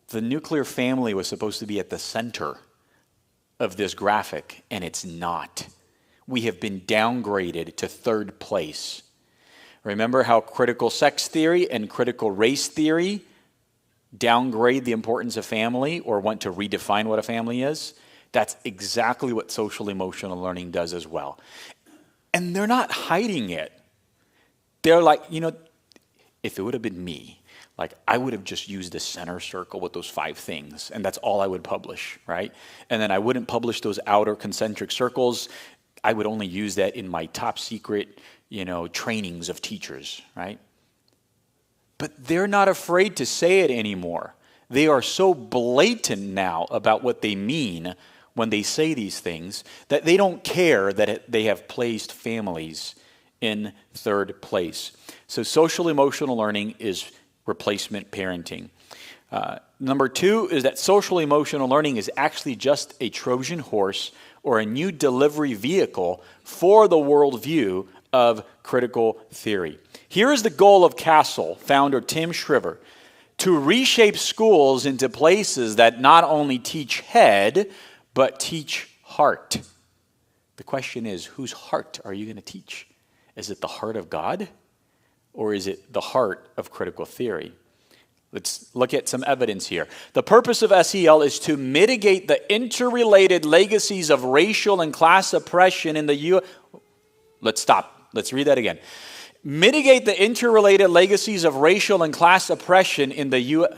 The nuclear family was supposed to be at the center of this graphic, and it's not. We have been downgraded to third place. Remember how critical sex theory and critical race theory downgrade the importance of family or want to redefine what a family is? That's exactly what social emotional learning does as well. And they're not hiding it. They're like, if it would have been me, like I would have just used the center circle with those 5 things, and that's all I would publish, right? And then I wouldn't publish those outer concentric circles. I would only use that in my top secret, trainings of teachers, right? But they're not afraid to say it anymore. They are so blatant now about what they mean when they say these things that they don't care that they have placed families in third place. So social emotional learning is replacement parenting. Number 2 is that social emotional learning is actually just a Trojan horse or a new delivery vehicle for the worldview of critical theory. Here is the goal of Castle founder Tim Shriver: to reshape schools into places that not only teach head, but teach heart. The question is, whose heart are you going to teach? Is it the heart of God, or is it the heart of critical theory? Let's look at some evidence here. The purpose of SEL is to mitigate the interrelated legacies of racial and class oppression in the U.S. Let's stop. Let's read that again. Mitigate the interrelated legacies of racial and class oppression in the U.S.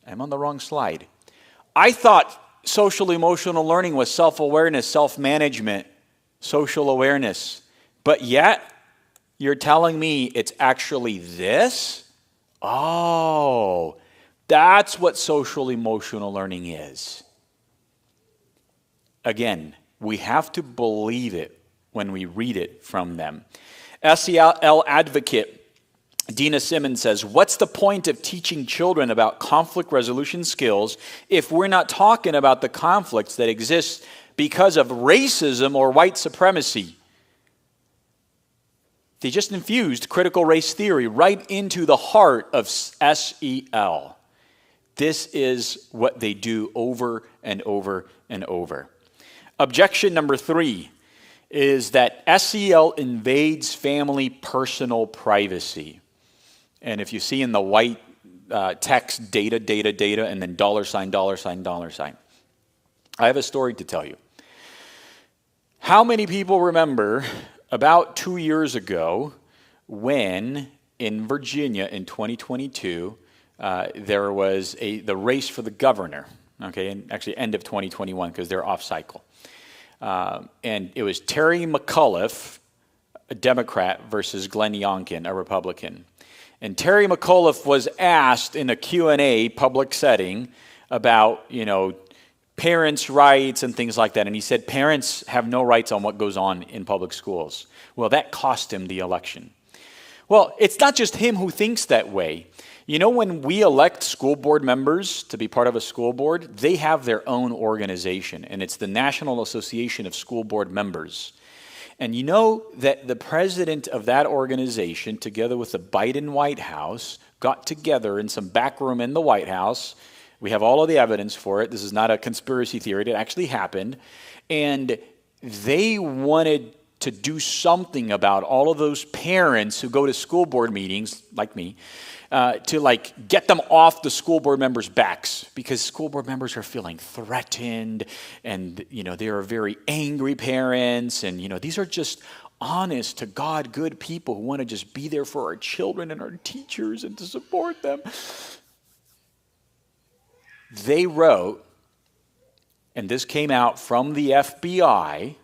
I'm on the wrong slide. I thought social emotional learning was self-awareness, self-management, social awareness. But yet, you're telling me it's actually this? Oh, that's what social emotional learning is. Again, we have to believe it when we read it from them. SEL advocate Dina Simmons says, what's the point of teaching children about conflict resolution skills if we're not talking about the conflicts that exist because of racism or white supremacy? They just infused critical race theory right into the heart of SEL. This is what they do over and over and over. Objection number 3 is that SEL invades family personal privacy. And if you see in the white text, data, and then $, I have a story to tell you. How many people remember about 2 years ago when in Virginia in 2022, there was the race for the governor, okay, and actually end of 2021 because they're off cycle. And it was Terry McAuliffe, a Democrat, versus Glenn Youngkin, a Republican. And Terry McAuliffe was asked in a Q&A public setting about, parents' rights and things like that. And he said parents have no rights on what goes on in public schools. Well, that cost him the election. Well, it's not just him who thinks that way. You know, when we elect school board members to be part of a school board, they have their own organization, and it's the National Association of School Board Members. And you know that the president of that organization, together with the Biden White House, got together in some back room in the White House. We have all of the evidence for it. This is not a conspiracy theory. It actually happened. And they wanted to do something about all of those parents who go to school board meetings, like me, to get them off the school board members' backs, because school board members are feeling threatened, and they are very angry parents, and these are just honest to God good people who want to just be there for our children and our teachers and to support them. They wrote, and this came out from the FBI,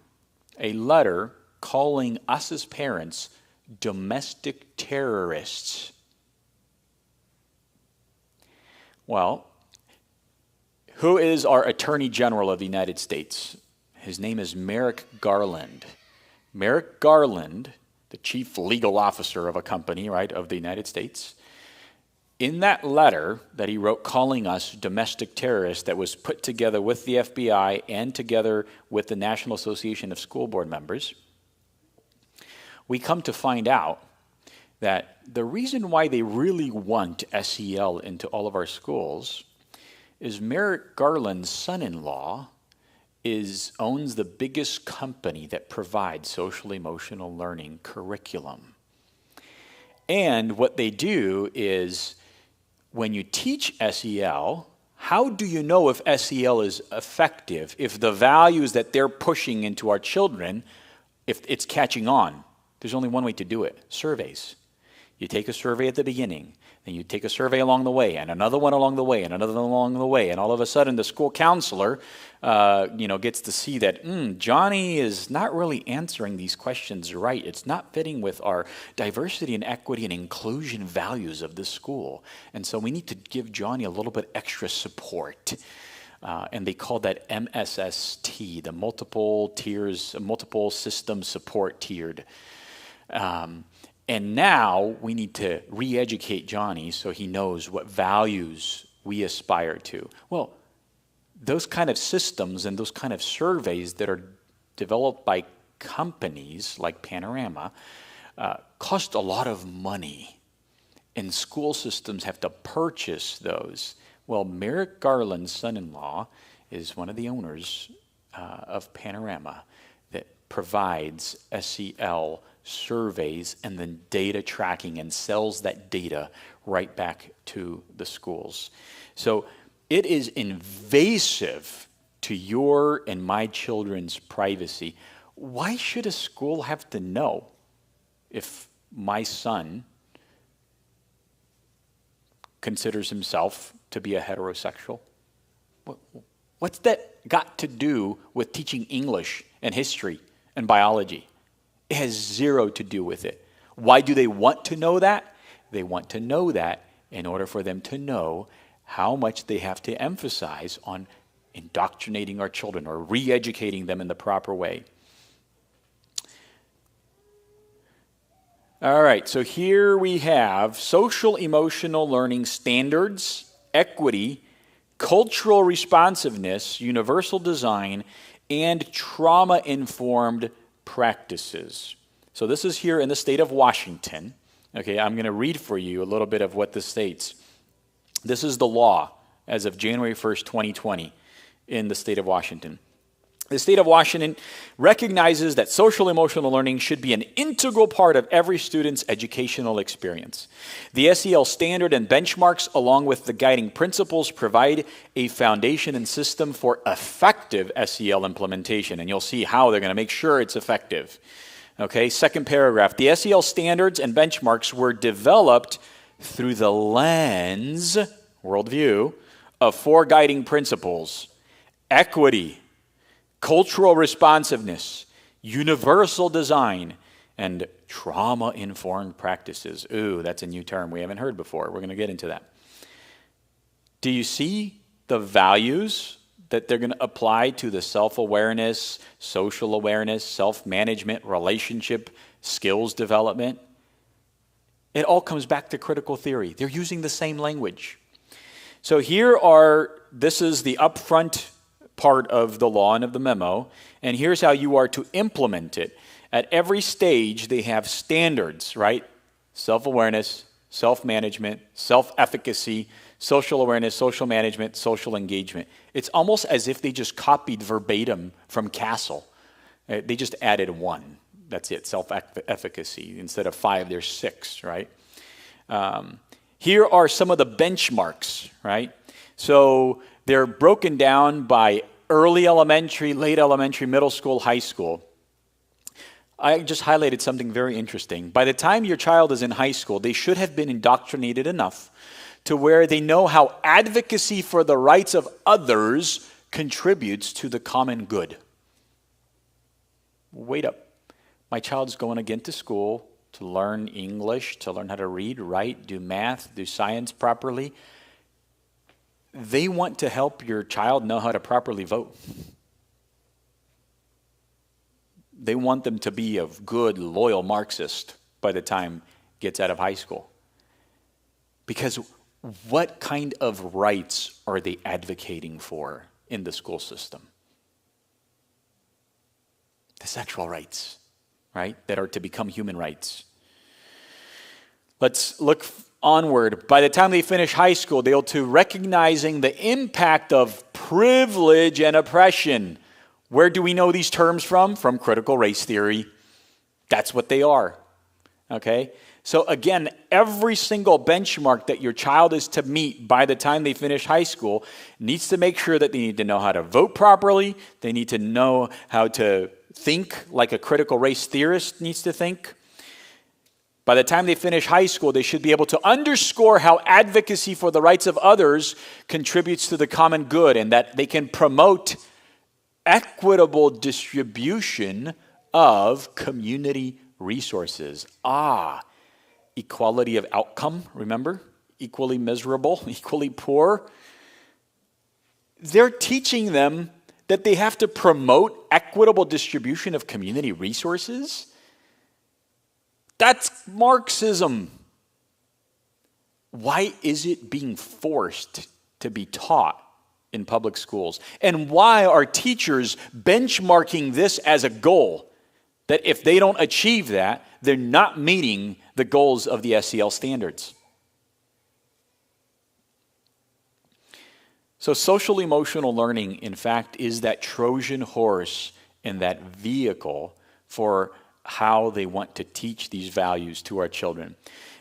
a letter calling us as parents domestic terrorists. Well, who is our Attorney General of the United States? His name is Merrick Garland. Merrick Garland, the chief legal officer of a company, right, of the United States, in that letter that he wrote calling us domestic terrorists, that was put together with the FBI and together with the National Association of School Board Members, we come to find out that the reason why they really want SEL into all of our schools is Merrick Garland's son-in-law owns the biggest company that provides social emotional learning curriculum. And what they do is, when you teach SEL, how do you know if SEL is effective, if the values that they're pushing into our children, if it's catching on? There's only one way to do it: surveys. You take a survey at the beginning, then you take a survey along the way, and another one along the way, and another one along the way, and all of a sudden the school counselor gets to see that Johnny is not really answering these questions right. It's not fitting with our diversity and equity and inclusion values of this school. And so we need to give Johnny a little bit extra support. And they call that MSST, the multiple system support tiered. And now we need to re-educate Johnny so he knows what values we aspire to. Well, those kind of systems and those kind of surveys that are developed by companies like Panorama cost a lot of money, and school systems have to purchase those. Well, Merrick Garland's son-in-law is one of the owners of Panorama that provides SEL surveys and then data tracking and sells that data right back to the schools. So it is invasive to your and my children's privacy. Why should a school have to know if my son considers himself to be a heterosexual? What's that got to do with teaching English and history and biology? It has zero to do with it. Why do they want to know that? They want to know that in order for them to know how much they have to emphasize on indoctrinating our children or re-educating them in the proper way. All right, so here we have social emotional learning standards, equity, cultural responsiveness, universal design, and trauma-informed practices. So this is here in the state of Washington. Okay, I'm going to read for you a little bit of what this states. This is the law as of January 1st, 2020 in the state of Washington. The state of Washington recognizes that social emotional learning should be an integral part of every student's educational experience. The SEL standard and benchmarks, along with the guiding principles, provide a foundation and system for effective SEL implementation. And you'll see how they're going to make sure it's effective. Okay, second paragraph. The SEL standards and benchmarks were developed through the lens, worldview, of four guiding principles: equity, cultural responsiveness, universal design, and trauma-informed practices. Ooh, that's a new term we haven't heard before. We're going to get into that. Do you see the values that they're going to apply to the self-awareness, social awareness, self-management, relationship, skills development? It all comes back to critical theory. They're using the same language. So this is the upfront part of the law and of the memo, and here's how you are to implement it. At every stage, they have standards, right? Self-awareness, self-management, self-efficacy, social awareness, social management, social engagement. It's almost as if they just copied verbatim from Castle. They just added one. That's it, self-efficacy. Instead of 5, there's 6, right? Here are some of the benchmarks, right? So they're broken down by early elementary, late elementary, middle school, high school. I just highlighted something very interesting. By the time your child is in high school, they should have been indoctrinated enough to where they know how advocacy for the rights of others contributes to the common good. Wait up. My child's going again to school to learn English, to learn how to read, write, do math, do science properly. They want to help your child know how to properly vote. They want them to be a good, loyal Marxist by the time gets out of high school. Because what kind of rights are they advocating for in the school system? The sexual rights, right, that are to become human rights. Let's look onward. By the time they finish high school, they'll to recognizing the impact of privilege and oppression. Where do we know these terms from? From critical race theory. That's what they are. Okay? So again, every single benchmark that your child is to meet by the time they finish high school needs to make sure that they need to know how to vote properly. They need to know how to think like a critical race theorist needs to think. By the time they finish high school, they should be able to underscore how advocacy for the rights of others contributes to the common good, and that they can promote equitable distribution of community resources. Equality of outcome, remember? Equally miserable, equally poor. They're teaching them that they have to promote equitable distribution of community resources. That's Marxism. Why is it being forced to be taught in public schools? And why are teachers benchmarking this as a goal? That if they don't achieve that, they're not meeting the goals of the SEL standards. So social emotional learning, in fact, is that Trojan horse and that vehicle for how they want to teach these values to our children.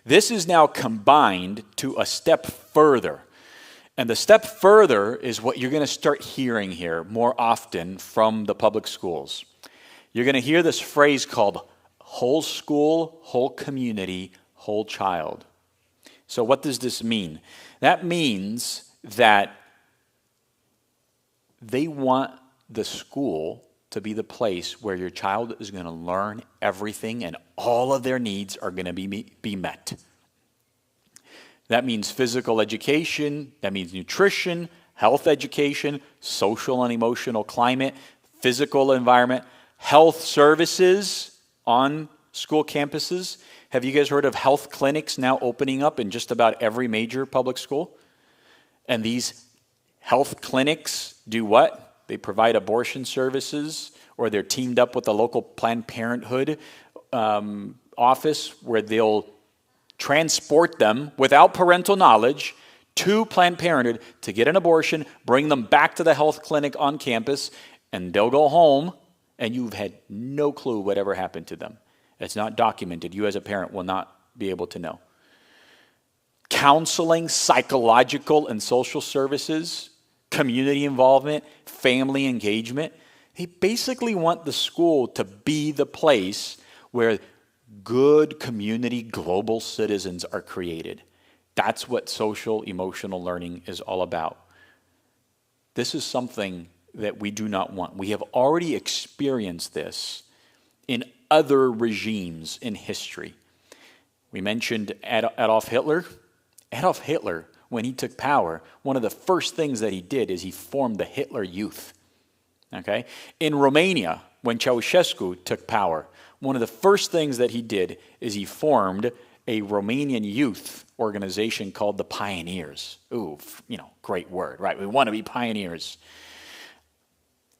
This is now combined to a step further. And the step further is what you're going to start hearing here more often from the public schools. You're going to hear this phrase called whole school, whole community, whole child. So what does this mean? That means that they want the school to be the place where your child is going to learn everything and all of their needs are going to be met. That means physical education, that means nutrition, health education, social and emotional climate, physical environment, health services on school campuses. Have you guys heard of health clinics now opening up in just about every major public school? And these health clinics do what? They provide abortion services, or they're teamed up with a local Planned Parenthood office where they'll transport them without parental knowledge to Planned Parenthood to get an abortion, bring them back to the health clinic on campus, and they'll go home, and you've had no clue whatever happened to them. It's not documented. You as a parent will not be able to know. Counseling, psychological and social services, community involvement, family engagement. They basically want the school to be the place where good community global citizens are created. That's what social emotional learning is all about. This is something that we do not want. We have already experienced this in other regimes in history. We mentioned Adolf Hitler. Adolf Hitler, when he took power, one of the first things that he did is he formed the Hitler Youth. Okay? In Romania, when Ceausescu took power, one of the first things that he did is he formed a Romanian youth organization called the Pioneers. Ooh, great word, right? We want to be pioneers.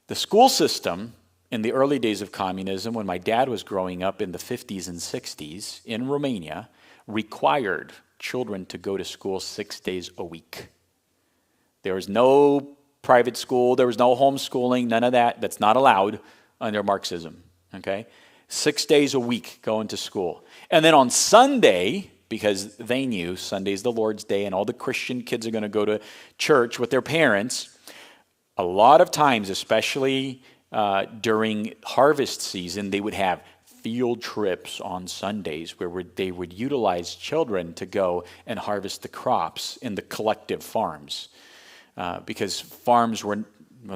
The school system in the early days of communism, when my dad was growing up in the 50s and 60s in Romania, required children to go to school 6 days a week. There was no private school, there was no homeschooling, none of that. That's not allowed under Marxism, okay? 6 days a week going to school. And then on Sunday, because they knew Sunday's the Lord's Day and all the Christian kids are going to go to church with their parents, a lot of times, especially during harvest season, they would have field trips on Sundays where they would utilize children to go and harvest the crops in the collective farms. Because farms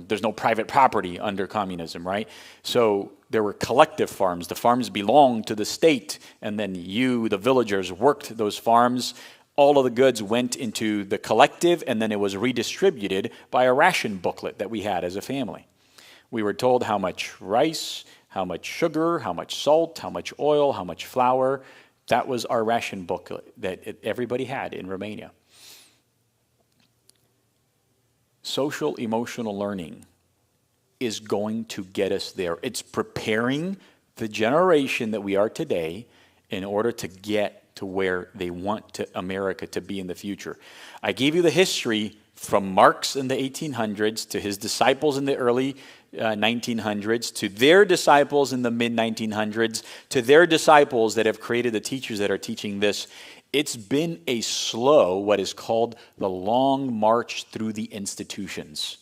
there's no private property under communism, right? So there were collective farms. The farms belonged to the state, and then the villagers, worked those farms. All of the goods went into the collective, and then it was redistributed by a ration booklet that we had as a family. We were told how much rice, how much sugar, how much salt, how much oil, how much flour. That was our ration booklet that everybody had in Romania. Social emotional learning is going to get us there. It's preparing the generation that we are today in order to get to where they want America to be in the future. I gave you the history from Marx in the 1800s to his disciples in the early 1900s, to their disciples in the mid-1900s, to their disciples that have created the teachers that are teaching this. It's been a slow, what is called the long march through the institutions.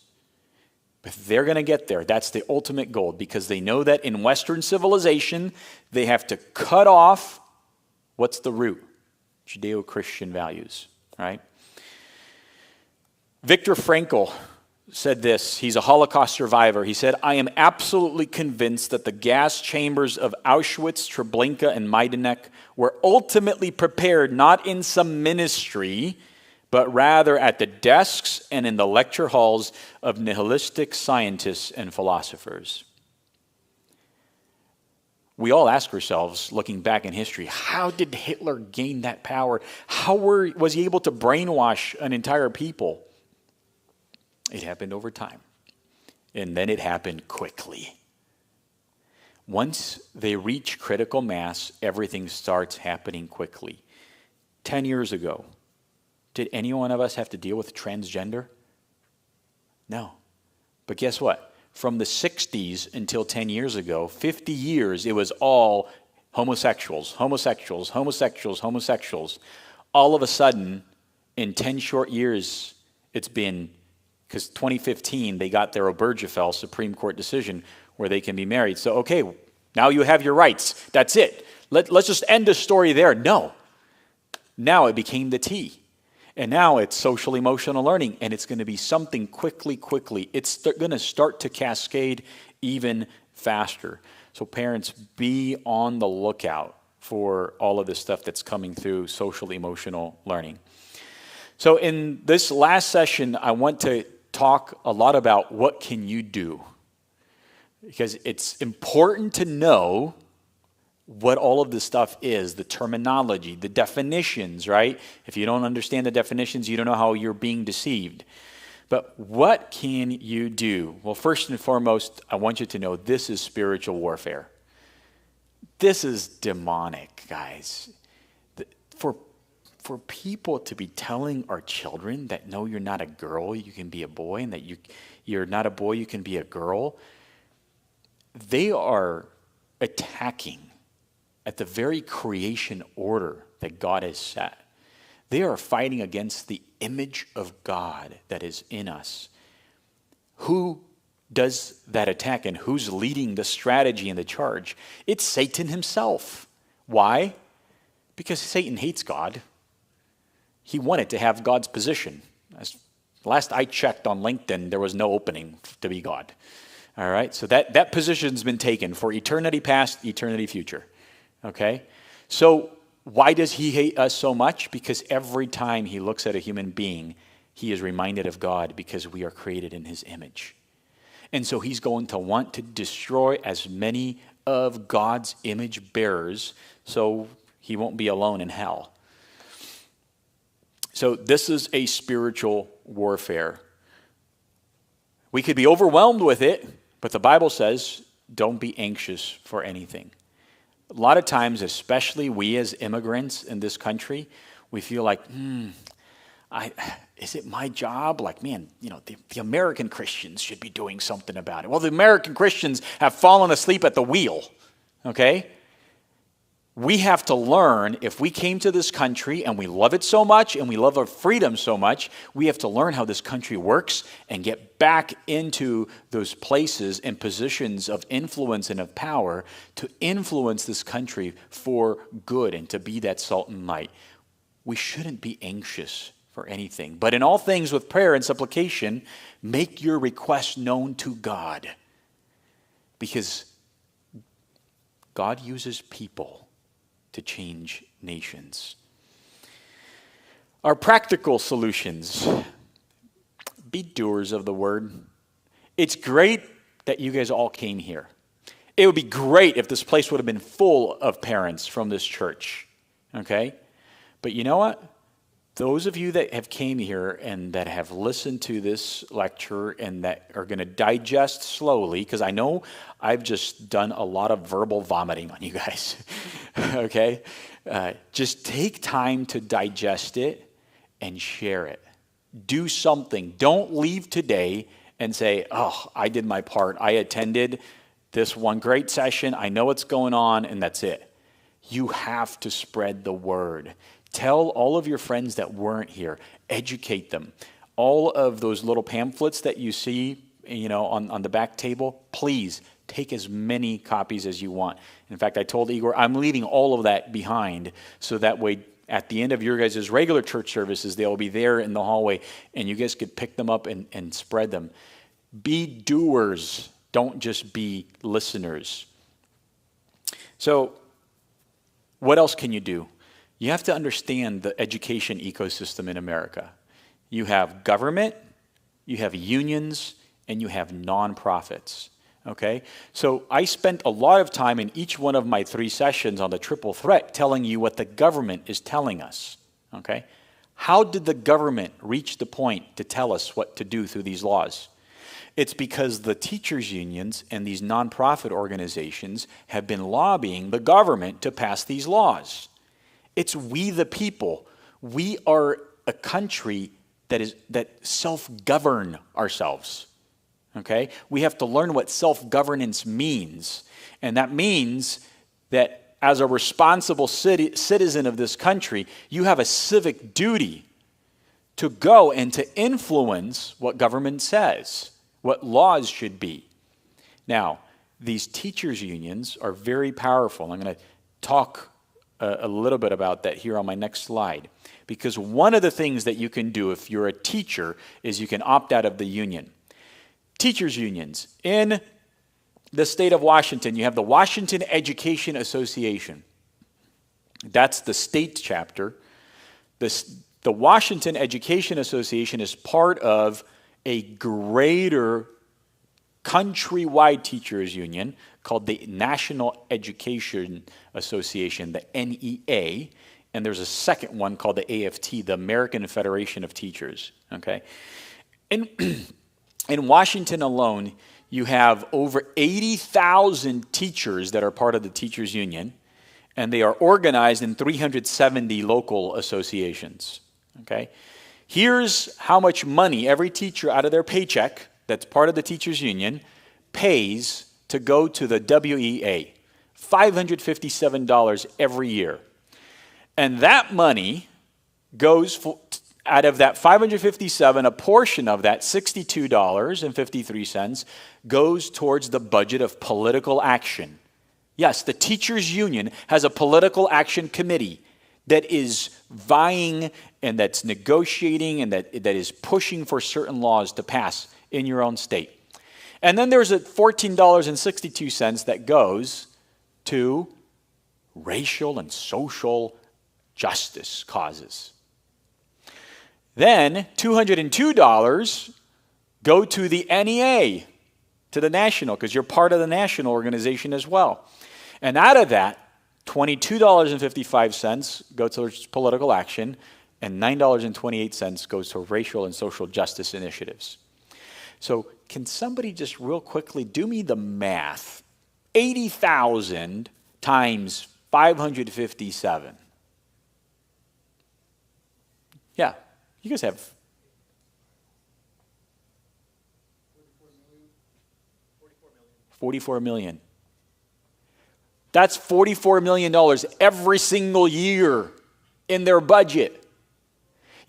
But they're going to get there. That's the ultimate goal, because they know that in Western civilization, they have to cut off, what's the root? Judeo-Christian values, right? Viktor Frankl said this. He's a Holocaust survivor. He said, "I am absolutely convinced that the gas chambers of Auschwitz, Treblinka, and Majdanek were ultimately prepared not in some ministry, but rather at the desks and in the lecture halls of nihilistic scientists and philosophers." We all ask ourselves, looking back in history, how did Hitler gain that power? How was he able to brainwash an entire people? It happened over time. And then it happened quickly. Once they reach critical mass, everything starts happening quickly. 10 years ago, did any one of us have to deal with transgender? No. But guess what? From the 60s until 10 years ago, 50 years, it was all homosexuals, homosexuals, homosexuals, homosexuals. All of a sudden, in 10 short years, it's been, because 2015, they got their Obergefell Supreme Court decision where they can be married. So, okay, now you have your rights. That's it. Let's just end the story there. No. Now it became the T. And now it's social emotional learning, and it's going to be something quickly. It's going to start to cascade even faster. So parents, be on the lookout for all of this stuff that's coming through social emotional learning. So in this last session, I want to talk a lot about what can you do, because it's important to know what all of this stuff is, the terminology, the definitions, right? If you don't understand the definitions, you don't know how you're being deceived. But what can you do? Well, first and foremost, I want you to know this is spiritual warfare. This is demonic, guys. For people to be telling our children that, no, you're not a girl, you can be a boy, and that you're not a boy, you can be a girl, they are attacking at the very creation order that God has set. They are fighting against the image of God that is in us. Who does that attack, and who's leading the strategy and the charge? It's Satan himself. Why? Because Satan hates God. He wanted to have God's position. Last I checked on LinkedIn, there was no opening to be God. All right, so that position's been taken for eternity past, eternity future. Okay? So why does he hate us so much? Because every time he looks at a human being, he is reminded of God, because we are created in his image. And so he's going to want to destroy as many of God's image bearers. So he won't be alone in hell. So this is a spiritual warfare. We could be overwhelmed with it, but the Bible says, don't be anxious for anything. A lot of times, especially we as immigrants in this country, we feel like, is it my job? Like, man, the American Christians should be doing something about it. Well, the American Christians have fallen asleep at the wheel, okay? We have to learn, if we came to this country and we love it so much and we love our freedom so much, we have to learn how this country works and get back into those places and positions of influence and of power to influence this country for good and to be that salt and light. We shouldn't be anxious for anything, but in all things with prayer and supplication, make your requests known to God, because God uses people to change nations. Our practical solutions: be doers of the word. It's great that you guys all came here. It would be great if this place would have been full of parents from this church, okay? But you know what? Those of you that have came here and that have listened to this lecture and that are going to digest slowly, because I know I've just done a lot of verbal vomiting on you guys, okay? Just take time to digest it and share it. Do something. Don't leave today and say, oh, I did my part. I attended this one great session. I know what's going on, and that's it. You have to spread the word. Tell all of your friends that weren't here. Educate them. All of those little pamphlets that you see, on the back table, please take as many copies as you want. In fact, I told Igor, I'm leaving all of that behind, so that way at the end of your guys' regular church services, they'll be there in the hallway, and you guys could pick them up and spread them. Be doers. Don't just be listeners. So, what else can you do? You have to understand the education ecosystem in America. You have government, you have unions, and you have nonprofits, okay? So I spent a lot of time in each one of my 3 sessions on the triple threat telling you what the government is telling us, okay? How did the government reach the point to tell us what to do through these laws? It's because the teachers' unions and these nonprofit organizations have been lobbying the government to pass these laws. It's we the people. We are a country that self-govern ourselves, okay? We have to learn what self-governance means. And that means that as a responsible citizen of this country, you have a civic duty to go and to influence what government says, what laws should be. Now, these teachers' unions are very powerful. I'm going to talk a little bit about that here on my next slide. Because one of the things that you can do if you're a teacher is you can opt out of the union. Teachers' unions. In the state of Washington, you have the Washington Education Association. That's the state chapter. The Washington Education Association is part of a greater countrywide teachers union called the National Education Association, the NEA, and there's a second one called the AFT, the American Federation of Teachers, okay? In Washington alone, you have over 80,000 teachers that are part of the teachers union, and they are organized in 370 local associations, okay? Here's how much money every teacher out of their paycheck that's part of the teachers union pays to go to the WEA, $557 every year. And that money goes, out of that $557, a portion of that, $62.53, goes towards the budget of political action. Yes, the teachers union has a political action committee that is vying and that's negotiating and that is pushing for certain laws to pass in your own state. And then there's a $14.62 that goes to racial and social justice causes. Then $202 go to the NEA, to the national, because you're part of the national organization as well. And out of that, $22.55 go towards political action, and $9.28 goes to racial and social justice initiatives. So can somebody just real quickly do me the math? 80,000 times 557. Yeah, you guys have 44 million. That's $44 million every single year in their budget.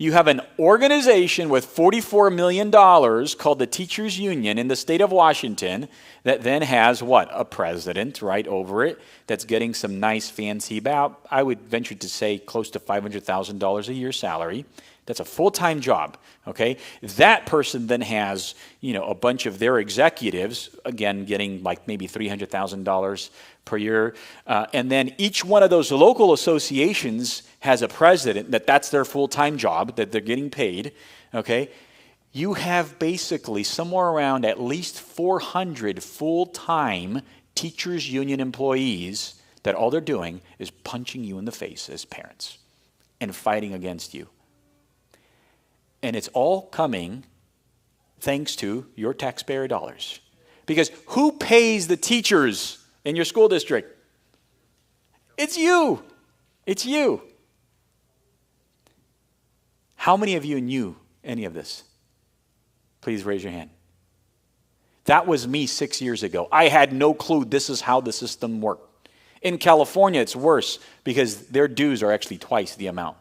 You have an organization with $44 million called the Teachers Union in the state of Washington that then has what? A president right over it that's getting some nice fancy, about, I would venture to say, close to $500,000 a year salary. That's a full-time job, okay? That person then has, a bunch of their executives, again, getting like maybe $300,000 per year. And then each one of those local associations has a president that's their full-time job, that they're getting paid, okay? You have basically somewhere around at least 400 full-time teachers union employees that all they're doing is punching you in the face as parents and fighting against you. And it's all coming thanks to your taxpayer dollars. Because who pays the teachers in your school district? It's you. It's you. How many of you knew any of this? Please raise your hand. That was me 6 years ago. I had no clue this is how the system worked. In California, it's worse because their dues are actually twice the amount.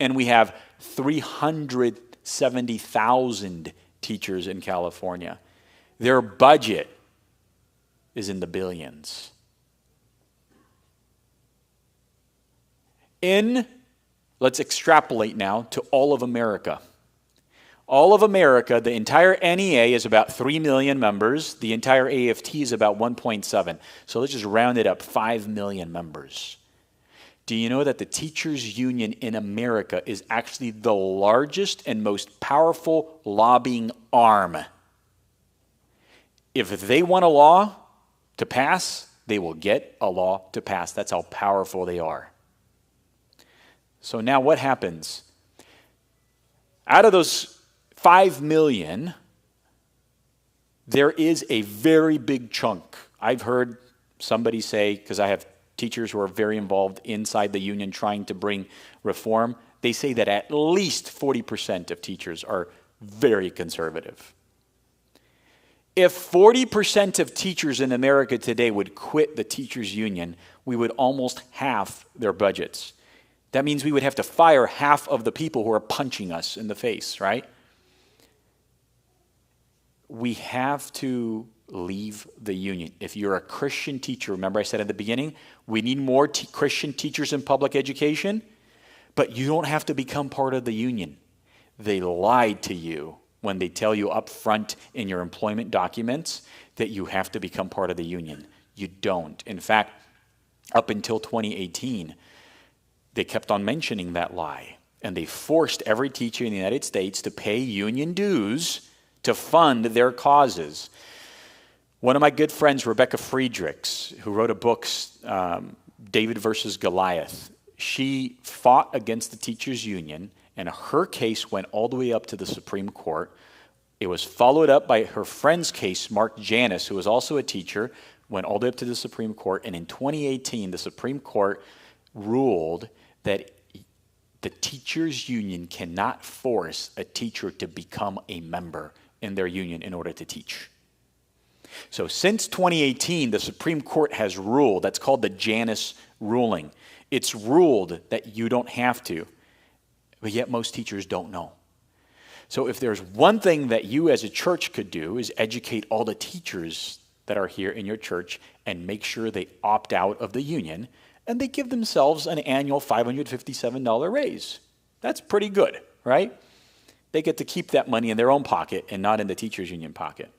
And we have 370,000 teachers in California. Their budget is in the billions. Let's extrapolate now to all of America. All of America, the entire NEA is about 3 million members. The entire AFT is about 1.7. So let's just round it up, 5 million members. Do you know that the teachers union in America is actually the largest and most powerful lobbying arm? If they want a law to pass, they will get a law to pass. That's how powerful they are. So now what happens? Out of those 5 million, there is a very big chunk. I've heard somebody say, because I have teachers who are very involved inside the union trying to bring reform, they say that at least 40% of teachers are very conservative. If 40% of teachers in America today would quit the teachers union, we would almost halve their budgets. That means we would have to fire half of the people who are punching us in the face, right? We have to leave the union. If you're a Christian teacher, remember I said at the beginning, we need more Christian teachers in public education, but you don't have to become part of the union. They lied to you when they tell you up front in your employment documents that you have to become part of the union. You don't. In fact, up until 2018, they kept on mentioning that lie, and they forced every teacher in the United States to pay union dues to fund their causes. One of my good friends, Rebecca Friedrichs, who wrote a book, David versus Goliath, she fought against the teachers union, and her case went all the way up to the Supreme Court. It was followed up by her friend's case, Mark Janis, who was also a teacher, went all the way up to the Supreme Court, and in 2018, the Supreme Court ruled that the teachers union cannot force a teacher to become a member in their union in order to teach. So since 2018, the Supreme Court has ruled, that's called the Janus ruling. It's ruled that you don't have to, but yet most teachers don't know. So if there's one thing that you as a church could do is educate all the teachers that are here in your church and make sure they opt out of the union, and they give themselves an annual $557 raise. That's pretty good, right? They get to keep that money in their own pocket and not in the teachers union pocket.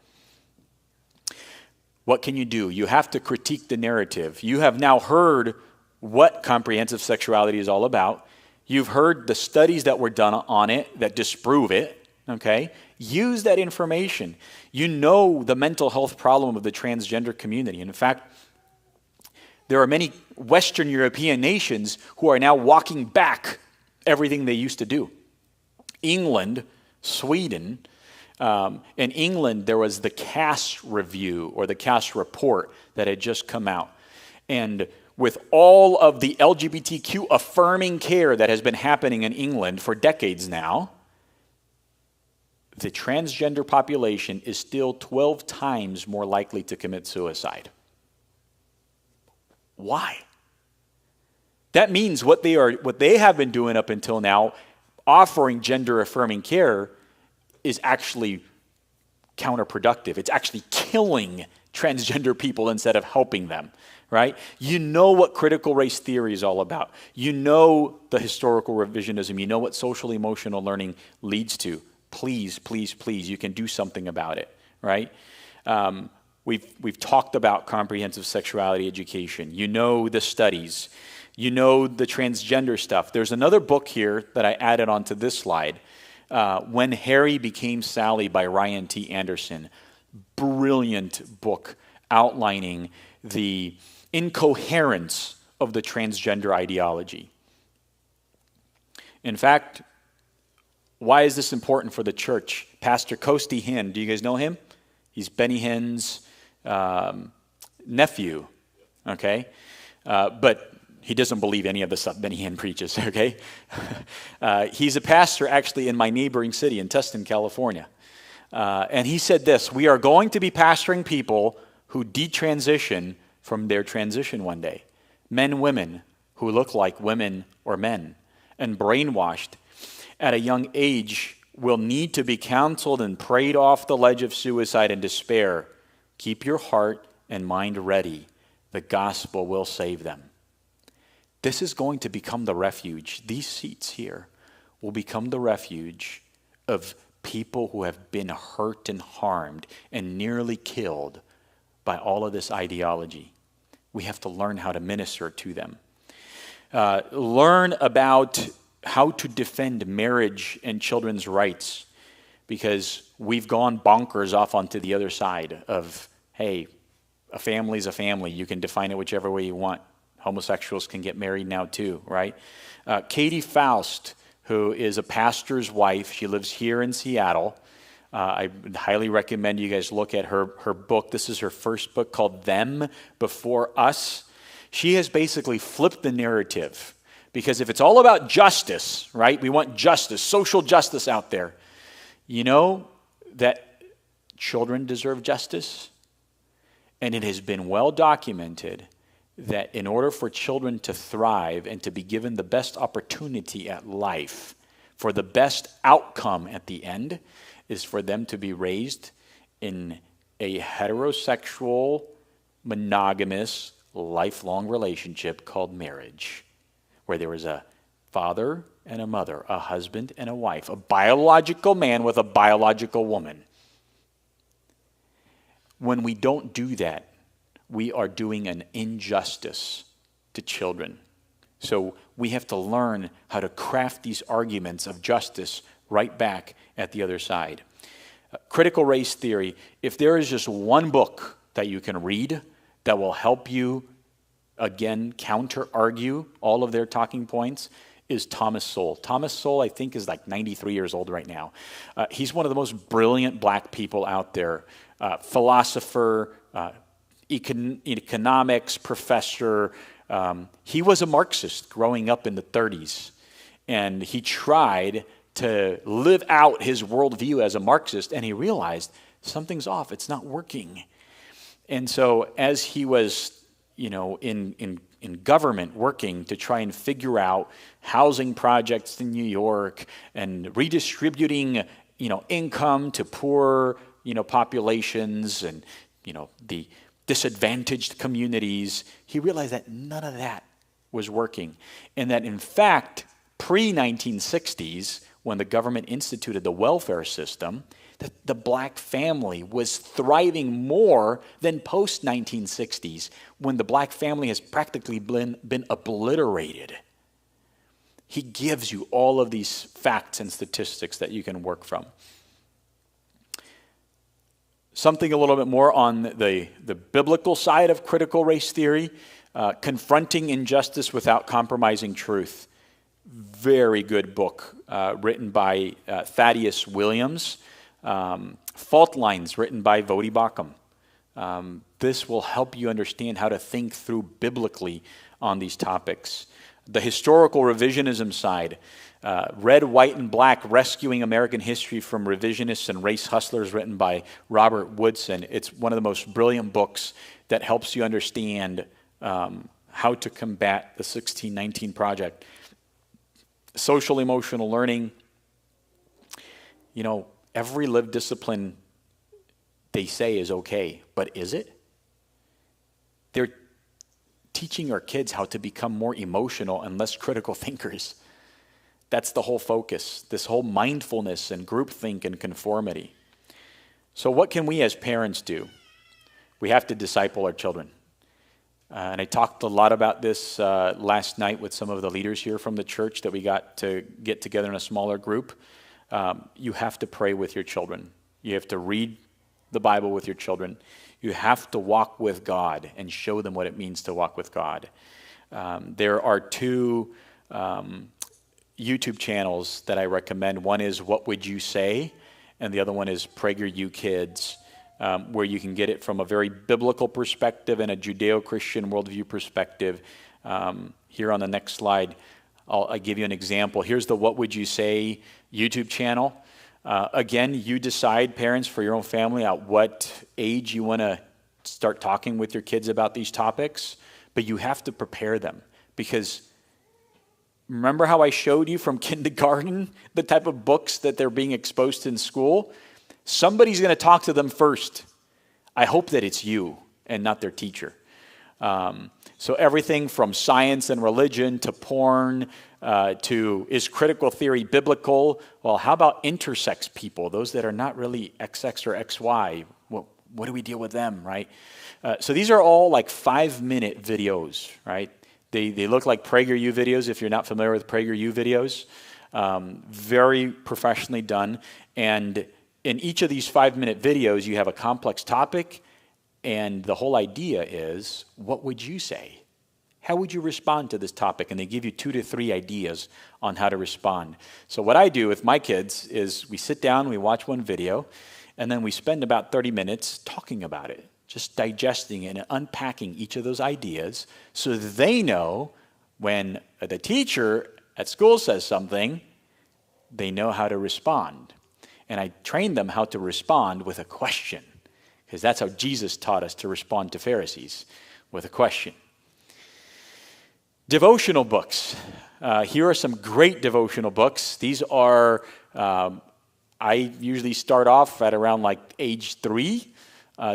What can you do? You have to critique the narrative. You have now heard what comprehensive sexuality is all about. You've heard the studies that were done on it that disprove it, okay? Use that information. You know the mental health problem of the transgender community. In fact, There are many Western European nations who are now walking back everything they used to do. England, Sweden, in England there was the Cass Review or the Cass Report that had just come out. And with all of the LGBTQ affirming care that has been happening in England for decades now, the transgender population is still 12 times more likely to commit suicide. Why? That means what they have been doing up until now, offering gender affirming care, is actually counterproductive. It's actually killing transgender people instead of helping them, right? You know what critical race theory is all about. You know the historical revisionism. You know what social emotional learning leads to. Please, please, please, you can do something about it, right? We've talked about comprehensive sexuality education. You know the studies. You know the transgender stuff. There's another book here that I added onto this slide, When Harry Became Sally by Ryan T. Anderson. Brilliant book outlining the incoherence of the transgender ideology. In fact, why is this important for the church? Pastor Kosti Hinn, do you guys know him? He's Benny Hinn's nephew, okay? But he doesn't believe any of the stuff Benny Hinn preaches, okay? He's a pastor actually in my neighboring city in Tustin, California. And he said this: we are going to be pastoring people who detransition from their transition one day. Men, women who look like women or men and brainwashed at a young age will need to be counseled and prayed off the ledge of suicide and despair. Keep your heart and mind ready. The gospel will save them. This is going to become the refuge. These seats here will become the refuge of people who have been hurt and harmed and nearly killed by all of this ideology. We have to learn how to minister to them. Learn about how to defend marriage and children's rights, because we've gone bonkers off onto the other side of, hey, a family's a family. You can define it whichever way you want. Homosexuals can get married now too, right? Katie Faust, who is a pastor's wife, she lives here in Seattle. I would highly recommend you guys look at her book. This is her first book called Them Before Us. She has basically flipped the narrative, because if it's all about justice, right? We want justice, social justice out there. You know that children deserve justice? And it has been well documented that in order for children to thrive and to be given the best opportunity at life, for the best outcome at the end, is for them to be raised in a heterosexual, monogamous, lifelong relationship called marriage, where there is a father and a mother, a husband and a wife, a biological man with a biological woman. When we don't do that, we are doing an injustice to children. So we have to learn how to craft these arguments of justice right back at the other side. Critical race theory, if there is just one book that you can read that will help you, again, counter-argue all of their talking points, is Thomas Sowell. Thomas Sowell, I think, is like 93 years old right now. He's one of the most brilliant black people out there. Philosopher, economics professor. He was a Marxist growing up in the 30s. And he tried to live out his worldview as a Marxist, and he realized something's off. It's not working. And so as he was, in government working to try and figure out housing projects in New York and redistributing, income to poor, populations and, the disadvantaged communities, he realized that none of that was working. And that, in fact, pre-1960s, when the government instituted the welfare system, that the black family was thriving more than post-1960s, when the black family has practically been obliterated. He gives you all of these facts and statistics that you can work from. Something a little bit more on the biblical side of critical race theory. Confronting Injustice Without Compromising Truth. Very good book written by Thaddeus Williams. Fault Lines written by Vodi Bakum. This will help you understand how to think through biblically on these topics. The historical revisionism side, Red, White, and Black, Rescuing American History from Revisionists and Race Hustlers, written by Robert Woodson. It's one of the most brilliant books that helps you understand how to combat the 1619 Project. Social emotional learning. You know, every lived discipline they say is okay, but is it? They're teaching our kids how to become more emotional and less critical thinkers. That's the whole focus, this whole mindfulness and groupthink and conformity. So what can we as parents do? We have to disciple our children. And I talked a lot about this last night with some of the leaders here from the church that we got to get together in a smaller group. You have to pray with your children. You have to read the Bible with your children. You have to walk with God and show them what it means to walk with God. There are two YouTube channels that I recommend. One is What Would You Say? And the other one is PragerU Kids, where you can get it from a very biblical perspective and a Judeo-Christian worldview perspective. Here on the next slide, I'll give you an example. Here's the What Would You Say YouTube channel. Again, you decide, parents, for your own family, at what age you want to start talking with your kids about these topics, but you have to prepare them. Because remember how I showed you from kindergarten the type of books that they're being exposed to in school? Somebody's going to talk to them first. I hope that it's you and not their teacher. So everything from science and religion to porn to is critical theory biblical? Well, how about intersex people, those that are not really XX or XY? What do we deal with them, right? So these are all like 5-minute videos, right? They look like PragerU videos if you're not familiar with PragerU videos. Very professionally done. And in each of these 5-minute videos, you have a complex topic. And the whole idea is, what would you say? How would you respond to this topic? And they give you 2 to 3 ideas on how to respond. So what I do with my kids is we sit down, we watch one video, and then we spend about 30 minutes talking about it, just digesting and unpacking each of those ideas so that they know when the teacher at school says something, they know how to respond. And I train them how to respond with a question, because that's how Jesus taught us to respond to Pharisees, with a question. Devotional books. Here are some great devotional books. These are, I usually start off at around like age 3.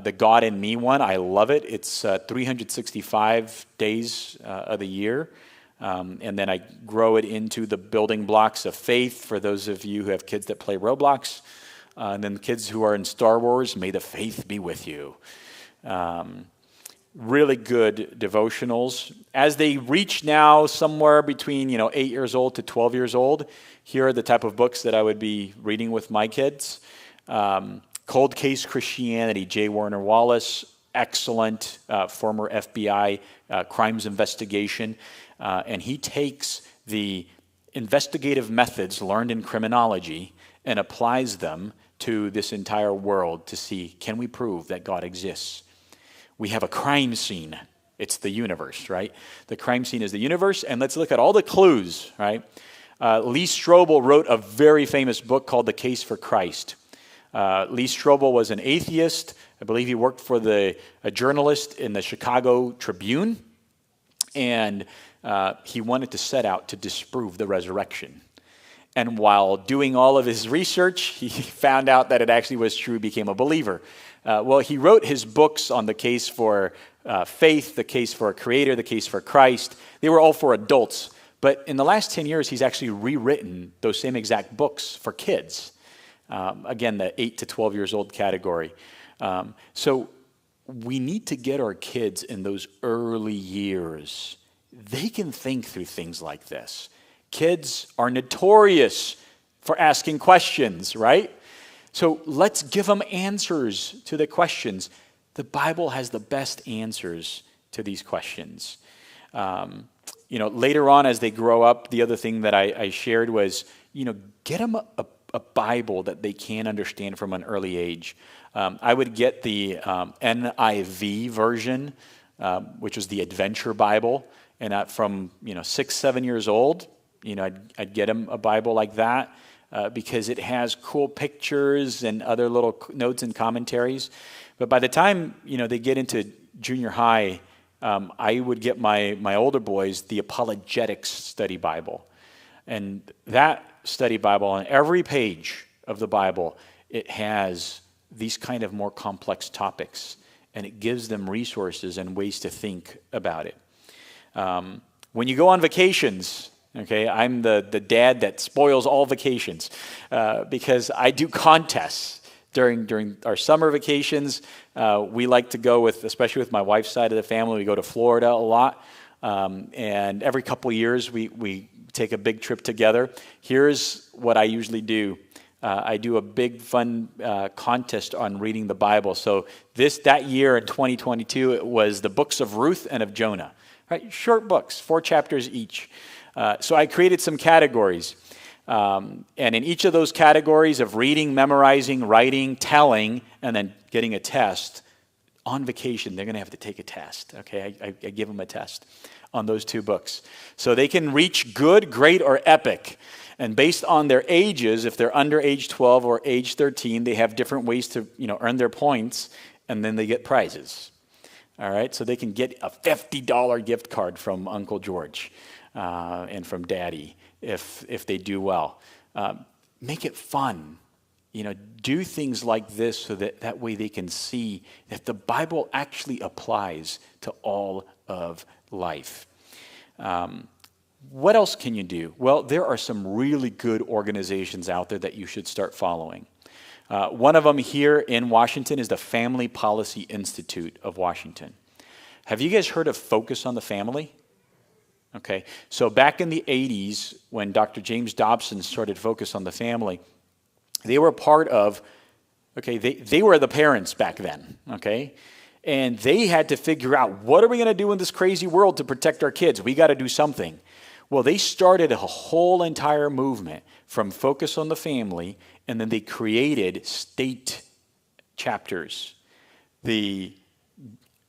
The God in Me one, I love it. It's 365 days of the year. And then I grow it into the building blocks of faith for those of you who have kids that play Roblox. And then the kids who are in Star Wars, may the faith be with you. Really good devotionals. As they reach now somewhere between 8 years old to 12 years old, here are the type of books that I would be reading with my kids. Cold Case Christianity, J. Warner Wallace, excellent former FBI crimes investigation. And he takes the investigative methods learned in criminology and applies them to this entire world to see, can we prove that God exists? We have a crime scene. It's the universe, right? The crime scene is the universe, and let's look at all the clues, right? Lee Strobel wrote a very famous book called The Case for Christ. Lee Strobel was an atheist. I believe he worked for a journalist in the Chicago Tribune, and he wanted to set out to disprove the resurrection. And while doing all of his research, he found out that it actually was true, became a believer. Well, he wrote his books on the case for faith, the case for a creator, the case for Christ. They were all for adults. But in the last 10 years, he's actually rewritten those same exact books for kids. Again, the 8 to 12 years old category. So we need to get our kids in those early years. They can think through things like this. Kids are notorious for asking questions, right? So let's give them answers to the questions. The Bible has the best answers to these questions. Later on as they grow up, the other thing that I shared was, get them a Bible that they can understand from an early age. I would get the NIV version, which was the Adventure Bible, and from 6, 7 years old, I'd get them a Bible like that because it has cool pictures and other little notes and commentaries. But by the time they get into junior high, I would get my older boys the Apologetics Study Bible. And that study Bible, on every page of the Bible, it has these kind of more complex topics. And it gives them resources and ways to think about it. When you go on vacations, okay, I'm the dad that spoils all vacations because I do contests. During our summer vacations, we like to go especially with my wife's side of the family, we go to Florida a lot. And every couple of years, we take a big trip together. Here's what I usually do. I do a big fun contest on reading the Bible. So that year in 2022, it was the books of Ruth and of Jonah. Right? Short books, 4 chapters each. So I created some categories. And in each of those categories of reading, memorizing, writing, telling, and then getting a test, on vacation, they're going to have to take a test. Okay, I give them a test on those 2 books. So they can reach good, great, or epic. And based on their ages, if they're under age 12 or age 13, they have different ways to earn their points, and then they get prizes. All right, so they can get a $50 gift card from Uncle George and from Daddy if they do well. Make it fun. Do things like this so that way they can see that the Bible actually applies to all of life. What else can you do? Well, there are some really good organizations out there that you should start following. One of them here in Washington is the Family Policy Institute of Washington. Have you guys heard of Focus on the Family? Okay, so back in the 80s, when Dr. James Dobson started Focus on the Family, they were part of, they were the parents back then, okay? And they had to figure out, what are we going to do in this crazy world to protect our kids? We got to do something. Well, they started a whole entire movement from Focus on the Family, and then they created state chapters. The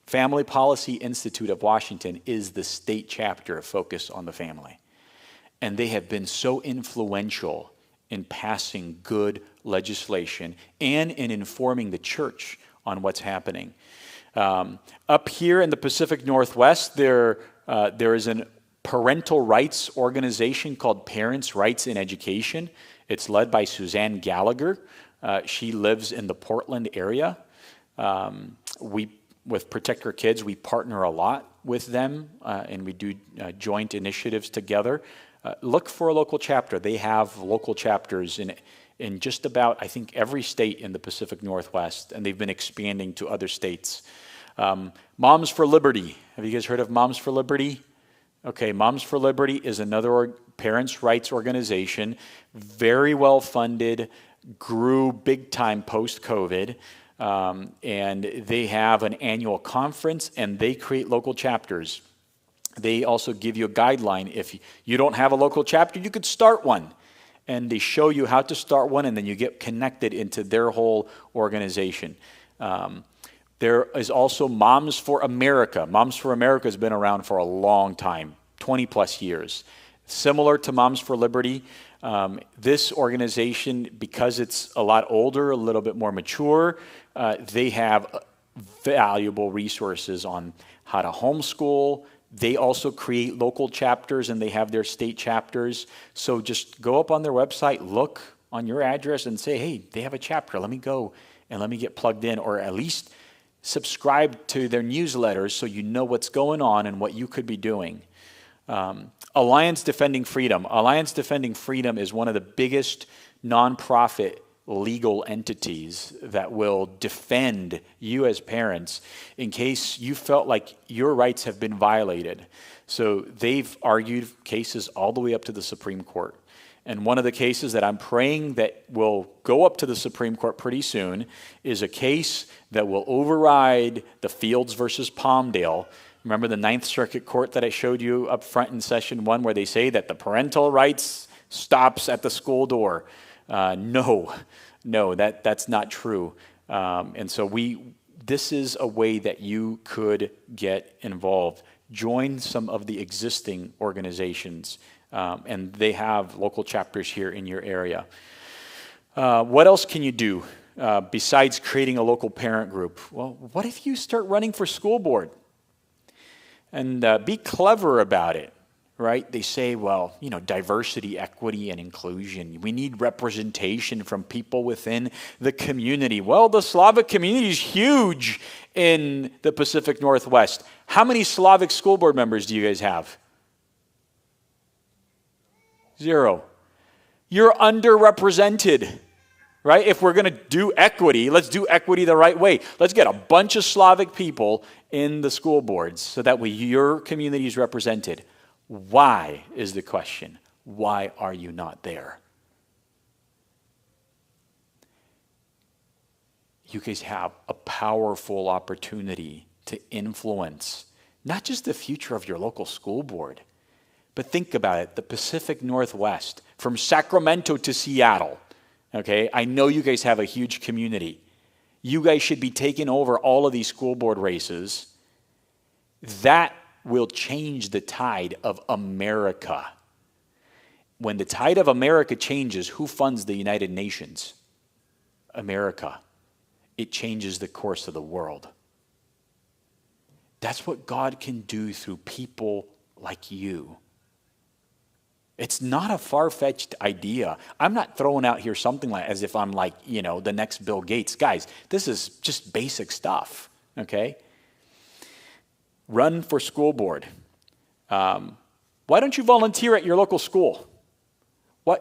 Family Policy Institute of Washington is the state chapter of Focus on the Family. And they have been so influential in passing good legislation and in informing the church on what's happening. Up here in the Pacific Northwest, there is a parental rights organization called Parents' Rights in Education. It's led by Suzanne Gallagher. She lives in the Portland area. With Protect Our Kids, we partner a lot with them, and we do joint initiatives together. Look for a local chapter. They have local chapters in just about, I think, every state in the Pacific Northwest, and they've been expanding to other states. Moms for Liberty. Have you guys heard of Moms for Liberty? Okay, Moms for Liberty is another parents' rights organization, very well funded, grew big time post-COVID. And they have an annual conference, and they create local chapters. They also give you a guideline. If you don't have a local chapter, you could start one. And they show you how to start one, and then you get connected into their whole organization. There is also Moms for America. Moms for America has been around for a long time, 20 plus years. Similar to Moms for Liberty, this organization, because it's a lot older, a little bit more mature, they have valuable resources on how to homeschool. They also create local chapters, and they have their state chapters. So just go up on their website, look on your address, and say, hey, they have a chapter. Let me go and let me get plugged in, or at least subscribe to their newsletters so you know what's going on and what you could be doing. Alliance Defending Freedom. Alliance Defending Freedom is one of the biggest nonprofit legal entities that will defend you as parents in case you felt like your rights have been violated. So they've argued cases all the way up to the Supreme Court. And one of the cases that I'm praying that will go up to the Supreme Court pretty soon is a case that will override the Fields versus Palmdale Remember the Ninth Circuit Court that I showed you up front in session 1 where they say that the parental rights stops at the school door? No, that's not true. And so this is a way that you could get involved. Join some of the existing organizations, and they have local chapters here in your area. What else can you do besides creating a local parent group? Well, what if you start running for school board? And be clever about it, right? They say, well, diversity, equity, and inclusion. We need representation from people within the community. Well, the Slavic community is huge in the Pacific Northwest. How many Slavic school board members do you guys have? 0. You're underrepresented, right? If we're going to do equity, let's do equity the right way. Let's get a bunch of Slavic people in the school boards so that your community is represented. Why is the question? Why are you not there? You guys have a powerful opportunity to influence not just the future of your local school board, but think about it, the Pacific Northwest, from Sacramento to Seattle. Okay, I know you guys have a huge community. You guys should be taking over all of these school board races. That will change the tide of America. When the tide of America changes, who funds the United Nations? America. It changes the course of the world. That's what God can do through people like you. It's not a far-fetched idea. I'm not throwing out here something like as if I'm like, the next Bill Gates. Guys, this is just basic stuff, okay? Run for school board. Why don't you volunteer at your local school?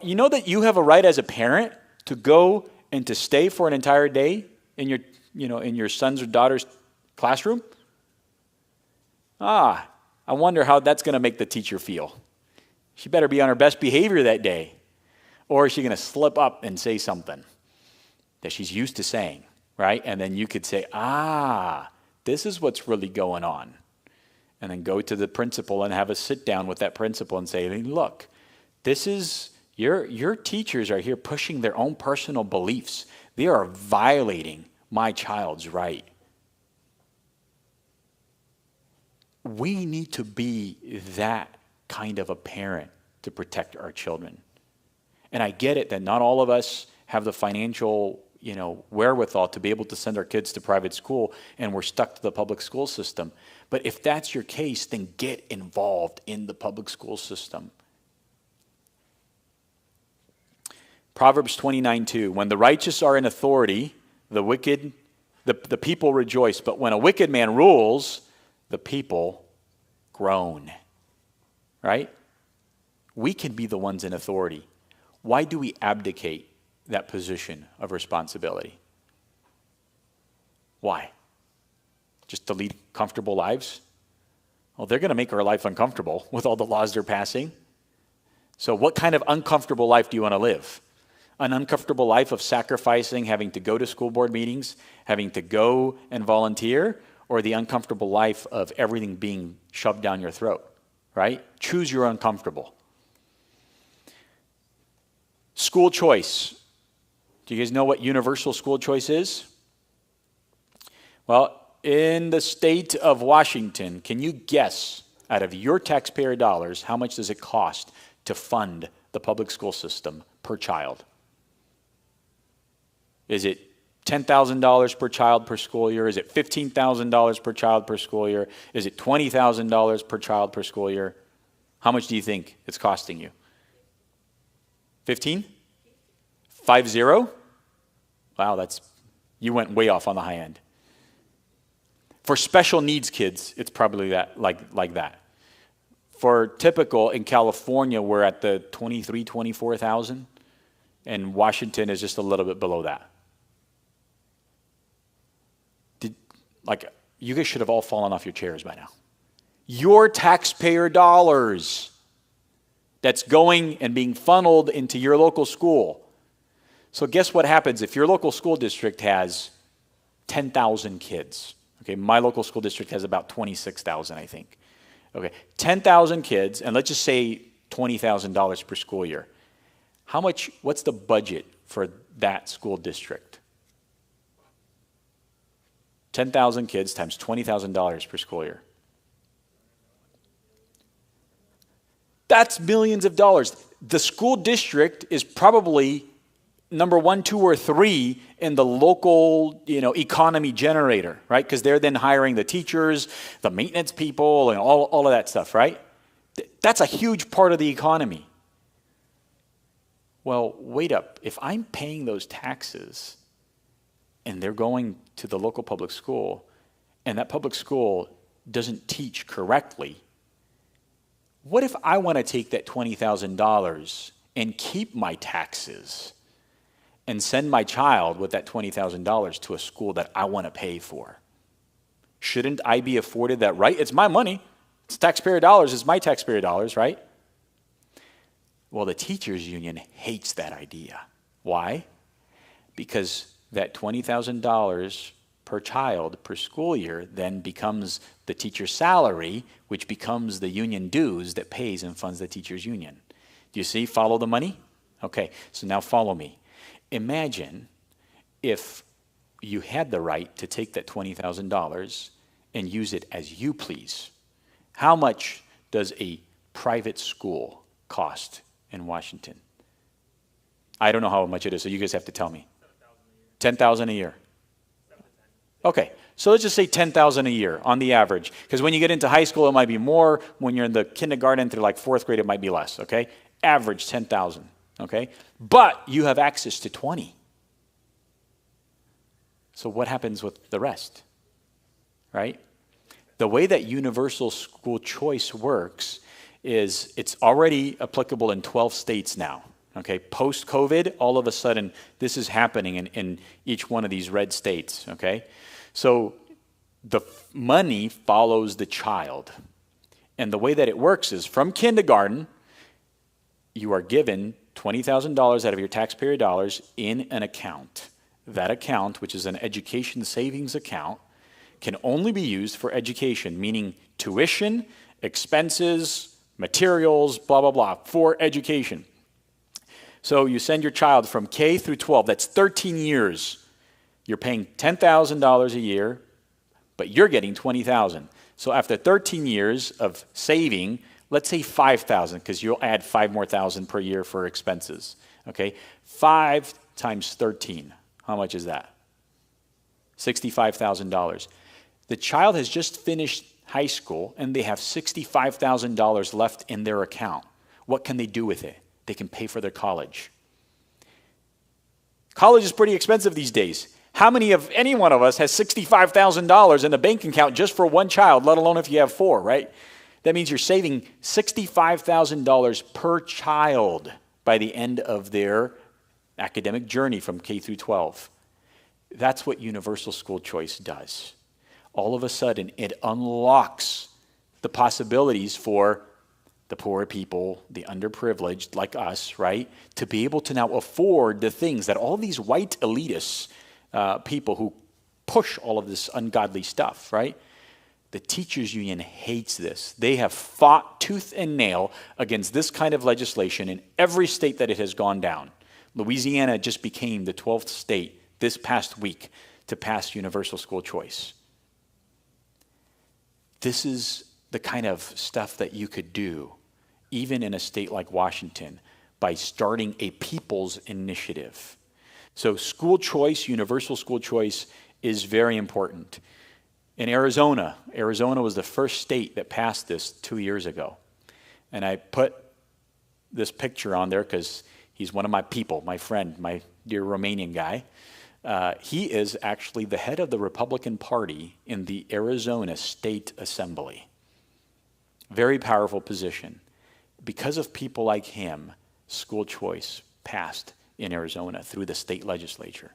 You know that you have a right as a parent to go and to stay for an entire day in your son's or daughter's classroom? I wonder how that's going to make the teacher feel. She better be on her best behavior that day. Or is she going to slip up and say something that she's used to saying, right? And then you could say, this is what's really going on. And then go to the principal and have a sit down with that principal and say, look, this is, your teachers are here pushing their own personal beliefs. They are violating my child's right. We need to be that kind of a parent to protect our children. And I get it that not all of us have the financial, wherewithal to be able to send our kids to private school and we're stuck to the public school system. But if that's your case, then get involved in the public school system. Proverbs 29:2, when the righteous are in authority, the people rejoice. But when a wicked man rules, the people groan. Right? We can be the ones in authority. Why do we abdicate that position of responsibility? Why? Just to lead comfortable lives? Well, they're going to make our life uncomfortable with all the laws they're passing. So what kind of uncomfortable life do you want to live? An uncomfortable life of sacrificing, having to go to school board meetings, having to go and volunteer, or the uncomfortable life of everything being shoved down your throat, right? Choose your uncomfortable. School choice. Do you guys know what universal school choice is? Well, in the state of Washington, can you guess, out of your taxpayer dollars, how much does it cost to fund the public school system per child? Is it $10,000 per child per school year? Is it $15,000 per child per school year? Is it $20,000 per child per school year? How much do you think it's costing you? 15? 50? Wow, you went way off on the high end. For special needs kids, it's probably that like that. For typical in California, we're at the 24,000, and Washington is just a little bit below that. You guys should have all fallen off your chairs by now. Your taxpayer dollars that's going and being funneled into your local school. So guess what happens if your local school district has 10,000 kids, Okay, my local school district has about 26,000, I think. Okay, 10,000 kids, and let's just say $20,000 per school year. What's the budget for that school district? 10,000 kids times $20,000 per school year. That's millions of dollars. The school district is probably number 1, 2, or 3 in the local, economy generator, right? Because they're then hiring the teachers, the maintenance people, and all of that stuff, right? That's a huge part of the economy. Well, wait up. If I'm paying those taxes and they're going to the local public school, and that public school doesn't teach correctly, what if I want to take that $20,000 and keep my taxes and send my child with that $20,000 to a school that I want to pay for? Shouldn't I be afforded that right? It's my money. It's taxpayer dollars. It's my taxpayer dollars, right? Well, the teachers union hates that idea. Why? Because that $20,000 per child per school year then becomes the teacher's salary, which becomes the union dues that pays and funds the teachers union. Do you see? Follow the money? Okay, so now follow me. Imagine if you had the right to take that $20,000 and use it as you please. How much does a private school cost in Washington? I don't know how much it is, so you guys have to tell me. $10,000 a year. Okay, so let's just say $10,000 a year on the average. Because when you get into high school, it might be more. When you're in the kindergarten through like 4th grade, it might be less, okay? Average $10,000, okay? But you have access to 20. So what happens with the rest, right? The way that universal school choice works is it's already applicable in 12 states now. Okay, post-COVID, all of a sudden, this is happening in each one of these red states, okay? So the money follows the child. And the way that it works is from kindergarten, you are given $20,000 out of your taxpayer dollars in an account. That account, which is an education savings account, can only be used for education, meaning tuition, expenses, materials, blah, blah, blah, for education. So you send your child from K through 12, that's 13 years. You're paying $10,000 a year, but you're getting $20,000. So after 13 years of saving, let's say $5,000, because you'll add $5,000 more per year for expenses. Okay, 5 times 13, how much is that? $65,000. The child has just finished high school, and they have $65,000 left in their account. What can they do with it? They can pay for their college. College is pretty expensive these days. How many of any one of us has $65,000 in a bank account just for one child, let alone if you have 4, right? That means you're saving $65,000 per child by the end of their academic journey from K through 12. That's what universal school choice does. All of a sudden, it unlocks the possibilities for the poor people, the underprivileged like us, right, to be able to now afford the things that all these white elitists, people who push all of this ungodly stuff, right? The teachers union hates this. They have fought tooth and nail against this kind of legislation in every state that it has gone down. Louisiana just became the 12th state this past week to pass universal school choice. This is the kind of stuff that you could do, even in a state like Washington, by starting a people's initiative. So school choice, universal school choice, is very important. In Arizona was the first state that passed this 2 years ago. And I put this picture on there because he's one of my people, my friend, my dear Romanian guy. He is actually the head of the Republican Party in the Arizona State Assembly. Very powerful position. Because of people like him, school choice passed in Arizona through the state legislature.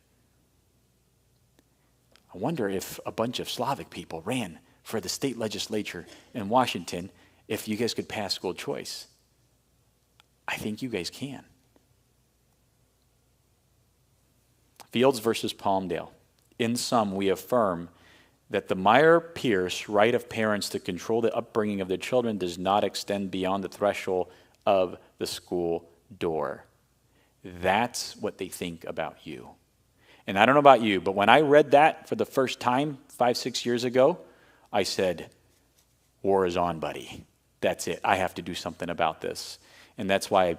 I wonder if a bunch of Slavic people ran for the state legislature in Washington, if you guys could pass school choice. I think you guys can. Fields versus Palmdale. In sum, we affirm that the Meyer-Pierce right of parents to control the upbringing of their children does not extend beyond the threshold of the school door. That's what they think about you. And I don't know about you, but when I read that for the first time 5-6 years ago, I said, war is on, buddy. That's it. I have to do something about this. And that's why I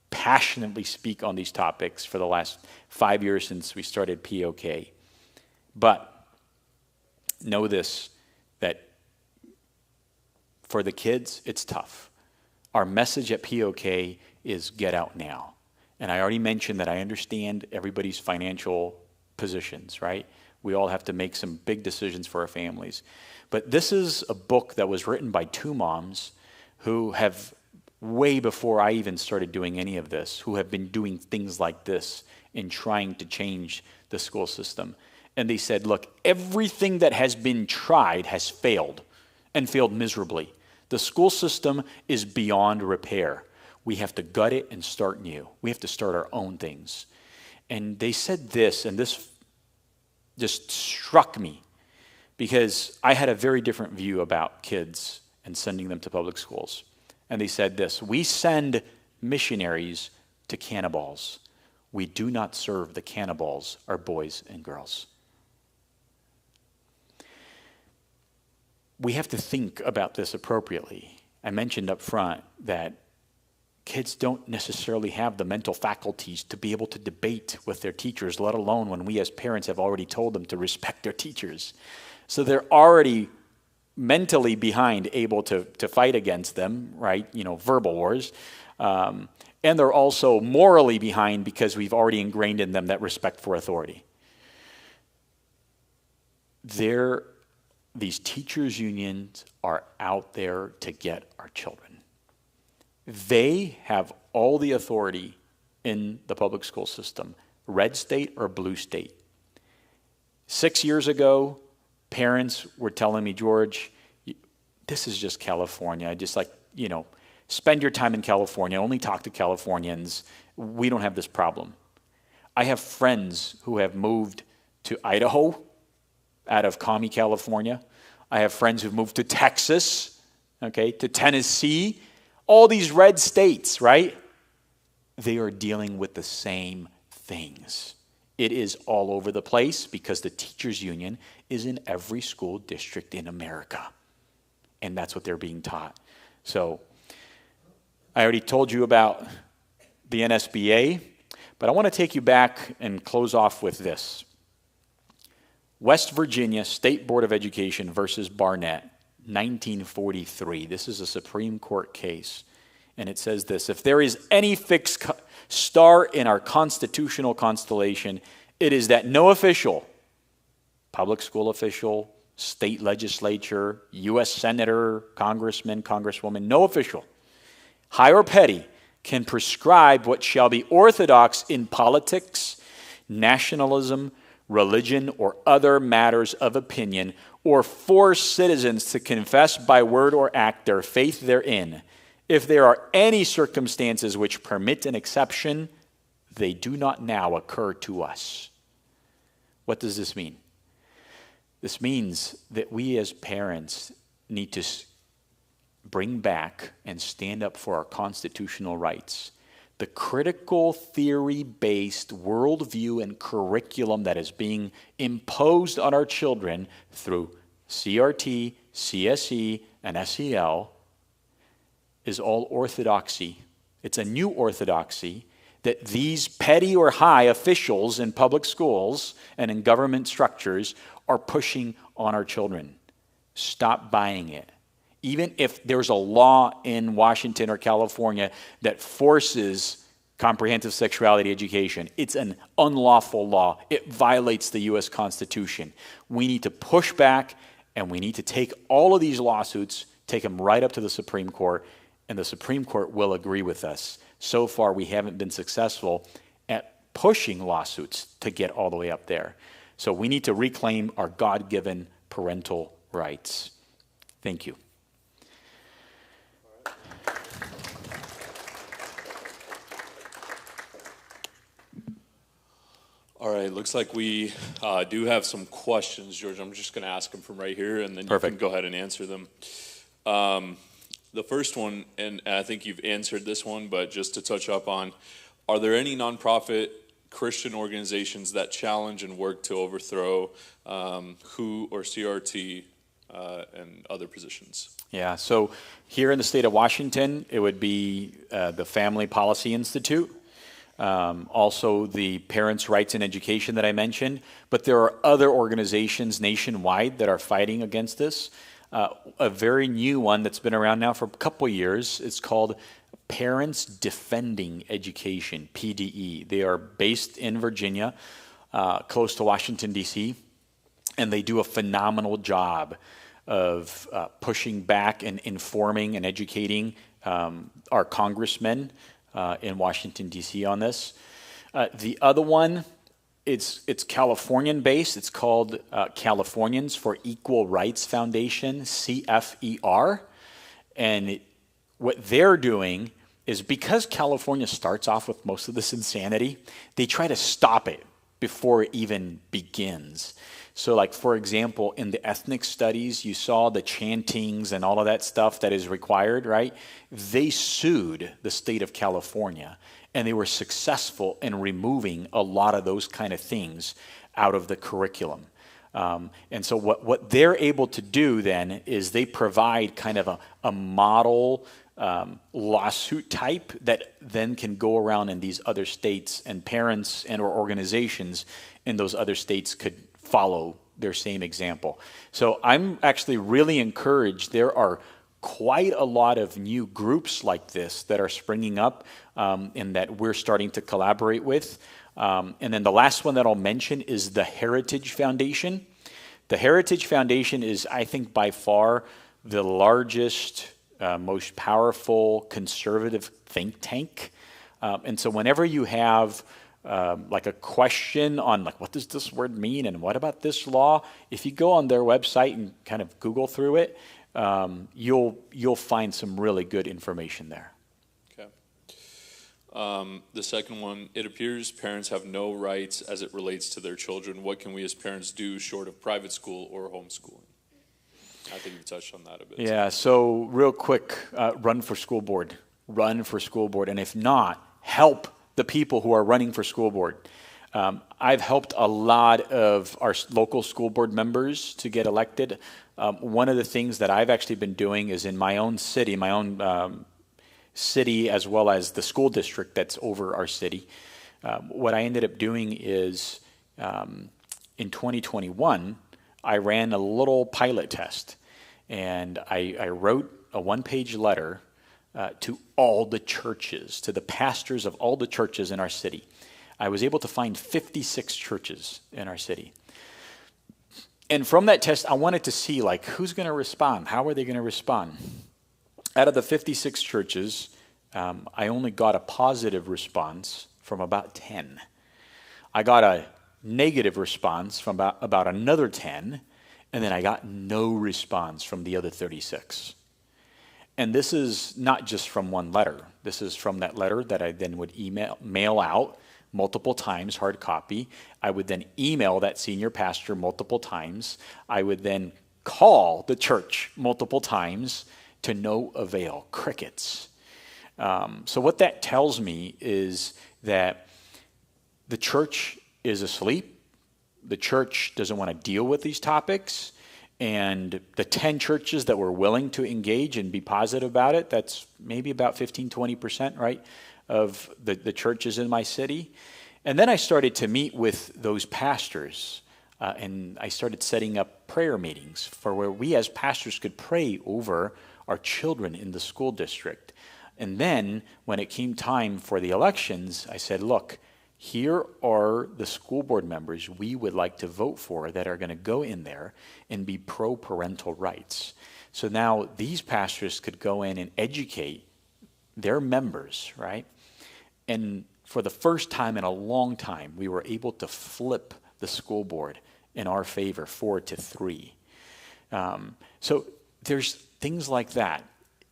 passionately speak on these topics for the last 5 years since we started POK. But know this, that for the kids, it's tough. Our message at POK is get out now. And I already mentioned that I understand everybody's financial positions, right? We all have to make some big decisions for our families. But this is a book that was written by 2 moms who have, way before I even started doing any of this, who have been doing things like this in trying to change the school system. And they said, look, everything that has been tried has failed, and failed miserably. The school system is beyond repair. We have to gut it and start new. We have to start our own things. And they said this, and this just struck me, because I had a very different view about kids and sending them to public schools. And they said this: we send missionaries to cannibals. We do not serve the cannibals, our boys and girls. We have to think about this appropriately. I mentioned up front that kids don't necessarily have the mental faculties to be able to debate with their teachers, let alone when we as parents have already told them to respect their teachers. So they're already mentally behind, able to fight against them, right? Verbal wars. And they're also morally behind because we've already ingrained in them that respect for authority. These teachers' unions are out there to get our children. They have all the authority in the public school system, red state or blue state. 6 years ago, parents were telling me, George, this is just California. Spend your time in California, only talk to Californians. We don't have this problem. I have friends who have moved to Idaho out of commie California. I have friends who've moved to Texas, to Tennessee. All these red states, right? They are dealing with the same things. It is all over the place because the teachers' union is in every school district in America. And that's what they're being taught. So I already told you about the NSBA, but I want to take you back and close off with this. West Virginia State Board of Education versus Barnett, 1943. This is a Supreme Court case. And it says this: if there is any fixed star in our constitutional constellation, it is that no official, public school official, state legislature, U.S. senator, congressman, congresswoman, no official, high or petty, can prescribe what shall be orthodox in politics, nationalism, religion, or other matters of opinion, or force citizens to confess by word or act their faith therein. If there are any circumstances which permit an exception, they do not now occur to us. What does this mean? This means that we as parents need to bring back and stand up for our constitutional rights. The critical theory-based worldview and curriculum that is being imposed on our children through CRT, CSE, and SEL is all orthodoxy. It's a new orthodoxy that these petty or high officials in public schools and in government structures are pushing on our children. Stop buying it. Even if there's a law in Washington or California that forces comprehensive sexuality education, it's an unlawful law. It violates the U.S. Constitution. We need to push back, and we need to take all of these lawsuits, take them right up to the Supreme Court, and the Supreme Court will agree with us. So far, we haven't been successful at pushing lawsuits to get all the way up there. So we need to reclaim our God-given parental rights. Thank you. All right, looks like we do have some questions, George. I'm just going to ask them from right here, and then Perfect. you can go ahead and answer them. The first one, and I think you've answered this one, but just to touch up on, are there any nonprofit Christian organizations that challenge and work to overthrow WHO or CRT and other positions? Yeah, so here in the state of Washington, it would be the Family Policy Institute, also the Parents' Rights in Education that I mentioned, but there are other organizations nationwide that are fighting against this. A very new one that's been around now for a couple years, it's called Parents Defending Education, PDE. They are based in Virginia, close to Washington, D.C., and they do a phenomenal job of pushing back and informing and educating our congressmen in Washington, D.C. on this. The other one, it's Californian-based. It's called Californians for Equal Rights Foundation, CFER. And what they're doing is, because California starts off with most of this insanity, they try to stop it before it even begins. So, like, for example, in the ethnic studies, you saw the chantings and all of that stuff that is required, right? They sued the state of California, and they were successful in removing a lot of those kind of things out of the curriculum. And so what they're able to do then is they provide kind of a model lawsuit type that then can go around in these other states, and parents and or organizations in those other states could follow their same example. So I'm actually really encouraged. There are quite a lot of new groups like this that are springing up and that we're starting to collaborate with. And then the last one that I'll mention is the Heritage Foundation. The Heritage Foundation is, I think, by far the largest, most powerful conservative think tank. And so whenever you have like a question on, like, what does this word mean and what about this law, if you go on their website and kind of Google through it, you'll find some really good information there. Okay. The second one, it appears parents have no rights as it relates to their children. What can we as parents do short of private school or homeschooling? I think you touched on that a bit. Yeah, so real quick, run for school board. Run for school board. And if not, help the people who are running for school board. I've helped a lot of our local school board members to get elected. One of the things that I've actually been doing is in my own city, as well as the school district that's over our city. What I ended up doing is in 2021, I ran a little pilot test, and I wrote a one-page letter to all the churches, to the pastors of all the churches in our city. I was able to find 56 churches in our city. And from that test, I wanted to see, like, who's going to respond? How are they going to respond? Out of the 56 churches, I only got a positive response from about 10. I got a negative response from about another 10, and then I got no response from the other 36. And this is not just from one letter. This is from that letter that I then would mail out multiple times, hard copy. I would then email that senior pastor multiple times. I would then call the church multiple times, to no avail, crickets. So what that tells me is that the church is asleep. The church doesn't want to deal with these topics. And the 10 churches that were willing to engage and be positive about it, that's maybe about 15, 20%, right, of the churches in my city. And then I started to meet with those pastors, and I started setting up prayer meetings for where we as pastors could pray over our children in the school district. And then when it came time for the elections, I said, look, here are the school board members we would like to vote for that are going to go in there and be pro-parental rights. So now these pastors could go in and educate their members, right? And for the first time in a long time, we were able to flip the school board in our favor, 4-3. So there's things like that.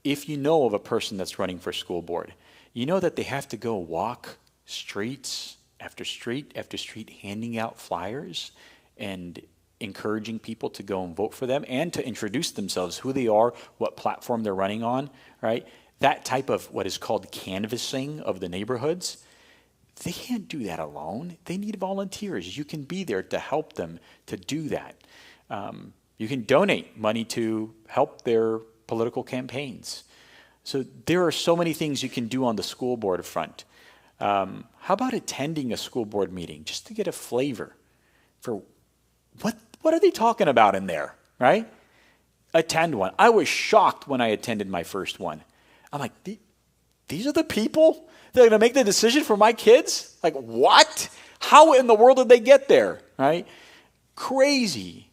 If you know of a person that's running for school board, you know that they have to go walk streets after street, handing out flyers and encouraging people to go and vote for them and to introduce themselves, who they are, what platform they're running on, right? That type of what is called canvassing of the neighborhoods, they can't do that alone. They need volunteers. You can be there to help them to do that. You can donate money to help their political campaigns. So there are so many things you can do on the school board front. How about attending a school board meeting just to get a flavor for what are they talking about in there, right? Attend one. I was shocked when I attended my first one. I'm like, these are the people that are going to make the decision for my kids? Like, what? How in the world did they get there, right? Crazy.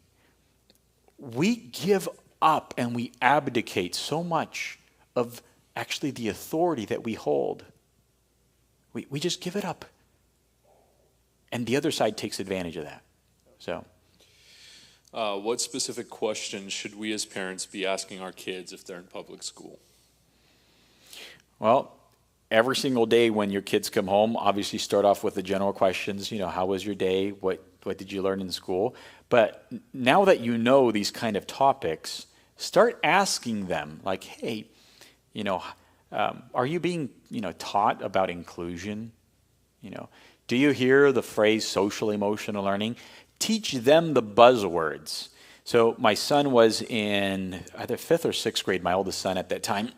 We give up and we abdicate so much of actually the authority that we hold. We just give it up. And the other side takes advantage of that. So, what specific questions should we as parents be asking our kids if they're in public school? well, every single day when your kids come home, obviously start off with the general questions, how was your day? What did you learn in school? But now that you know these kind of topics, start asking them like, hey, are you being, taught about inclusion? Do you hear the phrase social emotional learning? Teach them the buzzwords. So my son was in either 5th or 6th grade, my oldest son at that time,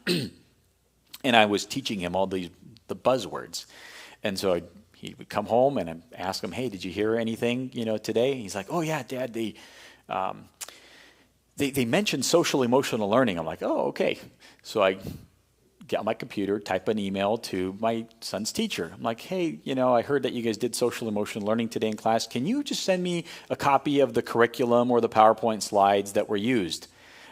and I was teaching him all the buzzwords. And so he would come home and I'd ask him, hey, did you hear anything, today? And he's like, oh yeah, Dad, they mentioned social emotional learning. I'm like, oh, okay. So I get on my computer, type an email to my son's teacher. I'm like, hey, I heard that you guys did social emotional learning today in class. Can you just send me a copy of the curriculum or the PowerPoint slides that were used?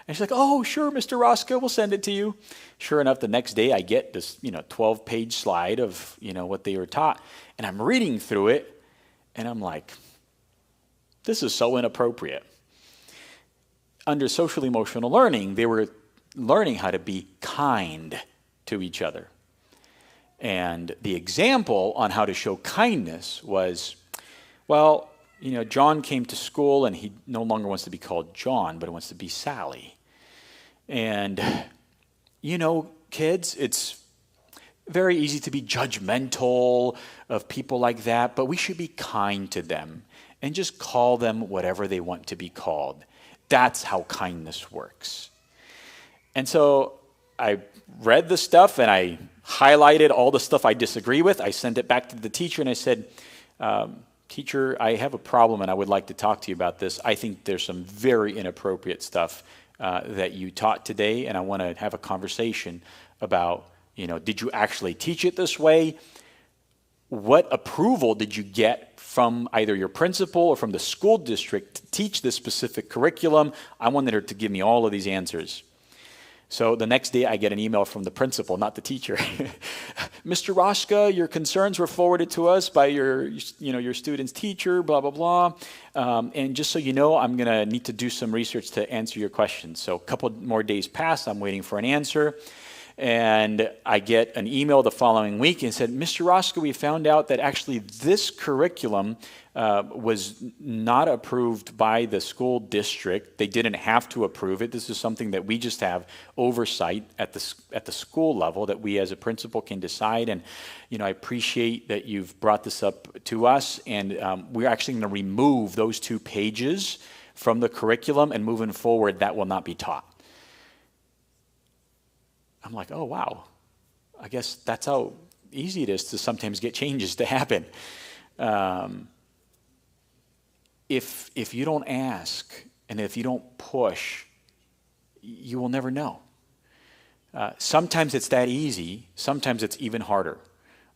And she's like, oh, sure, Mr. Roscoe, we'll send it to you. Sure enough, the next day I get this, 12-page slide of, what they were taught. And I'm reading through it, and I'm like, this is so inappropriate. Under social emotional learning, they were learning how to be kind to each other. And the example on how to show kindness was, well, John came to school and he no longer wants to be called John, but he wants to be Sally. And, kids, it's very easy to be judgmental of people like that, but we should be kind to them and just call them whatever they want to be called. That's how kindness works. And so I read the stuff and I highlighted all the stuff I disagree with. I sent it back to the teacher and I said, teacher, I have a problem and I would like to talk to you about this. I think there's some very inappropriate stuff that you taught today, and I want to have a conversation about, did you actually teach it this way? What approval did you get from either your principal or from the school district to teach this specific curriculum? I wanted her to give me all of these answers. So the next day I get an email from the principal, not the teacher. Mr. Roska, your concerns were forwarded to us by your student's teacher, blah, blah, blah. And just so you know, I'm going to need to do some research to answer your questions. So a couple more days pass, I'm waiting for an answer. And I get an email the following week and said, Mr. Roska, we found out that actually this curriculum was not approved by the school district. They didn't have to approve it. This is something that we just have oversight at the school level that we as a principal can decide. And, I appreciate that you've brought this up to us. And we're actually going to remove those 2 pages from the curriculum, and moving forward, that will not be taught. I'm like, oh, wow. I guess that's how easy it is to sometimes get changes to happen. If you don't ask and if you don't push, you will never know. Sometimes it's that easy. Sometimes it's even harder.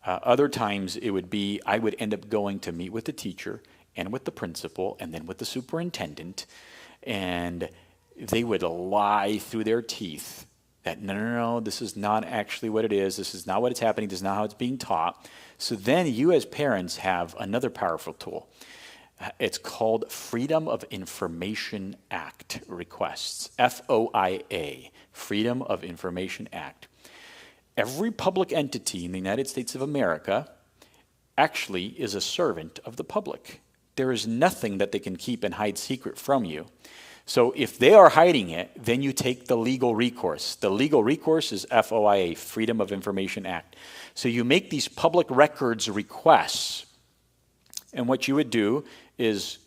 Other times it would be, I would end up going to meet with the teacher and with the principal and then with the superintendent, and they would lie through their teeth that no, this is not actually what it is. This is not what it's happening. This is not how it's being taught. So then you as parents have another powerful tool. It's called Freedom of Information Act requests, FOIA, Freedom of Information Act. Every public entity in the United States of America actually is a servant of the public. There is nothing that they can keep and hide secret from you. So if they are hiding it, then you take the legal recourse. The legal recourse is FOIA, Freedom of Information Act. So you make these public records requests. And what you would do is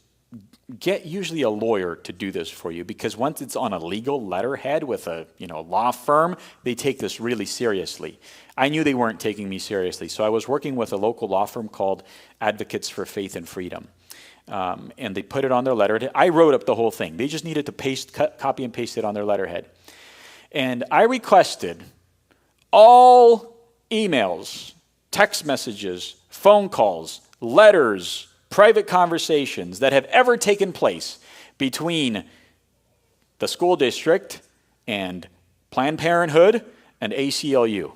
get usually a lawyer to do this for you, because once it's on a legal letterhead with a law firm, they take this really seriously. I knew they weren't taking me seriously, so I was working with a local law firm called Advocates for Faith and Freedom. And they put it on their letterhead. I wrote up the whole thing. They just needed to copy and paste it on their letterhead. And I requested all emails, text messages, phone calls, letters, private conversations that have ever taken place between the school district and Planned Parenthood and ACLU.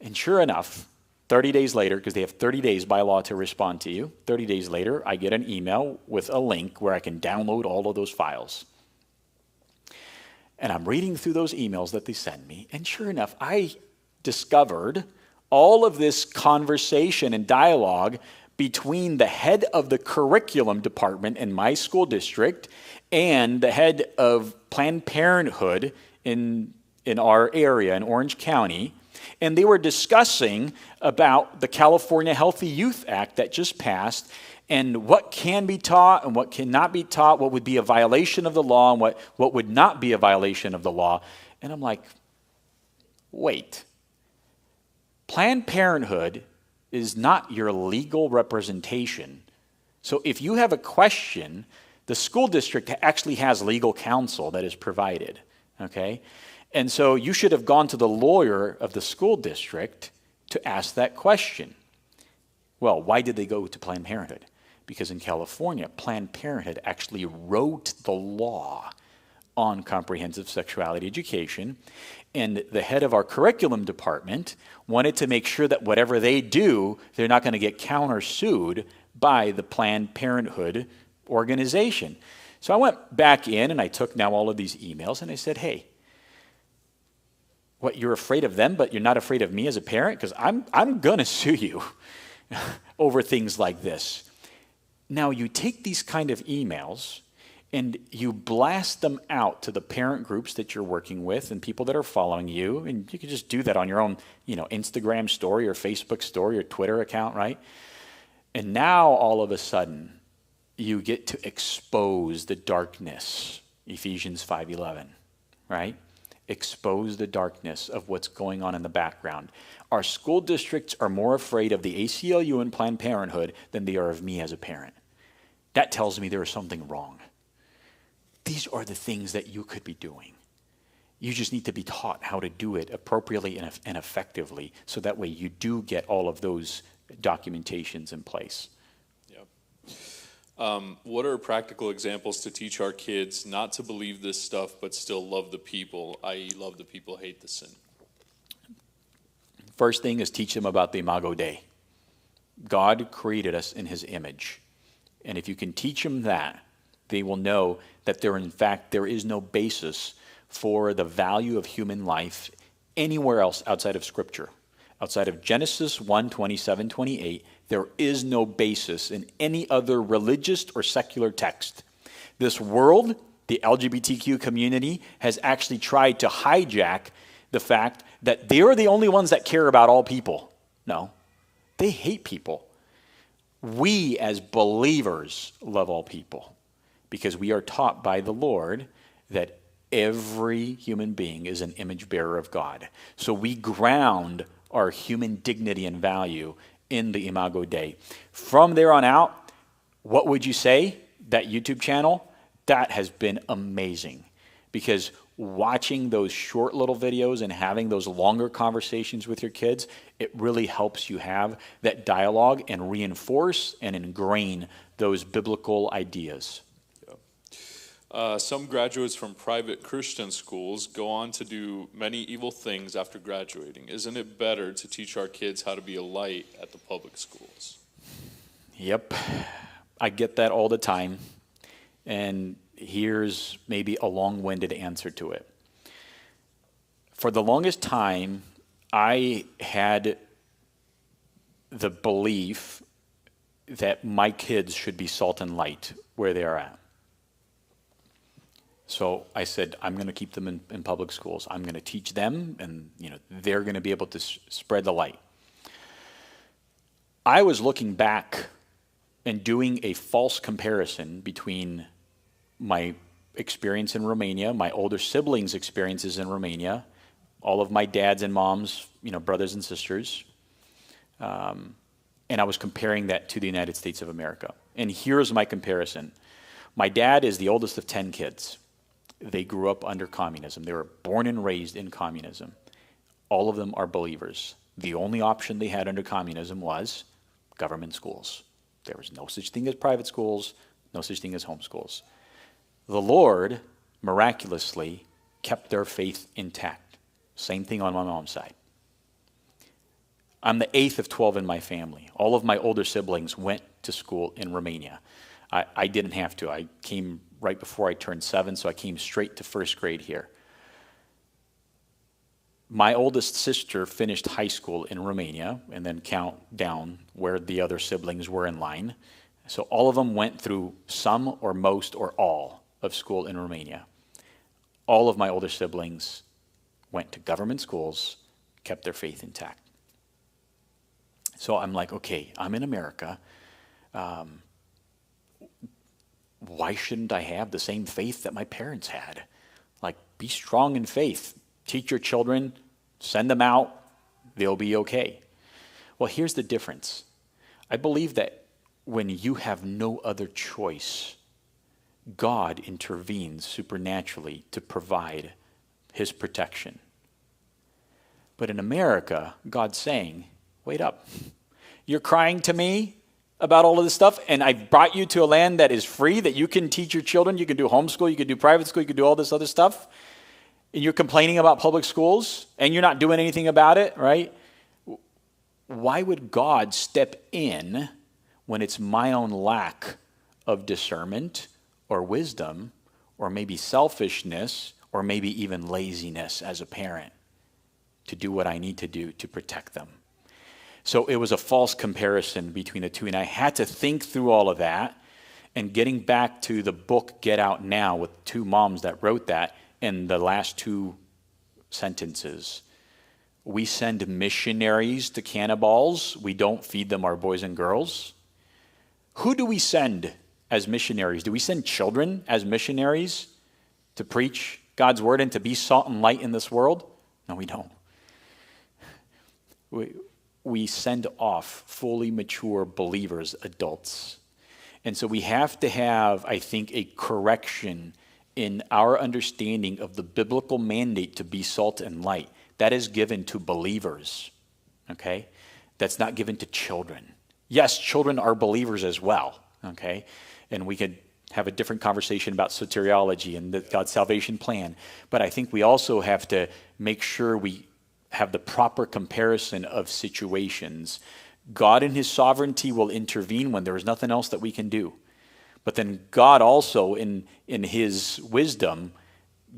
And sure enough, 30 days later, because they have 30 days by law to respond to you, 30 days later, I get an email with a link where I can download all of those files. And I'm reading through those emails that they send me, and sure enough, I discovered all of this conversation and dialogue between the head of the curriculum department in my school district and the head of Planned Parenthood in our area in Orange County. And they were discussing about the California Healthy Youth Act that just passed, and what can be taught and what cannot be taught, what would be a violation of the law and what would not be a violation of the law. And I'm like, wait. Planned Parenthood is not your legal representation. So if you have a question, the school district actually has legal counsel that is provided, okay? And so you should have gone to the lawyer of the school district to ask that question. Well, why did they go to Planned Parenthood? Because in California, Planned Parenthood actually wrote the law on comprehensive sexuality education, and the head of our curriculum department wanted to make sure that whatever they do, they're not going to get countersued by the Planned Parenthood organization. So I went back in and I took now all of these emails and I said, hey, what, you're afraid of them, but you're not afraid of me as a parent? Because I'm going to sue you over things like this. Now you take these kind of emails and you blast them out to the parent groups that you're working with and people that are following you. And you can just do that on your own, Instagram story or Facebook story or Twitter account, right? And now all of a sudden, you get to expose the darkness, Ephesians 5:11, right? Expose the darkness of what's going on in the background. Our school districts are more afraid of the ACLU and Planned Parenthood than they are of me as a parent. That tells me there is something wrong. These are the things that you could be doing. You just need to be taught how to do it appropriately and effectively, so that way you do get all of those documentations in place. Yep. What are practical examples to teach our kids not to believe this stuff but still love the people, i.e. love the people, hate the sin? First thing is teach them about the Imago Dei. God created us in his image. And if you can teach them that, they will know that there is no basis for the value of human life anywhere else outside of Scripture. Outside of Genesis 1:27-28, there is no basis in any other religious or secular text. This world, the LGBTQ community, has actually tried to hijack the fact that they are the only ones that care about all people. No, they hate people. We as believers love all people because we are taught by the Lord that every human being is an image bearer of God. So we ground our human dignity and value in the Imago Dei. From there on out, what would you say? That YouTube channel, that has been amazing, because watching those short little videos and having those longer conversations with your kids, it really helps you have that dialogue and reinforce and ingrain those biblical ideas. Some graduates from private Christian schools go on to do many evil things after graduating. Isn't it better to teach our kids how to be a light at the public schools? Yep, I get that all the time. And here's maybe a long-winded answer to it. For the longest time, I had the belief that my kids should be salt and light where they are at. So I said, I'm going to keep them in public schools. I'm going to teach them, and they're going to be able to spread the light. I was looking back and doing a false comparison between my experience in Romania, my older siblings' experiences in Romania, all of my dads and moms, brothers and sisters, and I was comparing that to the United States of America. And here's my comparison. My dad is the oldest of 10 kids. They grew up under communism. They were born and raised in communism. All of them are believers. The only option they had under communism was government schools. There was no such thing as private schools, no such thing as homeschools. The Lord miraculously kept their faith intact. Same thing on my mom's side. I'm the 8th of 12 in my family. All of my older siblings went to school in Romania. I didn't have to. I came right before I turned 7, so I came straight to first grade here. My oldest sister finished high school in Romania, and then count down where the other siblings were in line. So all of them went through some or most or all of school in Romania. All of my older siblings went to government schools, kept their faith intact. So I'm like, okay, I'm in America. Why shouldn't I have the same faith that my parents had? Like, be strong in faith. Teach your children, send them out, they'll be okay. Well, here's the difference. I believe that when you have no other choice, God intervenes supernaturally to provide his protection. But in America, God's saying, wait up. You're crying to me about all of this stuff, and I brought you to a land that is free, that you can teach your children, you can do homeschool, you can do private school, you can do all this other stuff, and you're complaining about public schools, and you're not doing anything about it, right? Why would God step in when it's my own lack of discernment or wisdom or maybe selfishness or maybe even laziness as a parent to do what I need to do to protect them? So it was a false comparison between the two, and I had to think through all of that. And getting back to the book Get Out Now with 2 moms that wrote that, and the last 2 sentences, we send missionaries to cannibals. We don't feed them our boys and girls. Who do we send as missionaries? Do we send children as missionaries to preach God's word and to be salt and light in this world? No, we don't. We send off fully mature believers, adults. And so we have to have, I think, a correction in our understanding of the biblical mandate to be salt and light. That is given to believers, okay? That's not given to children. Yes, children are believers as well, okay? And we could have a different conversation about soteriology and God's salvation plan. But I think we also have to make sure we have the proper comparison of situations. God in his sovereignty will intervene when there is nothing else that we can do. But then God also in his wisdom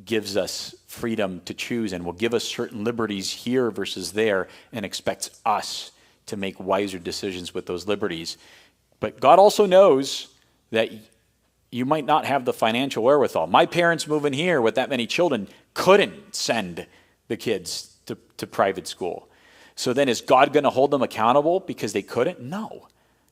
gives us freedom to choose and will give us certain liberties here versus there and expects us to make wiser decisions with those liberties. But God also knows that you might not have the financial wherewithal. My parents moving here with that many children couldn't send the kids to private school. So then is God going to hold them accountable because they couldn't? No.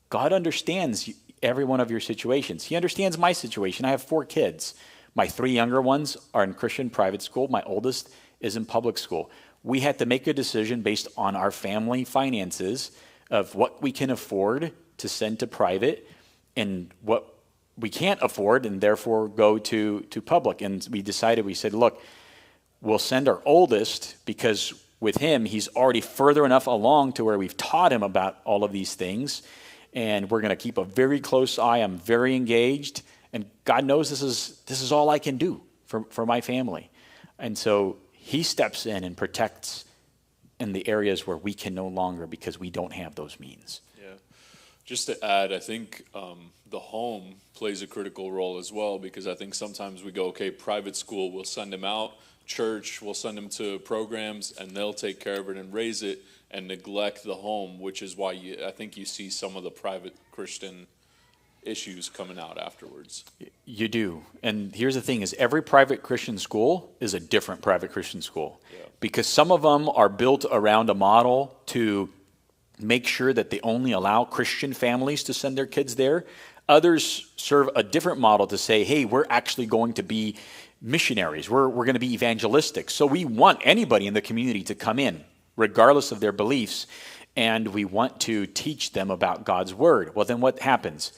God understands every one of your situations. He understands my situation. I have 4 kids. My 3 younger ones are in Christian private school. My oldest is in public school. We had to make a decision based on our family finances of what we can afford to send to private and what we can't afford and therefore go to public. And we said, look, we'll send our oldest because with him, he's already further enough along to where we've taught him about all of these things. And we're going to keep a very close eye. I'm very engaged. And God knows this is all I can do for my family. And so he steps in and protects in the areas where we can no longer because we don't have those means. Yeah. Just to add, I think the home plays a critical role as well, because I think sometimes we go, okay, private school, we'll send them out. church, we'll send them to programs, and they'll take care of it and raise it and neglect the home, which is why I think you see some of the private Christian issues coming out afterwards. You do. And here's the thing is every private Christian school is a different private Christian school. Yeah. Because some of them are built around a model to make sure that they only allow Christian families to send their kids there. Others serve a different model to say, hey, we're actually going to be missionaries. We're going to be evangelistic. So we want anybody in the community to come in, regardless of their beliefs, and we want to teach them about God's word. Well, then what happens?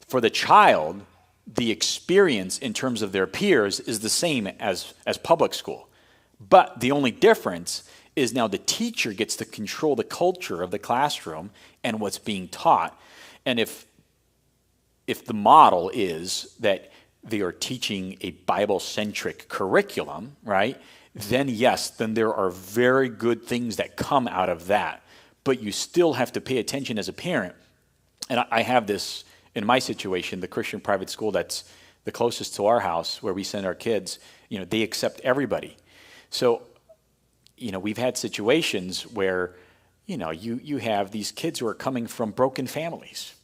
For the child, the experience in terms of their peers is the same as public school. But the only difference is now the teacher gets to control the culture of the classroom and what's being taught. And if the model is that they are teaching a Bible-centric curriculum, right, then yes, then there are very good things that come out of that. But you still have to pay attention as a parent. And I have this in my situation, the Christian private school that's the closest to our house where we send our kids, they accept everybody. So, we've had situations where, you have these kids who are coming from broken families.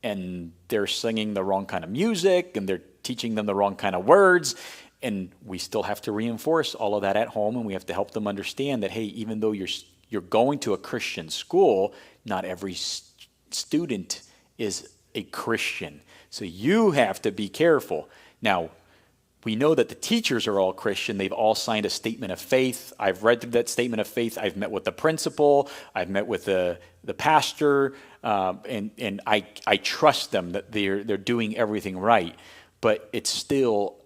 And they're singing the wrong kind of music, and they're teaching them the wrong kind of words. And we still have to reinforce all of that at home, and we have to help them understand that, hey, even though you're going to a Christian school, not every student is a Christian. So you have to be careful. Now, we know that the teachers are all Christian. They've all signed a statement of faith. I've read through that statement of faith. I've met with the principal. I've met with the pastor. And I trust them that they're doing everything right. But it still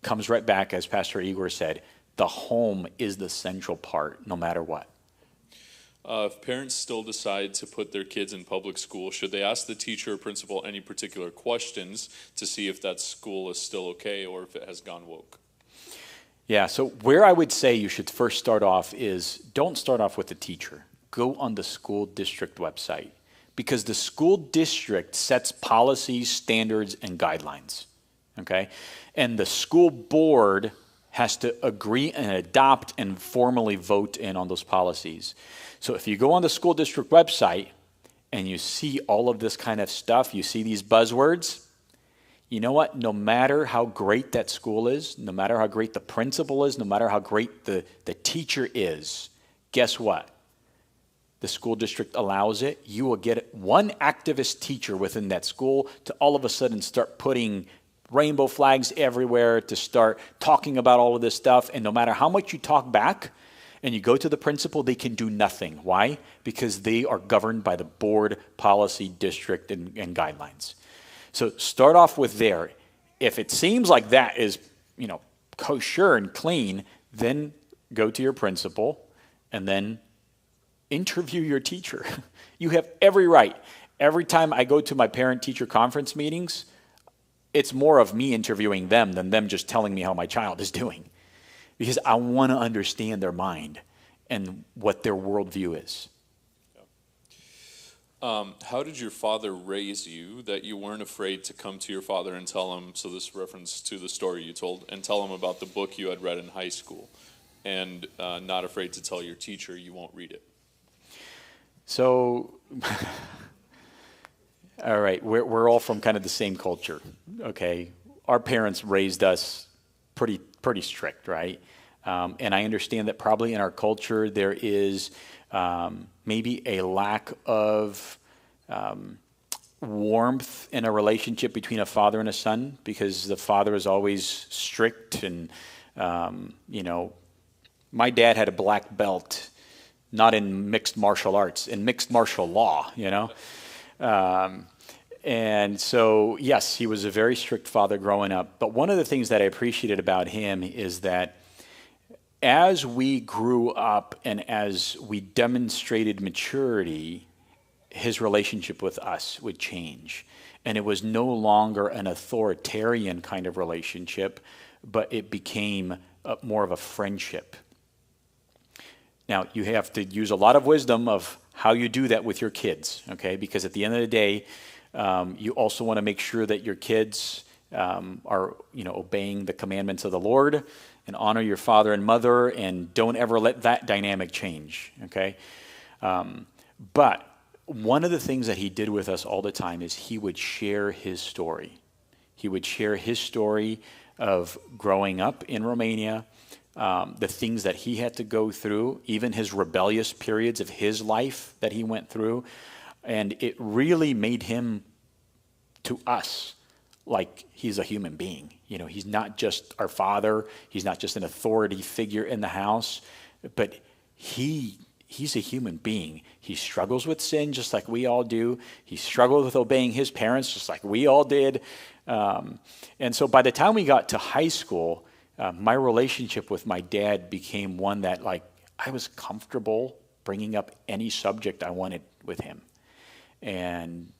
comes right back, as Pastor Igor said, the home is the central part, no matter what. If parents still decide to put their kids in public school, should they ask the teacher or principal any particular questions to see if that school is still okay or if it has gone woke? Yeah, so where I would say you should first start off is don't start off with the teacher. Go on the school district website because the school district sets policies, standards, and guidelines, okay? And the school board has to agree and adopt and formally vote in on those policies. So if you go on the school district website and you see all of this kind of stuff, you see these buzzwords, you know what? No matter how great that school is, no matter how great the principal is, no matter how great the teacher is, guess what? The school district allows it. You will get one activist teacher within that school to all of a sudden start putting rainbow flags everywhere, to start talking about all of this stuff. And no matter how much you talk back, and you go to the principal, they can do nothing. Why? Because they are governed by the board policy, district, and guidelines. So start off with there. If it seems like that is, kosher and clean, then go to your principal and then interview your teacher. You have every right. Every time I go to my parent-teacher conference meetings, it's more of me interviewing them than them just telling me how my child is doing. Because I want to understand their mind and what their worldview is. How did your father raise you that you weren't afraid to come to your father and tell him, so this reference to the story you told, and tell him about the book you had read in high school, and not afraid to tell your teacher you won't read it? So, all right, we're all from kind of the same culture, okay? Our parents raised us pretty strict, right? And I understand that probably in our culture there is maybe a lack of warmth in a relationship between a father and a son because the father is always strict and, my dad had a black belt, not in mixed martial arts, in mixed martial law, And so, yes, he was a very strict father growing up. But one of the things that I appreciated about him is that as we grew up and as we demonstrated maturity, his relationship with us would change. And it was no longer an authoritarian kind of relationship, but it became more of a friendship. Now, you have to use a lot of wisdom of how you do that with your kids, okay? Because at the end of the day, you also want to make sure that your kids are, obeying the commandments of the Lord and honor your father and mother, and don't ever let that dynamic change, okay? But one of the things that he did with us all the time is he would share his story. He would share his story of growing up in Romania, the things that he had to go through, even his rebellious periods of his life that he went through. And it really made him, to us, like he's a human being. You know, he's not just our father. He's not just an authority figure in the house, but he's a human being. He struggles with sin just like we all do. He struggled with obeying his parents just like we all did. And so by the time we got to high school, my relationship with my dad became one that, like, I was comfortable bringing up any subject I wanted with him. And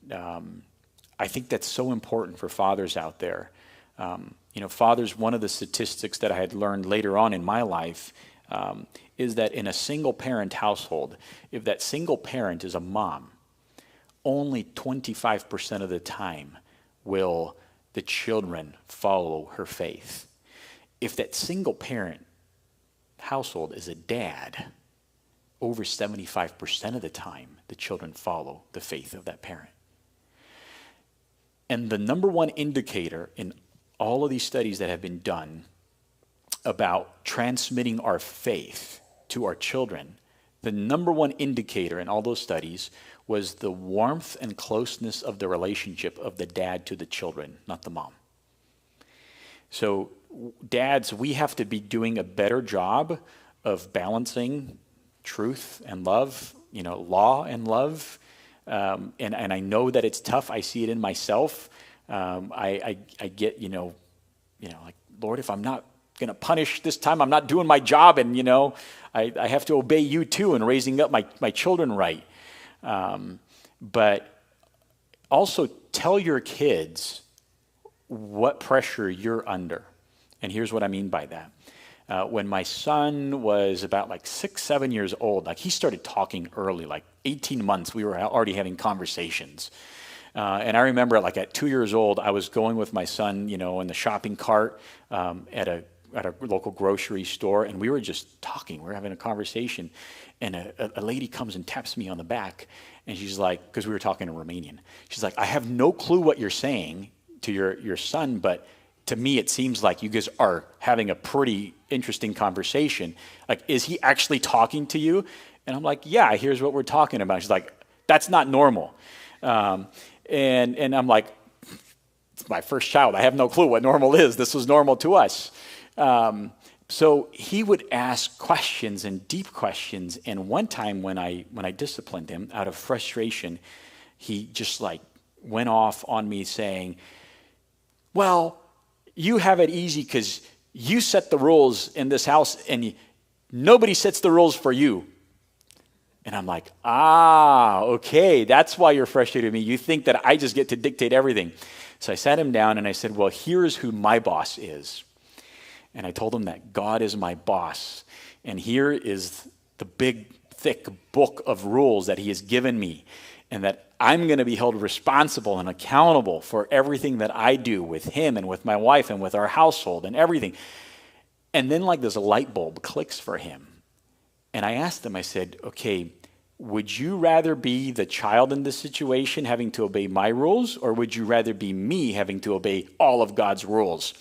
I think that's so important for fathers out there. You know, fathers, one of the statistics that I had learned later on in my life is that in a single-parent household, if that single parent is a mom, only 25% of the time will the children follow her faith. If that single-parent household is a dad, over 75% of the time, the children follow the faith of that parent. And the number one indicator in all of these studies that have been done about transmitting our faith to our children, the number one indicator in all those studies was the warmth and closeness of the relationship of the dad to the children, not the mom. So dads, we have to be doing a better job of balancing truth and love, you know, law and love. And I know that it's tough. I see it in myself. I get, like, Lord, if I'm not going to punish this time, I'm not doing my job. And, I have to obey you too in raising up my children right. But also tell your kids what pressure you're under. And here's what I mean by that. When my son was about like 6, 7 years old, like he started talking early, like 18 months, we were already having conversations. And I remember like at 2 years old, I was going with my son, in the shopping cart at a local grocery store, and we were just talking. We were having a conversation, and a lady comes and taps me on the back, and she's like, because we were talking in Romanian, she's like, I have no clue what you're saying to your son, but to me it seems like you guys are having a pretty interesting conversation. Like, is he actually talking to you? And I'm like, yeah, here's what we're talking about. She's like, that's not normal. And I'm like, it's my first child. I have no clue what normal is. This was normal to us. So he would ask questions and deep questions. And one time when I disciplined him out of frustration, he just like went off on me saying, well, you have it easy because you set the rules in this house and nobody sets the rules for you. And I'm like, okay, that's why you're frustrated with me. You think that I just get to dictate everything. So I sat him down and I said, well, here's who my boss is. And I told him that God is my boss. And here is the big, thick book of rules that he has given me. And that I'm going to be held responsible and accountable for everything that I do with him and with my wife and with our household and everything. And then like this light bulb clicks for him. And I asked him, I said, okay, would you rather be the child in this situation having to obey my rules, or would you rather be me having to obey all of God's rules?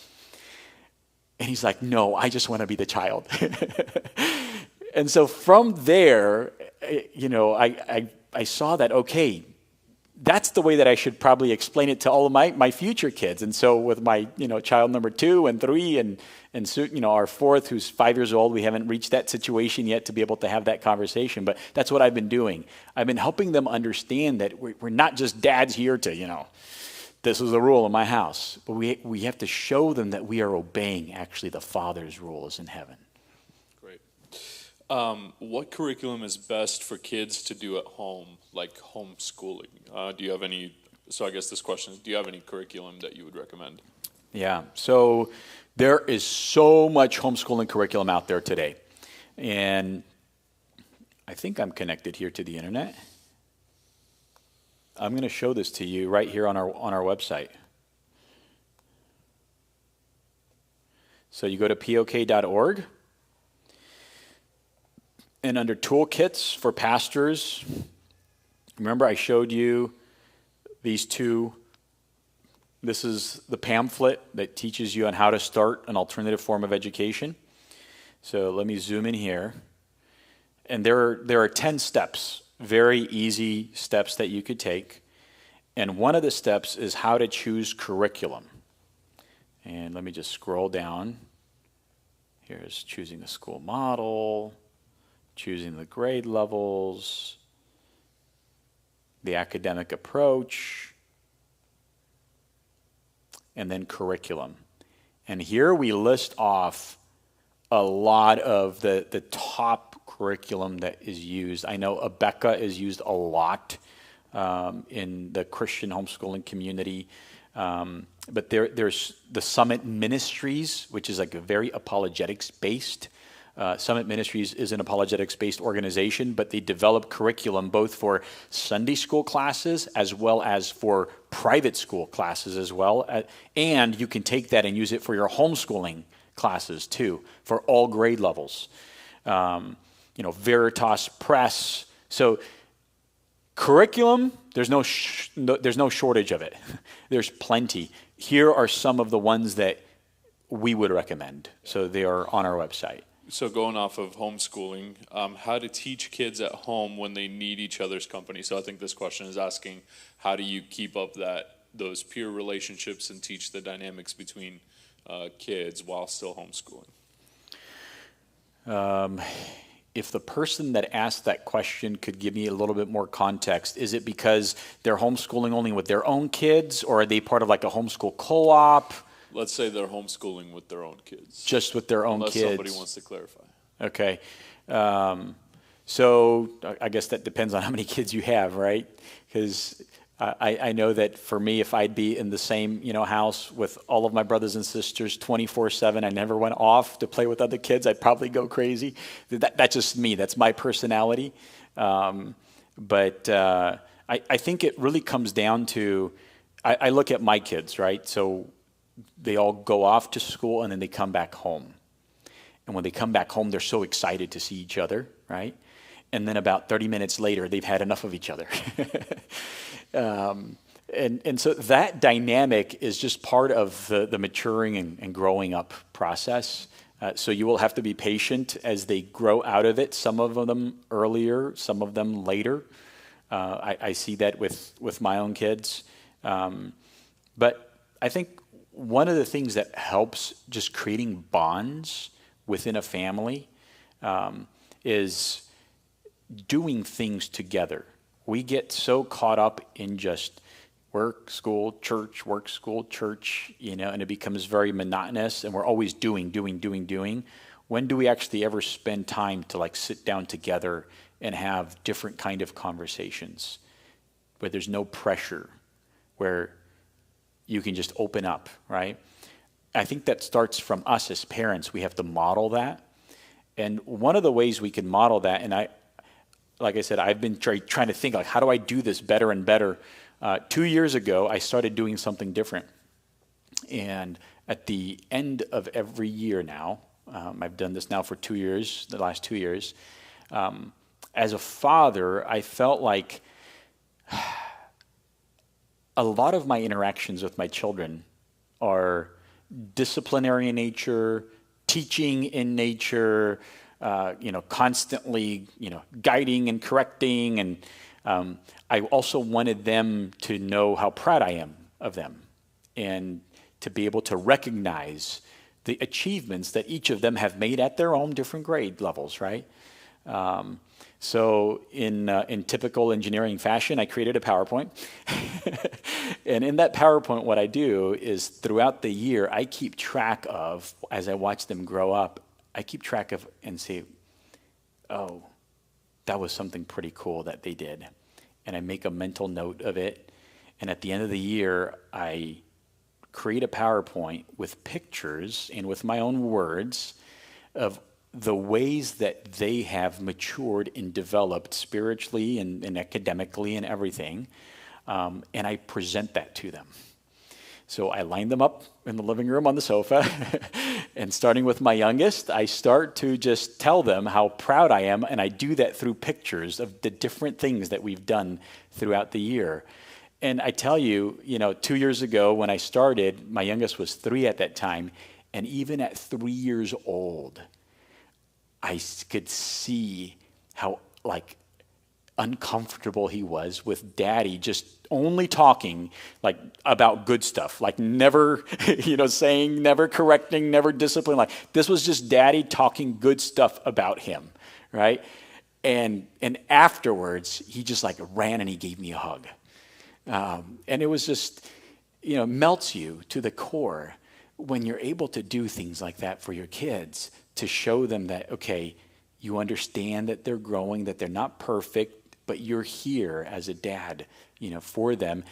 And he's like, no, I just want to be the child. And so from there, I saw that, okay, that's the way that I should probably explain it to all of my future kids. And so with my, child number 2 and 3 and soon, our 4th, who's 5 years old, we haven't reached that situation yet to be able to have that conversation. But that's what I've been doing. I've been helping them understand that we're not just dads here to, this is the rule in my house. But we have to show them that we are obeying actually the Father's rules in heaven. Great. What curriculum is best for kids to do at home, like homeschooling? Do you have any, so I guess this question is, do you have any curriculum that you would recommend? Yeah, so there is so much homeschooling curriculum out there today. And I think I'm connected here to the internet. I'm going to show this to you right here on our website. So you go to pok.org, and under toolkits for pastors, remember I showed you these two. This is the pamphlet that teaches you on how to start an alternative form of education. So let me zoom in here. And there are 10 steps, very easy steps that you could take. And one of the steps is how to choose curriculum. And let me just scroll down. Here's choosing the school model, choosing the grade levels, the academic approach, and then curriculum. And here we list off a lot of the top curriculum that is used. I know Abeka is used a lot in the Christian homeschooling community. But there's the Summit Ministries, which is like a very apologetics-based. Summit Ministries is an apologetics-based organization, but they develop curriculum both for Sunday school classes as well as for private school classes as well. And you can take that and use it for your homeschooling classes too, for all grade levels. Veritas Press. So curriculum, there's no shortage of it. There's plenty. Here are some of the ones that we would recommend. So they are on our website. So going off of homeschooling, how to teach kids at home when they need each other's company. So I think this question is asking, how do you keep up those peer relationships and teach the dynamics between kids while still homeschooling? If the person that asked that question could give me a little bit more context, is it because they're homeschooling only with their own kids, or are they part of like a homeschool co-op? Let's say they're homeschooling with their own kids. Just with their own Unless kids. somebody wants to clarify. Okay. So I guess that depends on how many kids you have, right? Because I know that for me, if I'd be in the same house with all of my brothers and sisters 24/7, I never went off to play with other kids, I'd probably go crazy. That's just me. That's my personality. But I think it really comes down to, I look at my kids, right? So they all go off to school and then they come back home. And when they come back home, they're so excited to see each other, right? And then about 30 minutes later, they've had enough of each other. And so that dynamic is just part of the maturing and growing up process. So you will have to be patient as they grow out of it, some of them earlier, some of them later. I see that with my own kids. But I think one of the things that helps just creating bonds within a family is doing things together. We get so caught up in just work, school, church, work, school, church, and it becomes very monotonous, and we're always doing. When do we actually ever spend time to like sit down together and have different kind of conversations where there's no pressure, where you can just open up, right? I think that starts from us as parents. We have to model that. And one of the ways we can model that, and like I said, I've been trying to think, like, how do I do this better and better? 2 years ago, I started doing something different. And at the end of every year now, I've done this now for 2 years, the last 2 years. As a father, I felt like a lot of my interactions with my children are disciplinary in nature, teaching in nature, constantly, guiding and correcting. And I also wanted them to know how proud I am of them and to be able to recognize the achievements that each of them have made at their own different grade levels, right? So in typical engineering fashion, I created a PowerPoint. And in that PowerPoint, what I do is throughout the year, I keep track of, as I watch them grow up, I keep track of and say, oh, that was something pretty cool that they did. And I make a mental note of it. And at the end of the year, I create a PowerPoint with pictures and with my own words of the ways that they have matured and developed spiritually and academically and everything. And I present that to them. So I line them up in the living room on the sofa, And starting with my youngest, I start to just tell them how proud I am, and I do that through pictures of the different things that we've done throughout the year. And I tell you, 2 years ago when I started, my youngest was 3 at that time, and even at 3 years old, I could see how uncomfortable he was with Daddy just only talking about good stuff, never, saying, never correcting, never disciplining. This was just Daddy talking good stuff about him, right? And afterwards, he just ran and he gave me a hug. And it was just, melts you to the core when you're able to do things like that for your kids, to show them that, okay, you understand that they're growing, that they're not perfect, but you're here as a dad, for them.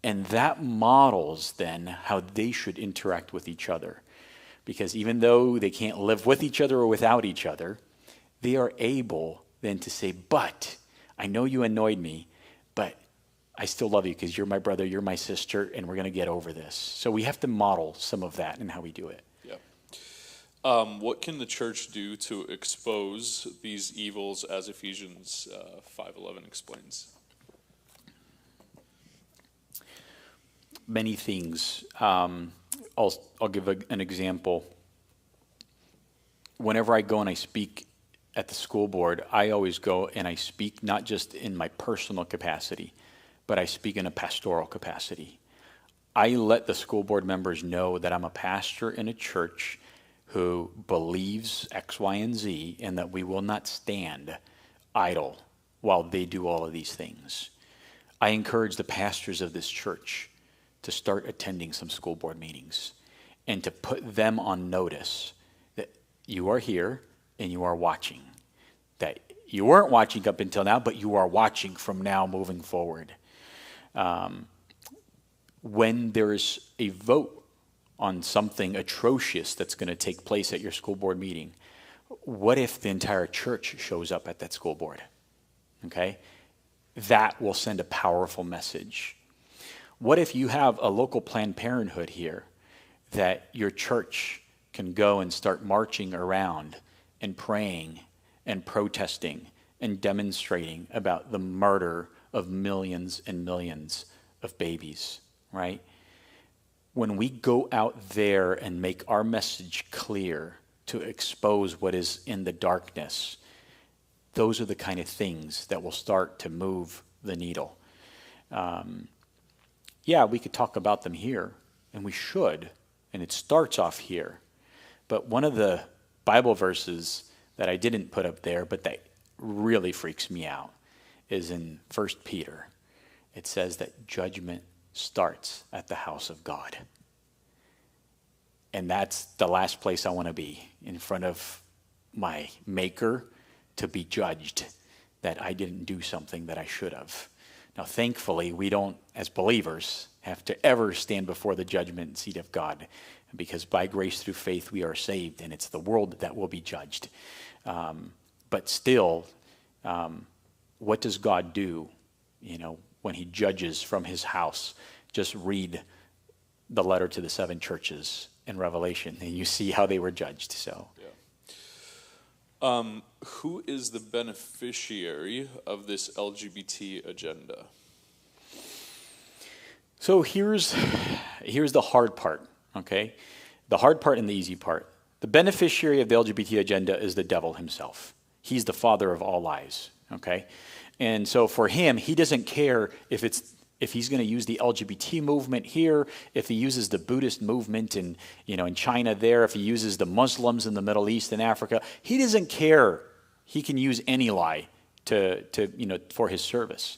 And that models then how they should interact with each other. Because even though they can't live with each other or without each other, they are able then to say, but I know you annoyed me, but I still love you because you're my brother, you're my sister, and we're going to get over this. So we have to model some of that in how we do it. Yeah. What can the church do to expose these evils, as Ephesians 5:11 explains? Many things. I'll give an example. Whenever I go and I speak at the school board, I always go and I speak not just in my personal capacity, but I speak in a pastoral capacity. I let the school board members know that I'm a pastor in a church who believes X, Y, and Z, and that we will not stand idle while they do all of these things. I encourage the pastors of this church to start attending some school board meetings and to put them on notice that you are here and you are watching. That you weren't watching up until now, but you are watching from now moving forward. When there is a vote on something atrocious that's going to take place at your school board meeting, what if the entire church shows up at that school board? Okay? That will send a powerful message. What if you have a local Planned Parenthood here that your church can go and start marching around and praying and protesting and demonstrating about the murder of millions and millions of babies, right? When we go out there and make our message clear to expose what is in the darkness, those are the kind of things that will start to move the needle. Yeah, we could talk about them here, and we should, and it starts off here. But one of the Bible verses that I didn't put up there, but that really freaks me out, is in 1 Peter. It says that judgment starts at the house of God. And that's the last place I want to be, in front of my Maker, to be judged that I didn't do something that I should have. Now, thankfully, we don't, as believers, have to ever stand before the judgment seat of God, because by grace through faith we are saved, and it's the world that will be judged. But still, what does God do, when he judges from his house? Just read the letter to the 7 churches in Revelation, and you see how they were judged. So, yeah. Who is the beneficiary of this LGBT agenda? So here's the hard part, okay? The hard part and the easy part. The beneficiary of the LGBT agenda is the devil himself. He's the father of all lies, okay? And so for him, he doesn't care if he's going to use the LGBT movement here, if he uses the Buddhist movement in China there, if he uses the Muslims in the Middle East and Africa. He doesn't care. He can use any lie for his service.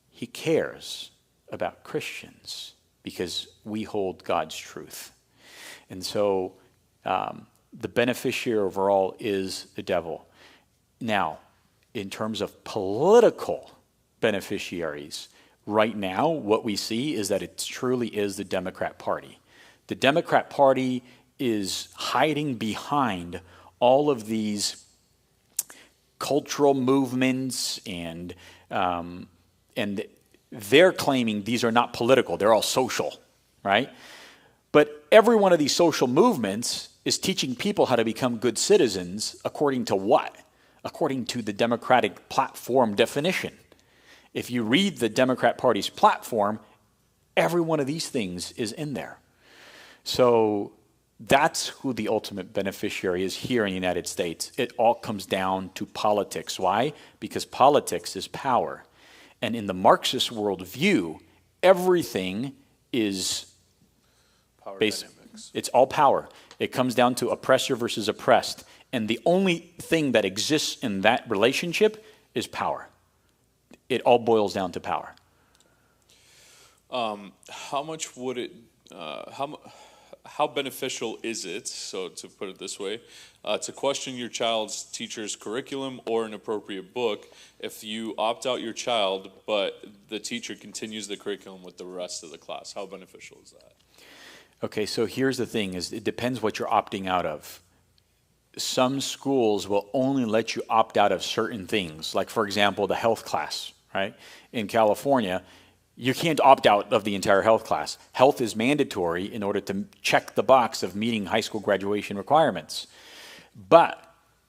He cares about Christians because we hold God's truth. And so the beneficiary overall is the devil. Now, in terms of political beneficiaries, right now, what we see is that it truly is the Democrat Party. The Democrat Party is hiding behind all of these cultural movements, and they're claiming these are not political, they're all social, right? But every one of these social movements is teaching people how to become good citizens according to what? According to the Democratic platform definition. If you read the Democrat Party's platform, every one of these things is in there. So that's who the ultimate beneficiary is here in the United States. It all comes down to politics. Why? Because politics is power. And in the Marxist worldview, everything is Power basic. dynamics. It's all power. It comes down to oppressor versus oppressed. And the only thing that exists in that relationship is power. It all boils down to power. How much would it, how beneficial is it, so to put it this way, to question your child's teacher's curriculum or an appropriate book if you opt out your child, but the teacher continues the curriculum with the rest of the class? How beneficial is that? Okay, so here's the thing, is it depends what you're opting out of. Some schools will only let you opt out of certain things, like for example, the health class, right? In California, you can't opt out of the entire health class. Health is mandatory in order to check the box of meeting high school graduation requirements. But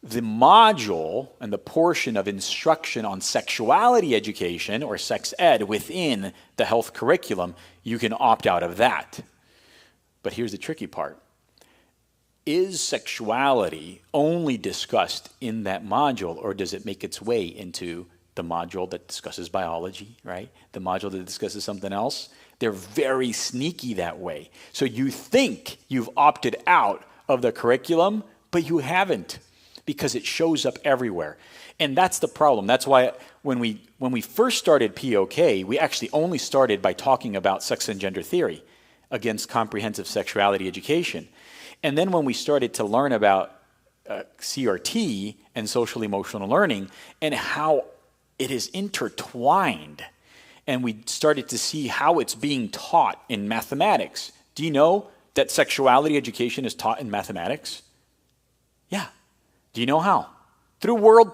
the module and the portion of instruction on sexuality education or sex ed within the health curriculum, you can opt out of that. But here's the tricky part. Is sexuality only discussed in that module, or does it make its way into the module that discusses biology, right? The module that discusses something else? They're very sneaky that way. So you think you've opted out of the curriculum, but you haven't, because it shows up everywhere. And that's the problem. That's why when we first started POK, we actually only started by talking about sex and gender theory against comprehensive sexuality education. And then when we started to learn about CRT and social emotional learning and how it is intertwined, and we started to see how it's being taught in mathematics. Do you know that sexuality education is taught in mathematics? Yeah. Do you know how? Through word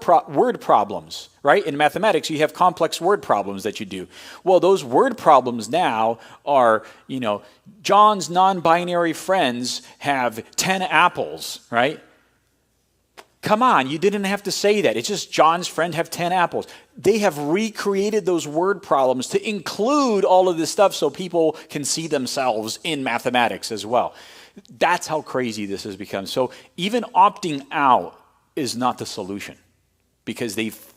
problems, right? In mathematics, you have complex word problems that you do. Well, those word problems now are, John's non-binary friends have 10 apples, right? Come on, you didn't have to say that. It's just John's friend have 10 apples. They have recreated those word problems to include all of this stuff so people can see themselves in mathematics as well. That's how crazy this has become. So even opting out is not the solution, because they've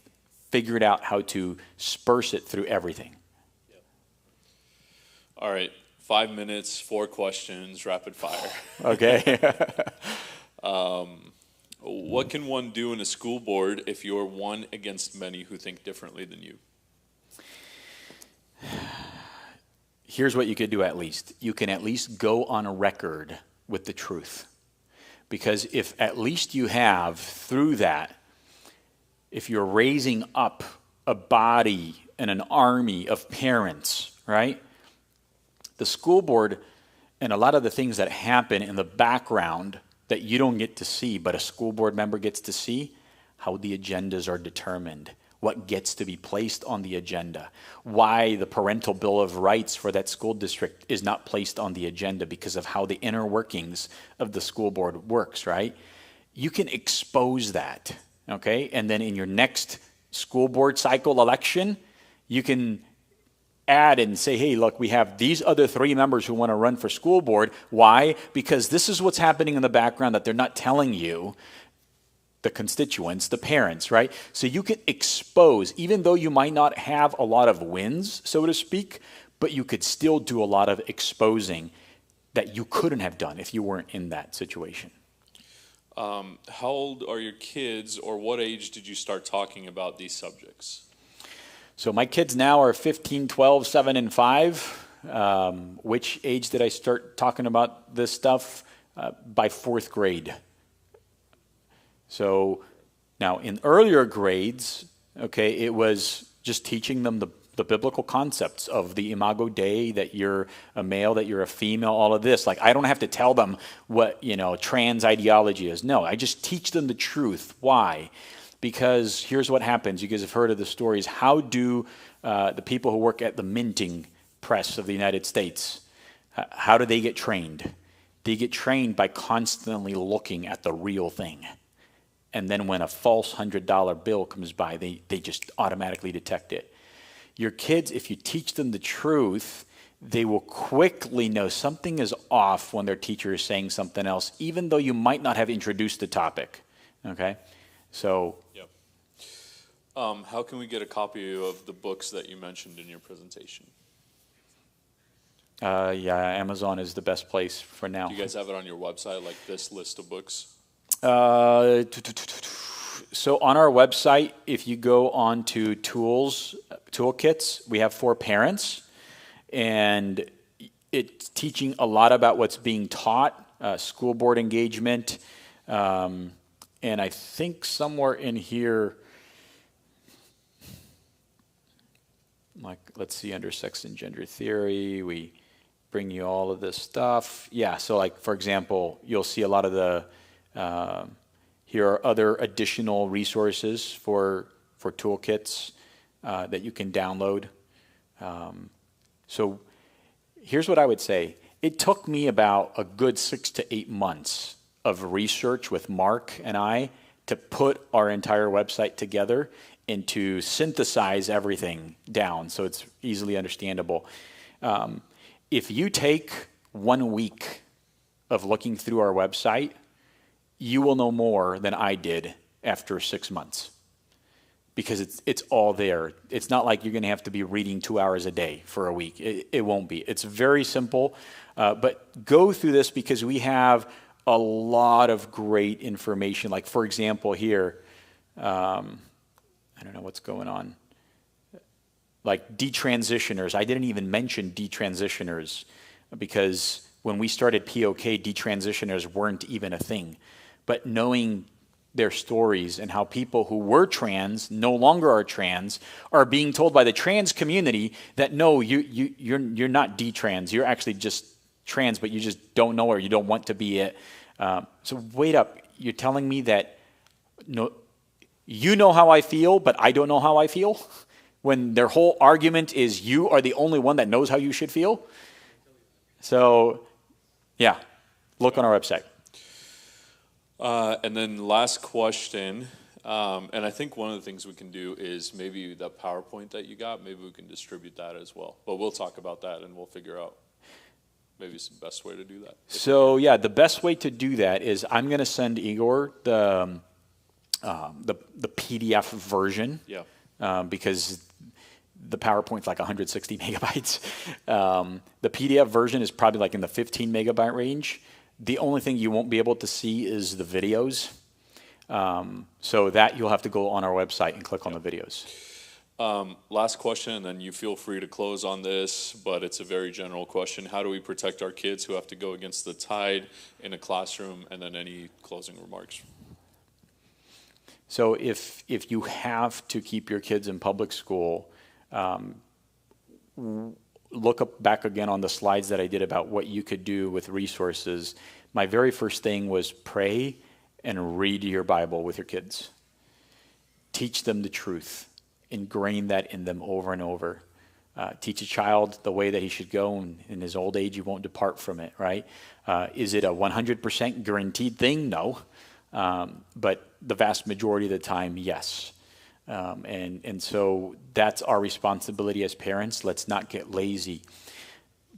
figured out how to sparse it through everything. Yep. All right, 5 minutes, 4 questions, rapid fire. Okay. What can one do in a school board if you're one against many who think differently than you? Here's what you could do at least. You can at least go on a record with the truth. Because if at least you have, through that, if you're raising up a body and an army of parents, right? The school board and a lot of the things that happen in the background that you don't get to see, but a school board member gets to see, how the agendas are determined, what gets to be placed on the agenda, why the parental bill of rights for that school district is not placed on the agenda because of how the inner workings of the school board works, right? You can expose that, okay? And then in your next school board cycle election, you can add and say, hey, look, we have these other 3 members who want to run for school board. Why? Because this is what's happening in the background that they're not telling you, the constituents, the parents, right? So you can expose, even though you might not have a lot of wins, so to speak, but you could still do a lot of exposing that you couldn't have done if you weren't in that situation. How old are your kids, or what age did you start talking about these subjects? So my kids now are 15, 12, 7, and 5. Which age did I start talking about this stuff? By 4th grade. So now in earlier grades, okay, it was just teaching them the biblical concepts of the imago Dei, that you're a male, that you're a female, all of this. Like, I don't have to tell them what, trans ideology is. No, I just teach them the truth. Why? Because here's what happens. You guys have heard of the stories. How do the people who work at the minting press of the United States, how do they get trained? They get trained by constantly looking at the real thing. And then when a false $100 bill comes by, they just automatically detect it. Your kids, if you teach them the truth, they will quickly know something is off when their teacher is saying something else, even though you might not have introduced the topic. Okay? So. Yep. How can we get a copy of the books that you mentioned in your presentation? Yeah, Amazon is the best place for now. Do you guys have it on your website, like this list of books? So on our website, if you go on to toolkits, we have for parents, and it's teaching a lot about what's being taught, school board engagement, and I think somewhere in here, like, let's see, under sex and gender theory, we bring you all of this stuff. Yeah, so like, for example, you'll see a lot of the, here are other additional resources for toolkits that you can download. So here's what I would say. It took me about a good 6 to 8 months of research with Mark and I to put our entire website together and to synthesize everything down so it's easily understandable. If you take 1 week of looking through our website, you will know more than I did after 6 months, because it's all there. It's not like you're going to have to be reading 2 hours a day for a week. It won't be. It's very simple, but go through this because we have a lot of great information. Like, for example, here, I don't know what's going on. Like detransitioners. I didn't even mention detransitioners because when we started POK, detransitioners weren't even a thing. But knowing their stories and how people who were trans, no longer are trans, are being told by the trans community that no, you're not detrans. You're actually just trans, but you just don't know or you don't want to be it. So wait up. You're telling me that no, you know how I feel, but I don't know how I feel? When their whole argument is you are the only one that knows how you should feel? So, yeah, look on our website. And then last question, and I think one of the things we can do is maybe the PowerPoint that you got, maybe we can distribute that as well. But we'll talk about that and we'll figure out maybe it's the best way to do that. So yeah, the best way to do that is I'm going to send Igor the PDF version. Yeah. Because the PowerPoint's like 160 megabytes. The PDF version is probably like in the 15 megabyte range. The only thing you won't be able to see is the videos. So that you'll have to go on our website and click on the videos. Last question, and then you feel free to close on this, but it's a very general question. How do we protect our kids who have to go against the tide in a classroom? And then any closing remarks? So if you have to keep your kids in public school, look back again on the slides that I did about what you could do with resources. My very first thing was pray and read your Bible with your kids. Teach them the truth. Ingrain that in them over and over. Teach a child the way that he should go, and in his old age he won't depart from it, right? Is it a 100% guaranteed thing? No. But the vast majority of the time, yes. And so that's our responsibility as parents. Let's not get lazy.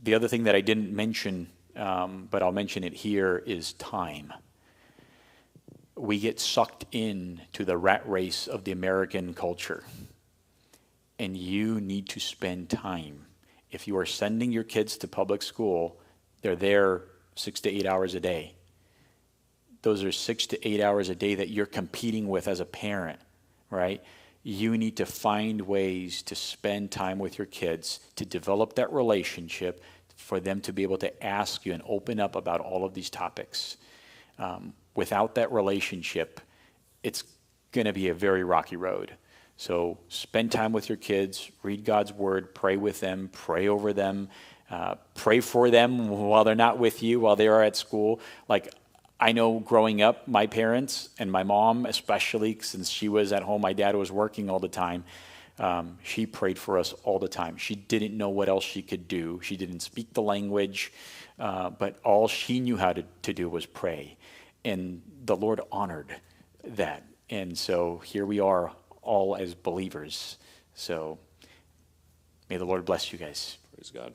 The other thing that I didn't mention, but I'll mention it here, is time. We get sucked into the rat race of the American culture. And you need to spend time. If you are sending your kids to public school, they're there 6 to 8 hours a day. Those are 6 to 8 hours a day that you're competing with as a parent, right? You need to find ways to spend time with your kids, to develop that relationship, for them to be able to ask you and open up about all of these topics. Without that relationship, it's going to be a very rocky road. So spend time with your kids, read God's word, pray with them, pray over them, pray for them while they're not with you, while they are at school. Like, I know growing up, my parents and my mom, especially since she was at home, my dad was working all the time, She prayed for us all the time. She didn't know what else she could do. She didn't speak the language, but all she knew how to do was pray. And the Lord honored that. And so here we are all as believers. So may the Lord bless you guys. Praise God.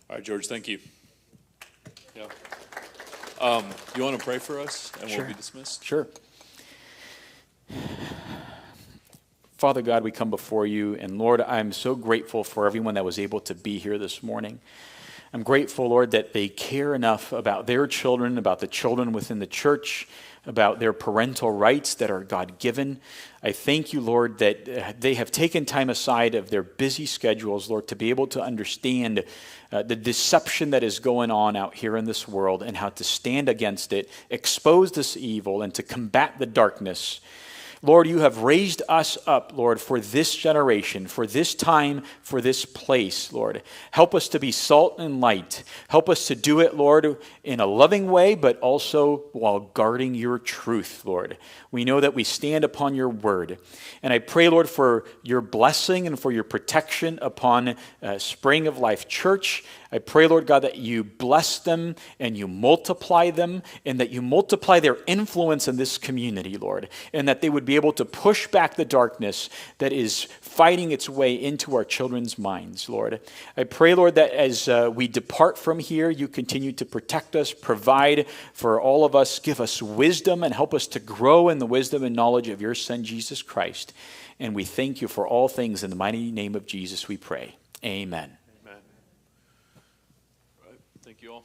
All right, George, thank you. Yeah. You want to pray for us, and Sure. we'll be dismissed? Sure. Father God, we come before you, and Lord, I'm so grateful for everyone that was able to be here this morning. I'm grateful, Lord, that they care enough about their children, about the children within the church, about their parental rights that are God-given. I thank you, Lord, that they have taken time aside of their busy schedules, Lord, to be able to understand the deception that is going on out here in this world and how to stand against it, expose this evil, and to combat the darkness. Lord, you have raised us up, Lord, for this generation, for this time, for this place, Lord. Help us to be salt and light. Help us to do it, Lord, in a loving way, but also while guarding your truth, Lord. We know that we stand upon your word. And I pray, Lord, for your blessing and for your protection upon Spring of Life Church. I pray, Lord God, that you bless them and you multiply them and that you multiply their influence in this community, Lord, and that they would be able to push back the darkness that is fighting its way into our children's minds, Lord. I pray, Lord, that as we depart from here, you continue to protect us, provide for all of us, give us wisdom, and help us to grow in the wisdom and knowledge of your Son, Jesus Christ. And we thank you for all things. In the mighty name of Jesus, we pray. Amen. Amen. All right. Thank you all.